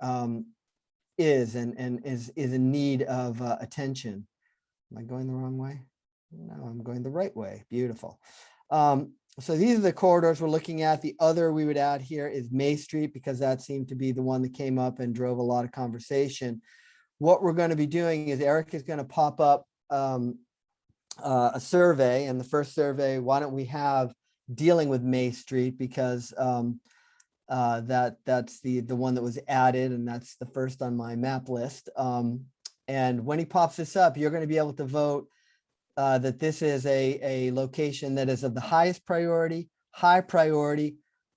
is in need of attention. Am I going the wrong way? No, I'm going the right way. Beautiful. So these are the corridors we're looking at. The other we would add here is May Street, because that seemed to be the one that came up and drove a lot of conversation. What we're going to be doing is Eric is going to pop up a survey, and the first survey, why don't we have dealing with May Street, because that's the one that was added, and that's the first on my map list. And when he pops this up, you're going to be able to vote that this is a location that is of the highest priority, high priority,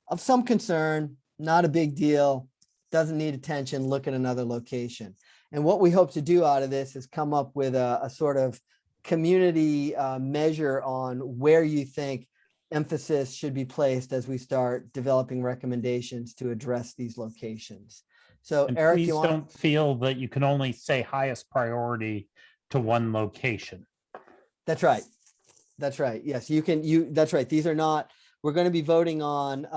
of some concern, not a big deal, doesn't need attention, look at another location. And what we hope to do out of this is come up with a sort of community measure on where you think emphasis should be placed as we start developing recommendations to address these locations. So And Eric, please you want? don't feel that you can only say highest priority to one location. That's right. That's right. Yes, you can. That's right. These are not, we're going to be voting on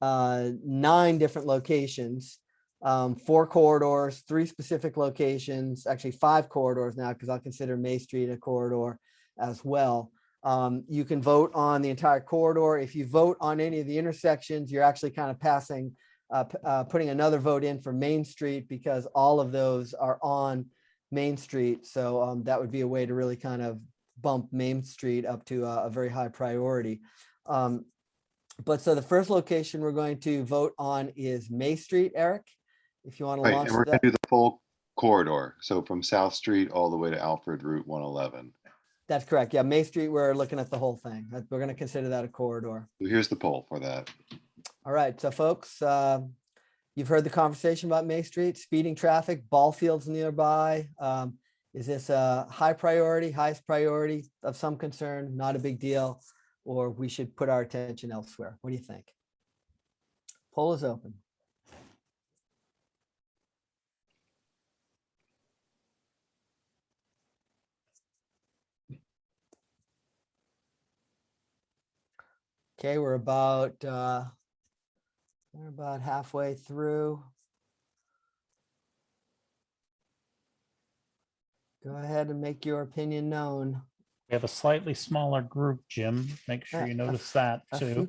9 different locations, 4 corridors, 3 specific locations, actually 5 corridors now, because I'll consider May Street a corridor as well. You can vote on the entire corridor. If you vote on any of the intersections, you're actually kind of passing, putting another vote in for Main Street, because all of those are on Main Street. So that would be a way to really kind of bump Main Street up to a very high priority. But so the first location we're going to vote on is May Street, Eric, if you want to Right, launch and we're going that. to do the full corridor. So from South Street all the way to Alfred Route 111. That's correct. Yeah, May Street, we're looking at the whole thing. We're going to consider that a corridor. So here's the poll for that. All right, so folks, you've heard the conversation about May Street, speeding traffic, ball fields nearby. Is this a high priority, highest priority, of some concern, not a big deal, or we should put our attention elsewhere? What do you think? Poll is open. Okay, we're about halfway through. Go ahead and make your opinion known. We have a slightly smaller group, Jim. Make sure you notice that too.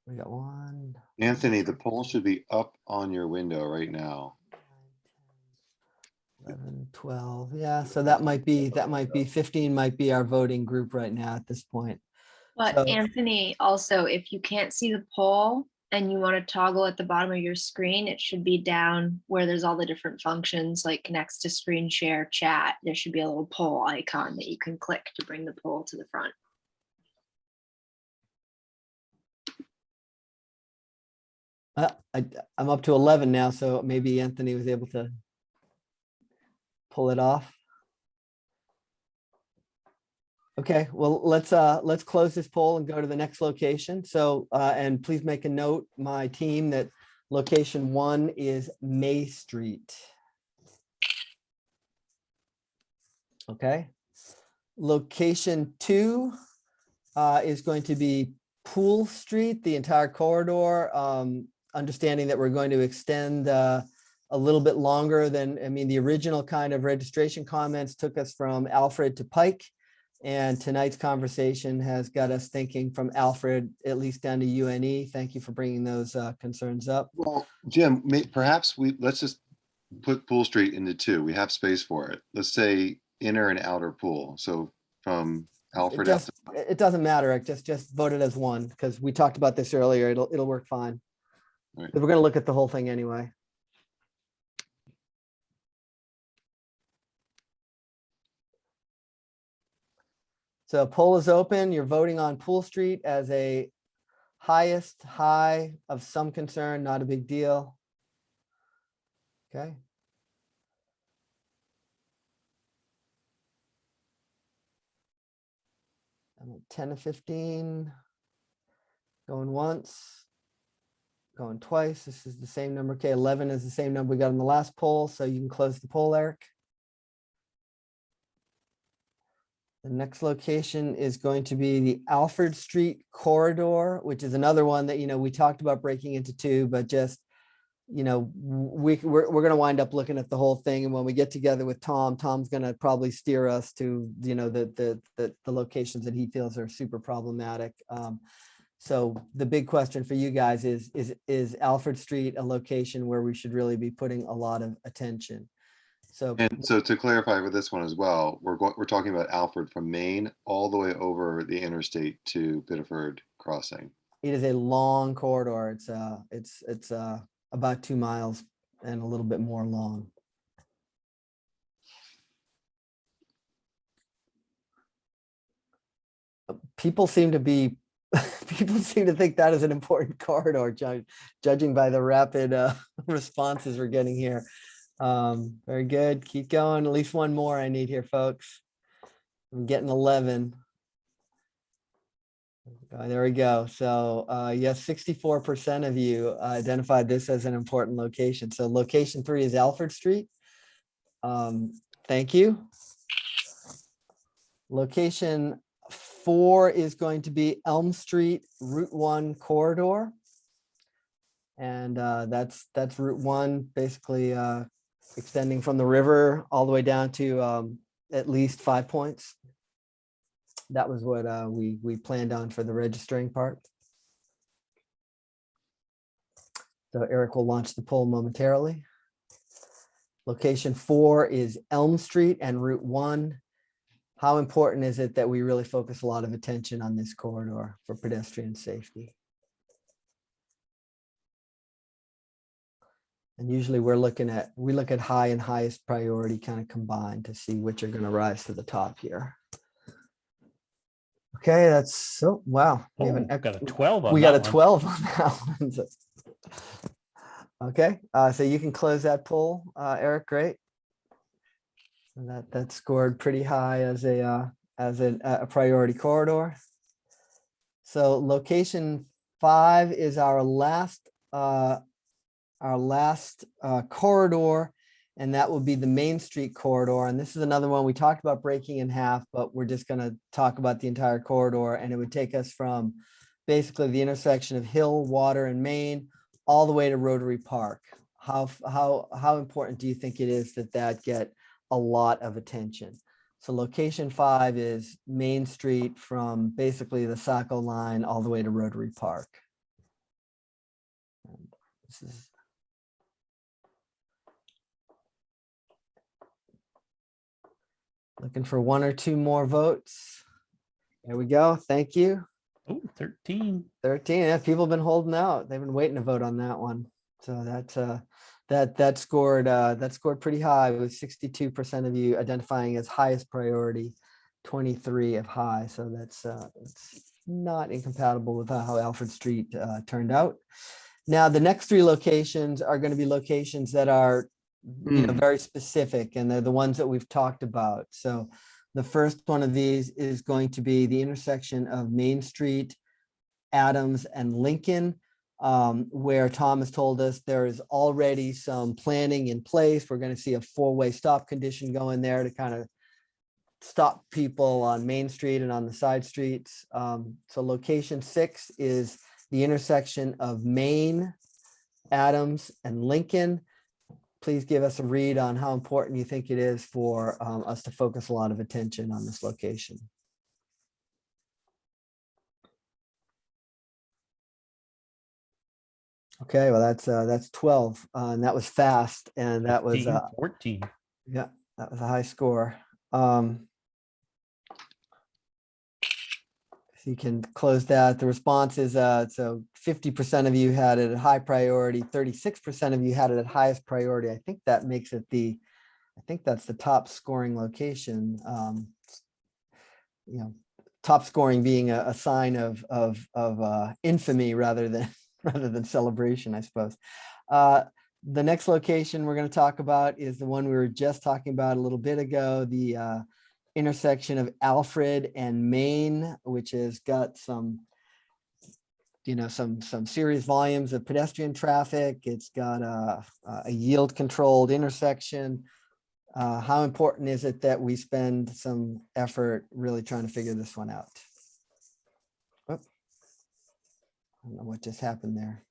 We got one. Anthony, the poll should be up on your window right now. 11, 12. Yeah, so that might be 15 might be our voting group right now at this point. But So- Anthony, also, if you can't see the poll and you want to toggle at the bottom of your screen, it should be down where there's all the different functions, like next to screen share chat. There should be a little poll icon that you can click to bring the poll to the front. I'm up to 11 now, so maybe Anthony was able to pull it off. Okay, well, let's close this poll and go to the next location. So, and please make a note, my team, that location 1 is May Street. Okay. Location 2 is going to be Pool Street, the entire corridor. Understanding that we're going to extend a little bit longer than, the original kind of registration comments took us from Alfred to Pike. And tonight's conversation has got us thinking from Alfred, at least down to UNE. Thank you for bringing those concerns up. Well, Jim, perhaps let's just put Pool Street into 2. We have space for it. Let's say inner and outer pool. So from Alfred out to It doesn't matter. Just vote it as 1 because we talked about this earlier. It'll work fine. Right. We're going to look at the whole thing anyway. So poll is open. You're voting on Pool Street as a highest high of some concern, not a big deal. Okay. I'm at 10 to 15. Going once. Going twice. This is the same number. Okay, 11 is the same number we got in the last poll, so you can close the poll, Eric. The next location is going to be the Alfred Street corridor, which is another one that, we talked about breaking into 2, but just, we're going to wind up looking at the whole thing. And when we get together with Tom, Tom's going to probably steer us to, the locations that he feels are super problematic. So the big question for you guys is Alfred Street a location where we should really be putting a lot of attention? So to clarify for this one as well, we're talking about Alfred from Maine all the way over the interstate to Biddeford crossing. it is a long corridor. It's about 2 miles and a little bit more long. People seem to think that is an important corridor, judging by the rapid responses we're getting here. Very good. Keep going. At least one more I need here, folks. I'm getting 11. There we go. So yes, 64% of you identified this as an important location. So location 3 is Alfred Street. Thank you. Location 4 is going to be Elm Street Route 1 corridor. And that's Route 1, basically extending from the river all the way down to at least 5 Points. That was what we planned on for the registering part. So Eric will launch the poll momentarily. Location 4 is Elm Street and Route 1. how important is it that we really focus a lot of attention on this corridor for pedestrian safety? And usually we look at high and highest priority kind of combined to see which are going to rise to the top here. Okay, that's so wow. We have got a 12 on we that got a one. 12 on that one. So- okay, so you can close that poll, Eric. Great. So that scored pretty high as a priority corridor. So location 5 is our last corridor, and that will be the Main Street corridor. And this is another one we talked about breaking in half, but we're just going to talk about the entire corridor, and it would take us from basically the intersection of Hill, Water, and Maine all the way to Rotary Park. How important do you think it is that get a lot of attention? So location 5 is Main Street from basically the Saco line all the way to Rotary Park. And this is looking for 1 or 2 more votes. There we go. Thank you. Oh, 13. 13. Yeah, people have been holding out. They've been waiting to vote on that one. So that scored pretty high with 62% of you identifying as highest priority, 23 of high. So that's not incompatible with how Alfred Street turned out. Now the next 3 locations are going to be locations that are very specific, and they're the ones that we've talked about. So the first one of these is going to be the intersection of Main Street, Adams, and Lincoln, where Tom has told us there is already some planning in place. We're going to see a 4-way stop condition going there to kind of stop people on Main Street and on the side streets. So location 6 is the intersection of Main, Adams, and Lincoln. Please give us a read on how important you think it is for us to focus a lot of attention on this location. Okay, well, that's 12, and that was fast, and that was 14. Yeah, that was a high score. So you can close that. The response is so 50% of you had it at high priority, 36% of you had it at highest priority. I think that makes it I think that's the top scoring location. Top scoring being a sign of infamy rather than celebration, I suppose. The next location we're going to talk about is the one we were just talking about a little bit ago, the intersection of Alfred and Maine, which has got some serious volumes of pedestrian traffic. It's got a yield controlled intersection. How important is it that we spend some effort really trying to figure this one out? Oh, I don't know what just happened there.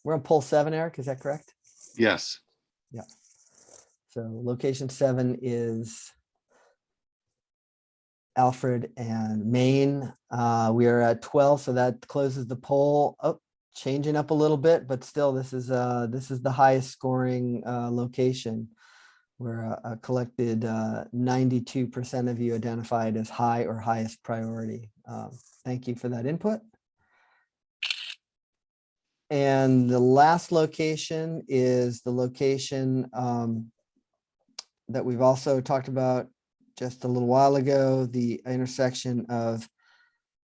We're on poll 7, Eric, is that correct? Yes. Yeah. So location 7 is Alfred and Maine. We are at 12, so that closes the poll. Oh, changing up a little bit, but still, this is the highest scoring location, where a collected 92% of you identified as high or highest priority. Thank you for that input. And the last location is the location that we've also talked about just a little while ago, the intersection of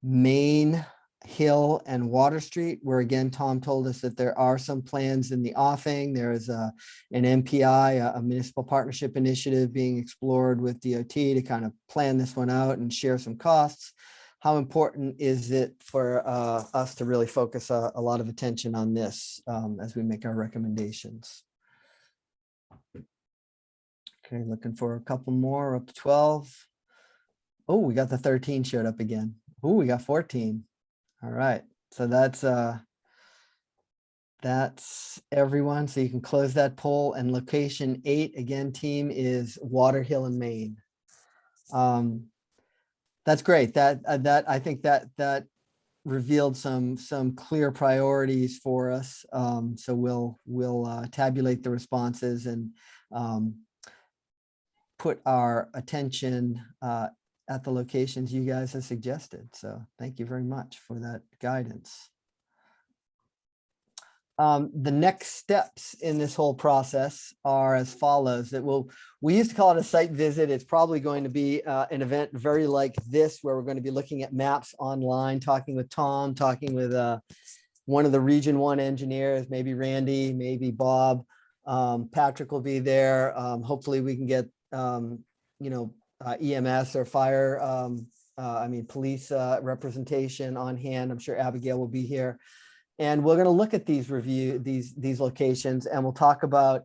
Main, Hill, and Water Street, where again, Tom told us that there are some plans in the offing. There is an MPI, a municipal partnership initiative being explored with DOT to kind of plan this one out and share some costs. How important is it for us to really focus a lot of attention on this as we make our recommendations? Okay, looking for a couple more, up to 12. Oh, we got the 13 showed up again. Oh, we got 14. All right, so that's everyone. So you can close that poll. And location 8, again, team, is Water, Hill, and Maine. That's great. I think that revealed some clear priorities for us. So we'll tabulate the responses and put our attention at the locations you guys have suggested. So thank you very much for that guidance. The next steps in this whole process are as follows. We used to call it a site visit. It's probably going to be an event very like this, where we're going to be looking at maps online, talking with Tom, talking with one of the Region 1 engineers, maybe Randy, maybe Bob. Patrick will be there. Hopefully we can get, EMS or fire, police representation on hand. I'm sure Abigail will be here. And we're going to look at these locations, and we'll talk about,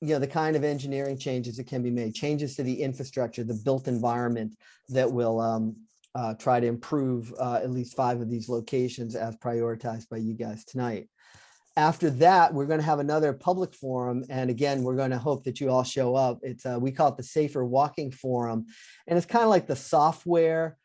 the kind of engineering changes that can be made, changes to the infrastructure, the built environment that will try to improve at least 5 of these locations as prioritized by you guys tonight. After that, we're going to have another public forum. And again, we're going to hope that you all show up. We call it the Safer Walking Forum. And it's kind of like the software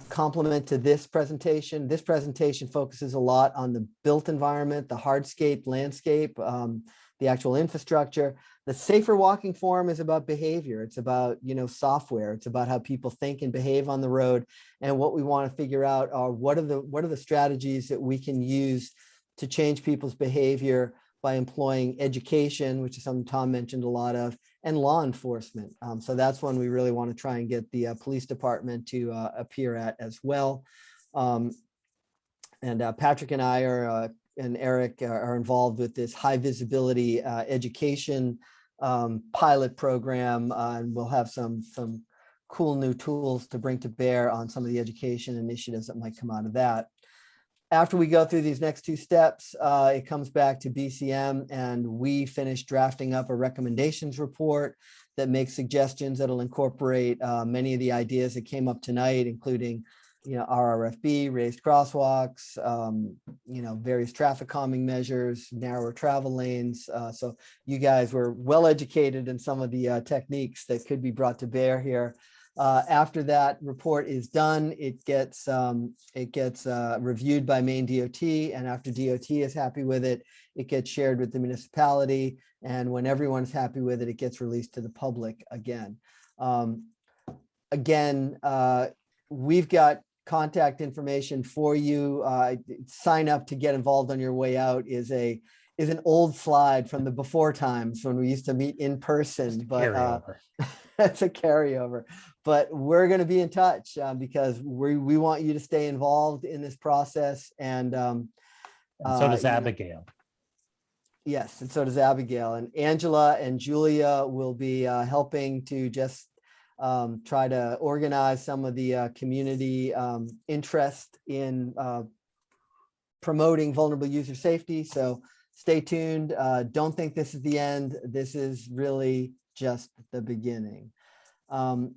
complement to this presentation. This presentation focuses a lot on the built environment, the hardscape landscape, the actual infrastructure. The Safer Walking Forum is about behavior. It's about, software. It's about how people think and behave on the road. And what we want to figure out are what are the strategies that we can use to change people's behavior by employing education, which is something Tom mentioned a lot of, and law enforcement. So that's one we really want to try and get the police department to appear at as well. Patrick and I and Eric are involved with this high visibility education pilot program, and we'll have some cool new tools to bring to bear on some of the education initiatives that might come out of that. After we go through these next 2 steps, it comes back to BCM, and we finish drafting up a recommendations report that makes suggestions that'll incorporate many of the ideas that came up tonight, including, RRFB, raised crosswalks, various traffic calming measures, narrower travel lanes. So you guys were well educated in some of the techniques that could be brought to bear here. After that report is done, it gets reviewed by Maine DOT, and after DOT is happy with it, it gets shared with the municipality, and when everyone's happy with it, it gets released to the public again. We've got contact information for you. Sign up to get involved on your way out is an old slide from the before times when we used to meet in person, but that's a carryover. But we're going to be in touch because we want you to stay involved in this process. And so does Abigail. Yes, and so does Abigail. And Angela and Julia will be helping to just try to organize some of the community interest in promoting vulnerable user safety. So stay tuned. Don't think this is the end. This is really just the beginning.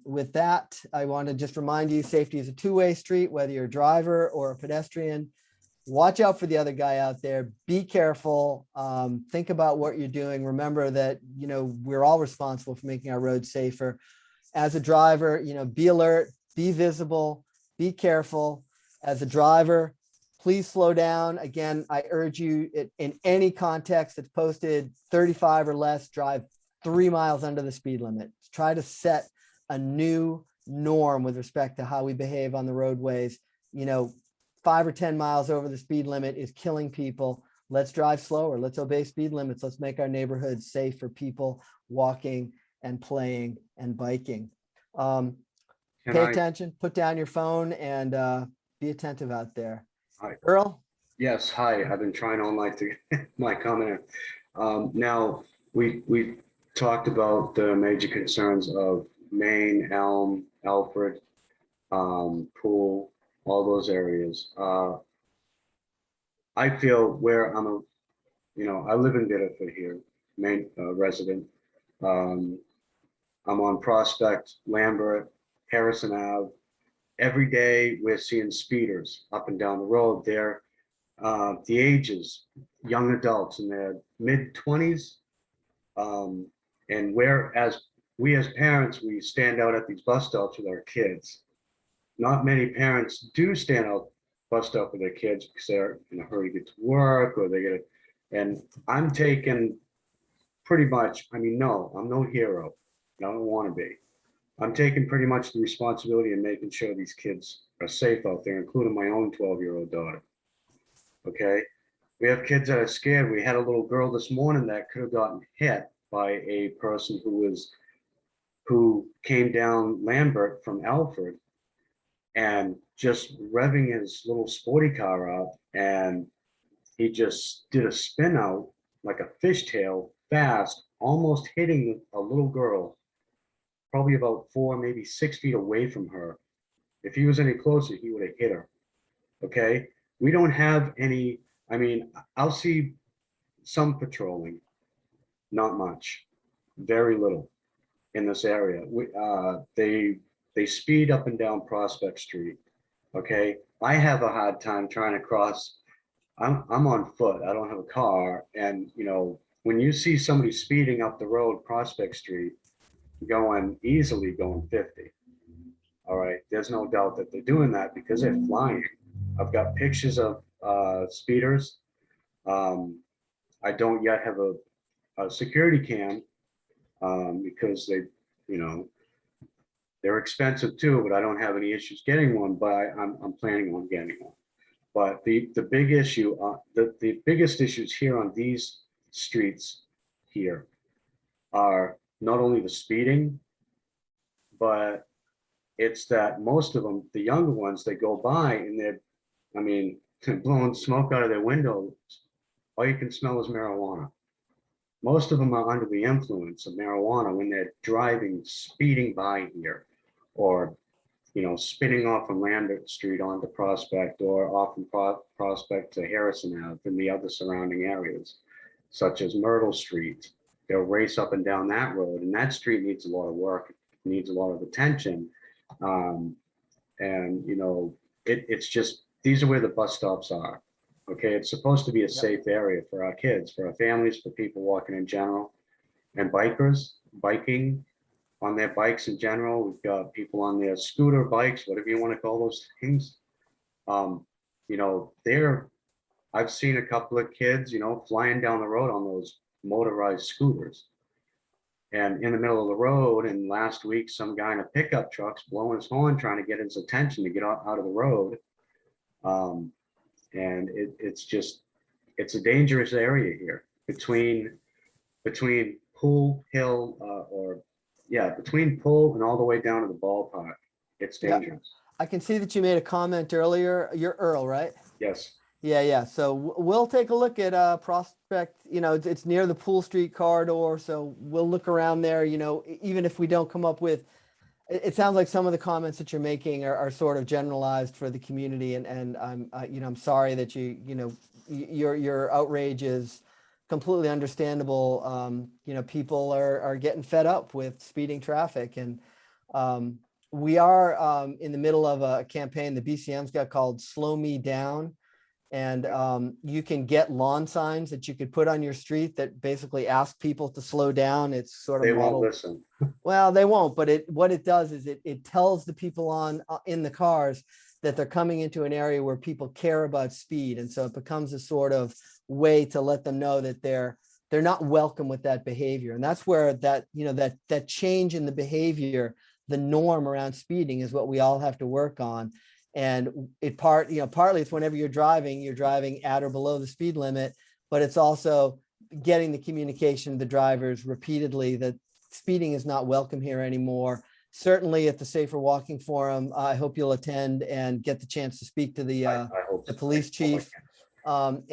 With that, I want to just remind you, safety is a two-way street, whether you're a driver or a pedestrian. Watch out for the other guy out there. Be careful. Think about what you're doing. Remember that, we're all responsible for making our roads safer. As a driver, be alert, be visible, be careful. As a driver, please slow down. Again, I urge you in any context that's posted 35 or less, drive 3 miles under the speed limit. Try to set a new norm with respect to how we behave on the roadways. 5 or 10 miles over the speed limit is killing people. Let's drive slower. Let's obey speed limits. Let's make our neighborhoods safe for people walking and playing and biking. Pay attention, put down your phone, and be attentive out there. Hi. Earl? Yes, hi. I've been trying all night to get my comment. Now, we talked about the major concerns of Maine, Elm, Alfred, Poole, all those areas. I feel where I live in Biddeford here, Maine resident. I'm on Prospect, Lambert, Harrison Ave. Every day we're seeing speeders up and down the road. They're the ages, young adults in their mid-20s. And we as parents, we stand out at these bus stops with our kids. Not many parents do stand out bus stop with their kids because they're in a hurry to get to work, or they get it. And I'm taking pretty much, no, I'm no hero. I don't want to be. I'm taking pretty much the responsibility of making sure these kids are safe out there, including my own 12-year-old daughter. Okay, we have kids that are scared. We had a little girl this morning that could have gotten hit by a person who came down Lambert from Alfred and just revving his little sporty car up, and he just did a spin out like a fishtail fast, almost hitting a little girl, probably about 4, maybe 6 feet away from her. If he was any closer, he would have hit her. Okay, we don't have any. I mean, I'll see some patrolling, not much, very little in this area. They speed up and down Prospect Street. Okay, I have a hard time trying to cross. I'm on foot. I don't have a car, and you know, when you see somebody speeding up the road, Prospect Street, going 50. All right, there's no doubt that they're doing that because they're flying. I've got pictures of speeders. I don't yet have a security cam because they, you know, they're expensive too, but I don't have any issues getting one, but I'm planning on getting one. But the big issue, the biggest issues here on these streets here are not only the speeding, but it's that most of them, the younger ones, they go by and they're, I mean, blowing smoke out of their windows. All you can smell is marijuana. Most of them are under the influence of marijuana when they're driving, speeding by here, or, you know, spinning off from Lambert Street onto Prospect, or off from Prospect to Harrison Ave and the other surrounding areas, such as Myrtle Street. They'll race up and down that road, and that street needs a lot of work, needs a lot of attention. And, you know, it's just, these are where the bus stops are. Okay, it's supposed to be a safe area for our kids, for our families, for people walking in general, and bikers, biking on their bikes in general. We've got people on their scooter bikes, whatever you want to call those things. You know, I've seen a couple of kids, you know, flying down the road on those motorized scooters. And in the middle of the road, and last week, some guy in a pickup truck's blowing his horn, trying to get his attention to get out of the road. And it's just, it's a dangerous area here between Pool Hill, between Pool and all the way down to the ballpark. It's dangerous. I can see that you made a comment earlier. You're Earl, right? Yes. Yeah. So we'll take a look at Prospect. You know, it's near the Pool Street corridor, so we'll look around there. You know, even if we don't come up with, it sounds like some of the comments that you're making are sort of generalized for the community, and I'm sorry that your outrage is completely understandable. You know, people are getting fed up with speeding traffic, and we are in the middle of a campaign the BCM's got called Slow Me Down. And you can get lawn signs that you could put on your street that basically ask people to slow down. It's sort of They won't listen. Well, they won't, but what it does is it tells the people in the cars that they're coming into an area where people care about speed. And so it becomes a sort of way to let them know that they're not welcome with that behavior. And that's where that change in the behavior, the norm around speeding, is what we all have to work on. And partly it's whenever you're driving at or below the speed limit, but it's also getting the communication to the drivers repeatedly that speeding is not welcome here anymore. Certainly at the Safer Walking Forum, I hope you'll attend and get the chance to speak to the police chief, and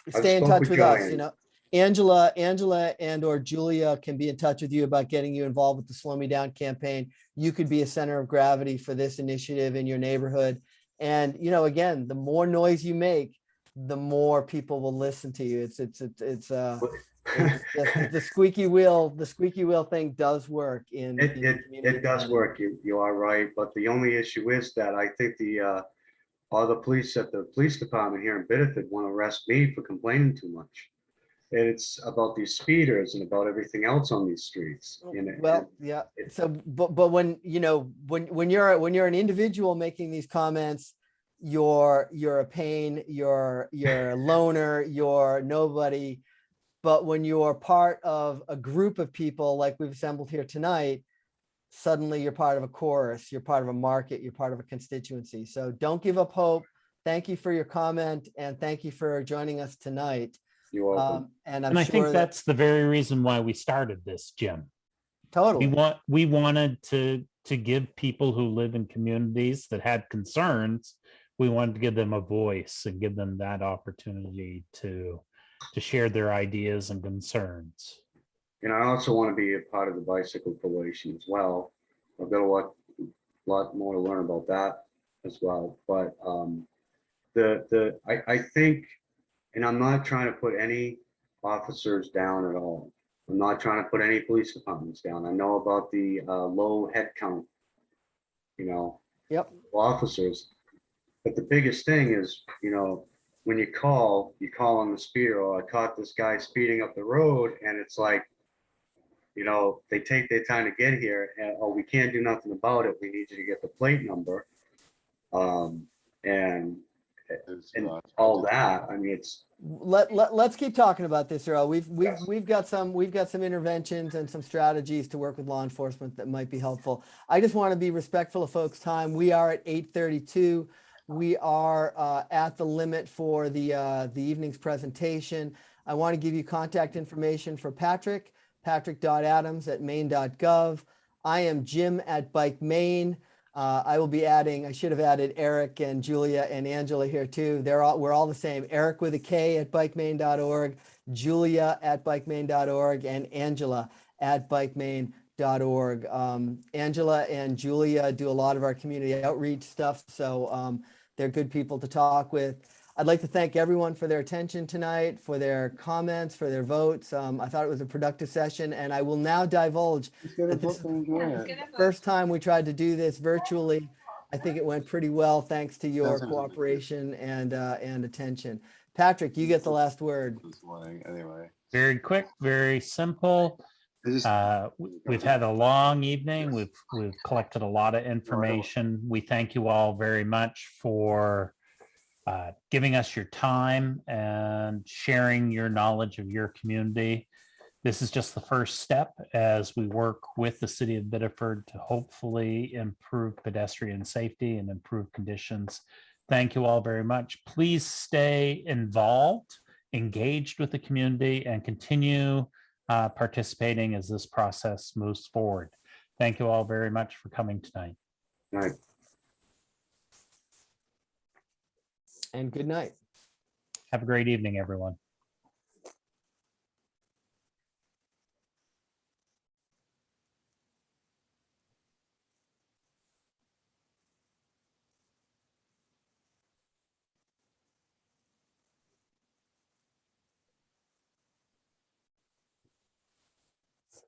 stay in touch with us. You know, Angela and or Julia can be in touch with you about getting you involved with the Slow Me Down campaign. You could be a center of gravity for this initiative in your neighborhood. And, you know, again, the more noise you make, the more people will listen to you. It's the squeaky wheel thing does work it does work. You are right. But the only issue is that I think all the police at the police department here in Biddeford want to arrest me for complaining too much. And it's about these speeders and about everything else on these streets. Well, yeah. So, but when you're an individual making these comments, you're a pain, you're a loner, you're nobody. But when you are part of a group of people like we've assembled here tonight, suddenly you're part of a chorus, you're part of a market, you're part of a constituency. So don't give up hope. Thank you for your comment and thank you for joining us tonight. You're welcome. And I'm And I sure think that that's the very reason why we started this, Jim. totally. We wanted to give people who live in communities that had concerns, we wanted to give them a voice and give them that opportunity to share their ideas and concerns. And I also want to be a part of the bicycle coalition as well. I've got a lot more to learn about that as well. But I think, and I'm not trying to put any officers down at all. I'm not trying to put any police departments down. I know about the low head count, Yep. officers. But the biggest thing is, when you call on the speeder, or I caught this guy speeding up the road, and it's like, they take their time to get here, and we can't do nothing about it. We need you to get the plate number, and all that. I mean, it's Let's keep talking about this, Earl. We've got some interventions and some strategies to work with law enforcement that might be helpful. I just want to be respectful of folks' time. We are at 8:32. We are at the limit for the evening's presentation. I want to give you contact information for Patrick, patrick.adams@maine.gov. I am Jim at Bike Maine. I will be adding, I should have added Eric and Julia and Angela here too. We're all the same. Eric with a K at bikemaine.org, Julia at bikemaine.org, and Angela at bikemaine.org. Angela and Julia do a lot of our community outreach stuff, so they're good people to talk with. I'd like to thank everyone for their attention tonight, for their comments, for their votes. I thought it was a productive session, and I will now divulge that this is the first time we tried to do this virtually. I think it went pretty well, thanks to your cooperation and attention. Patrick, you get the last word. Anyway. Very quick, very simple. We've had a long evening. We've collected a lot of information. We thank you all very much for giving us your time and sharing your knowledge of your community. This is just the first step as we work with the city of Biddeford to hopefully improve pedestrian safety and improve conditions. Thank you all very much. Please stay involved, engaged with the community, and continue participating as this process moves forward. Thank you all very much for coming tonight. Right. And good night. Have a great evening, everyone.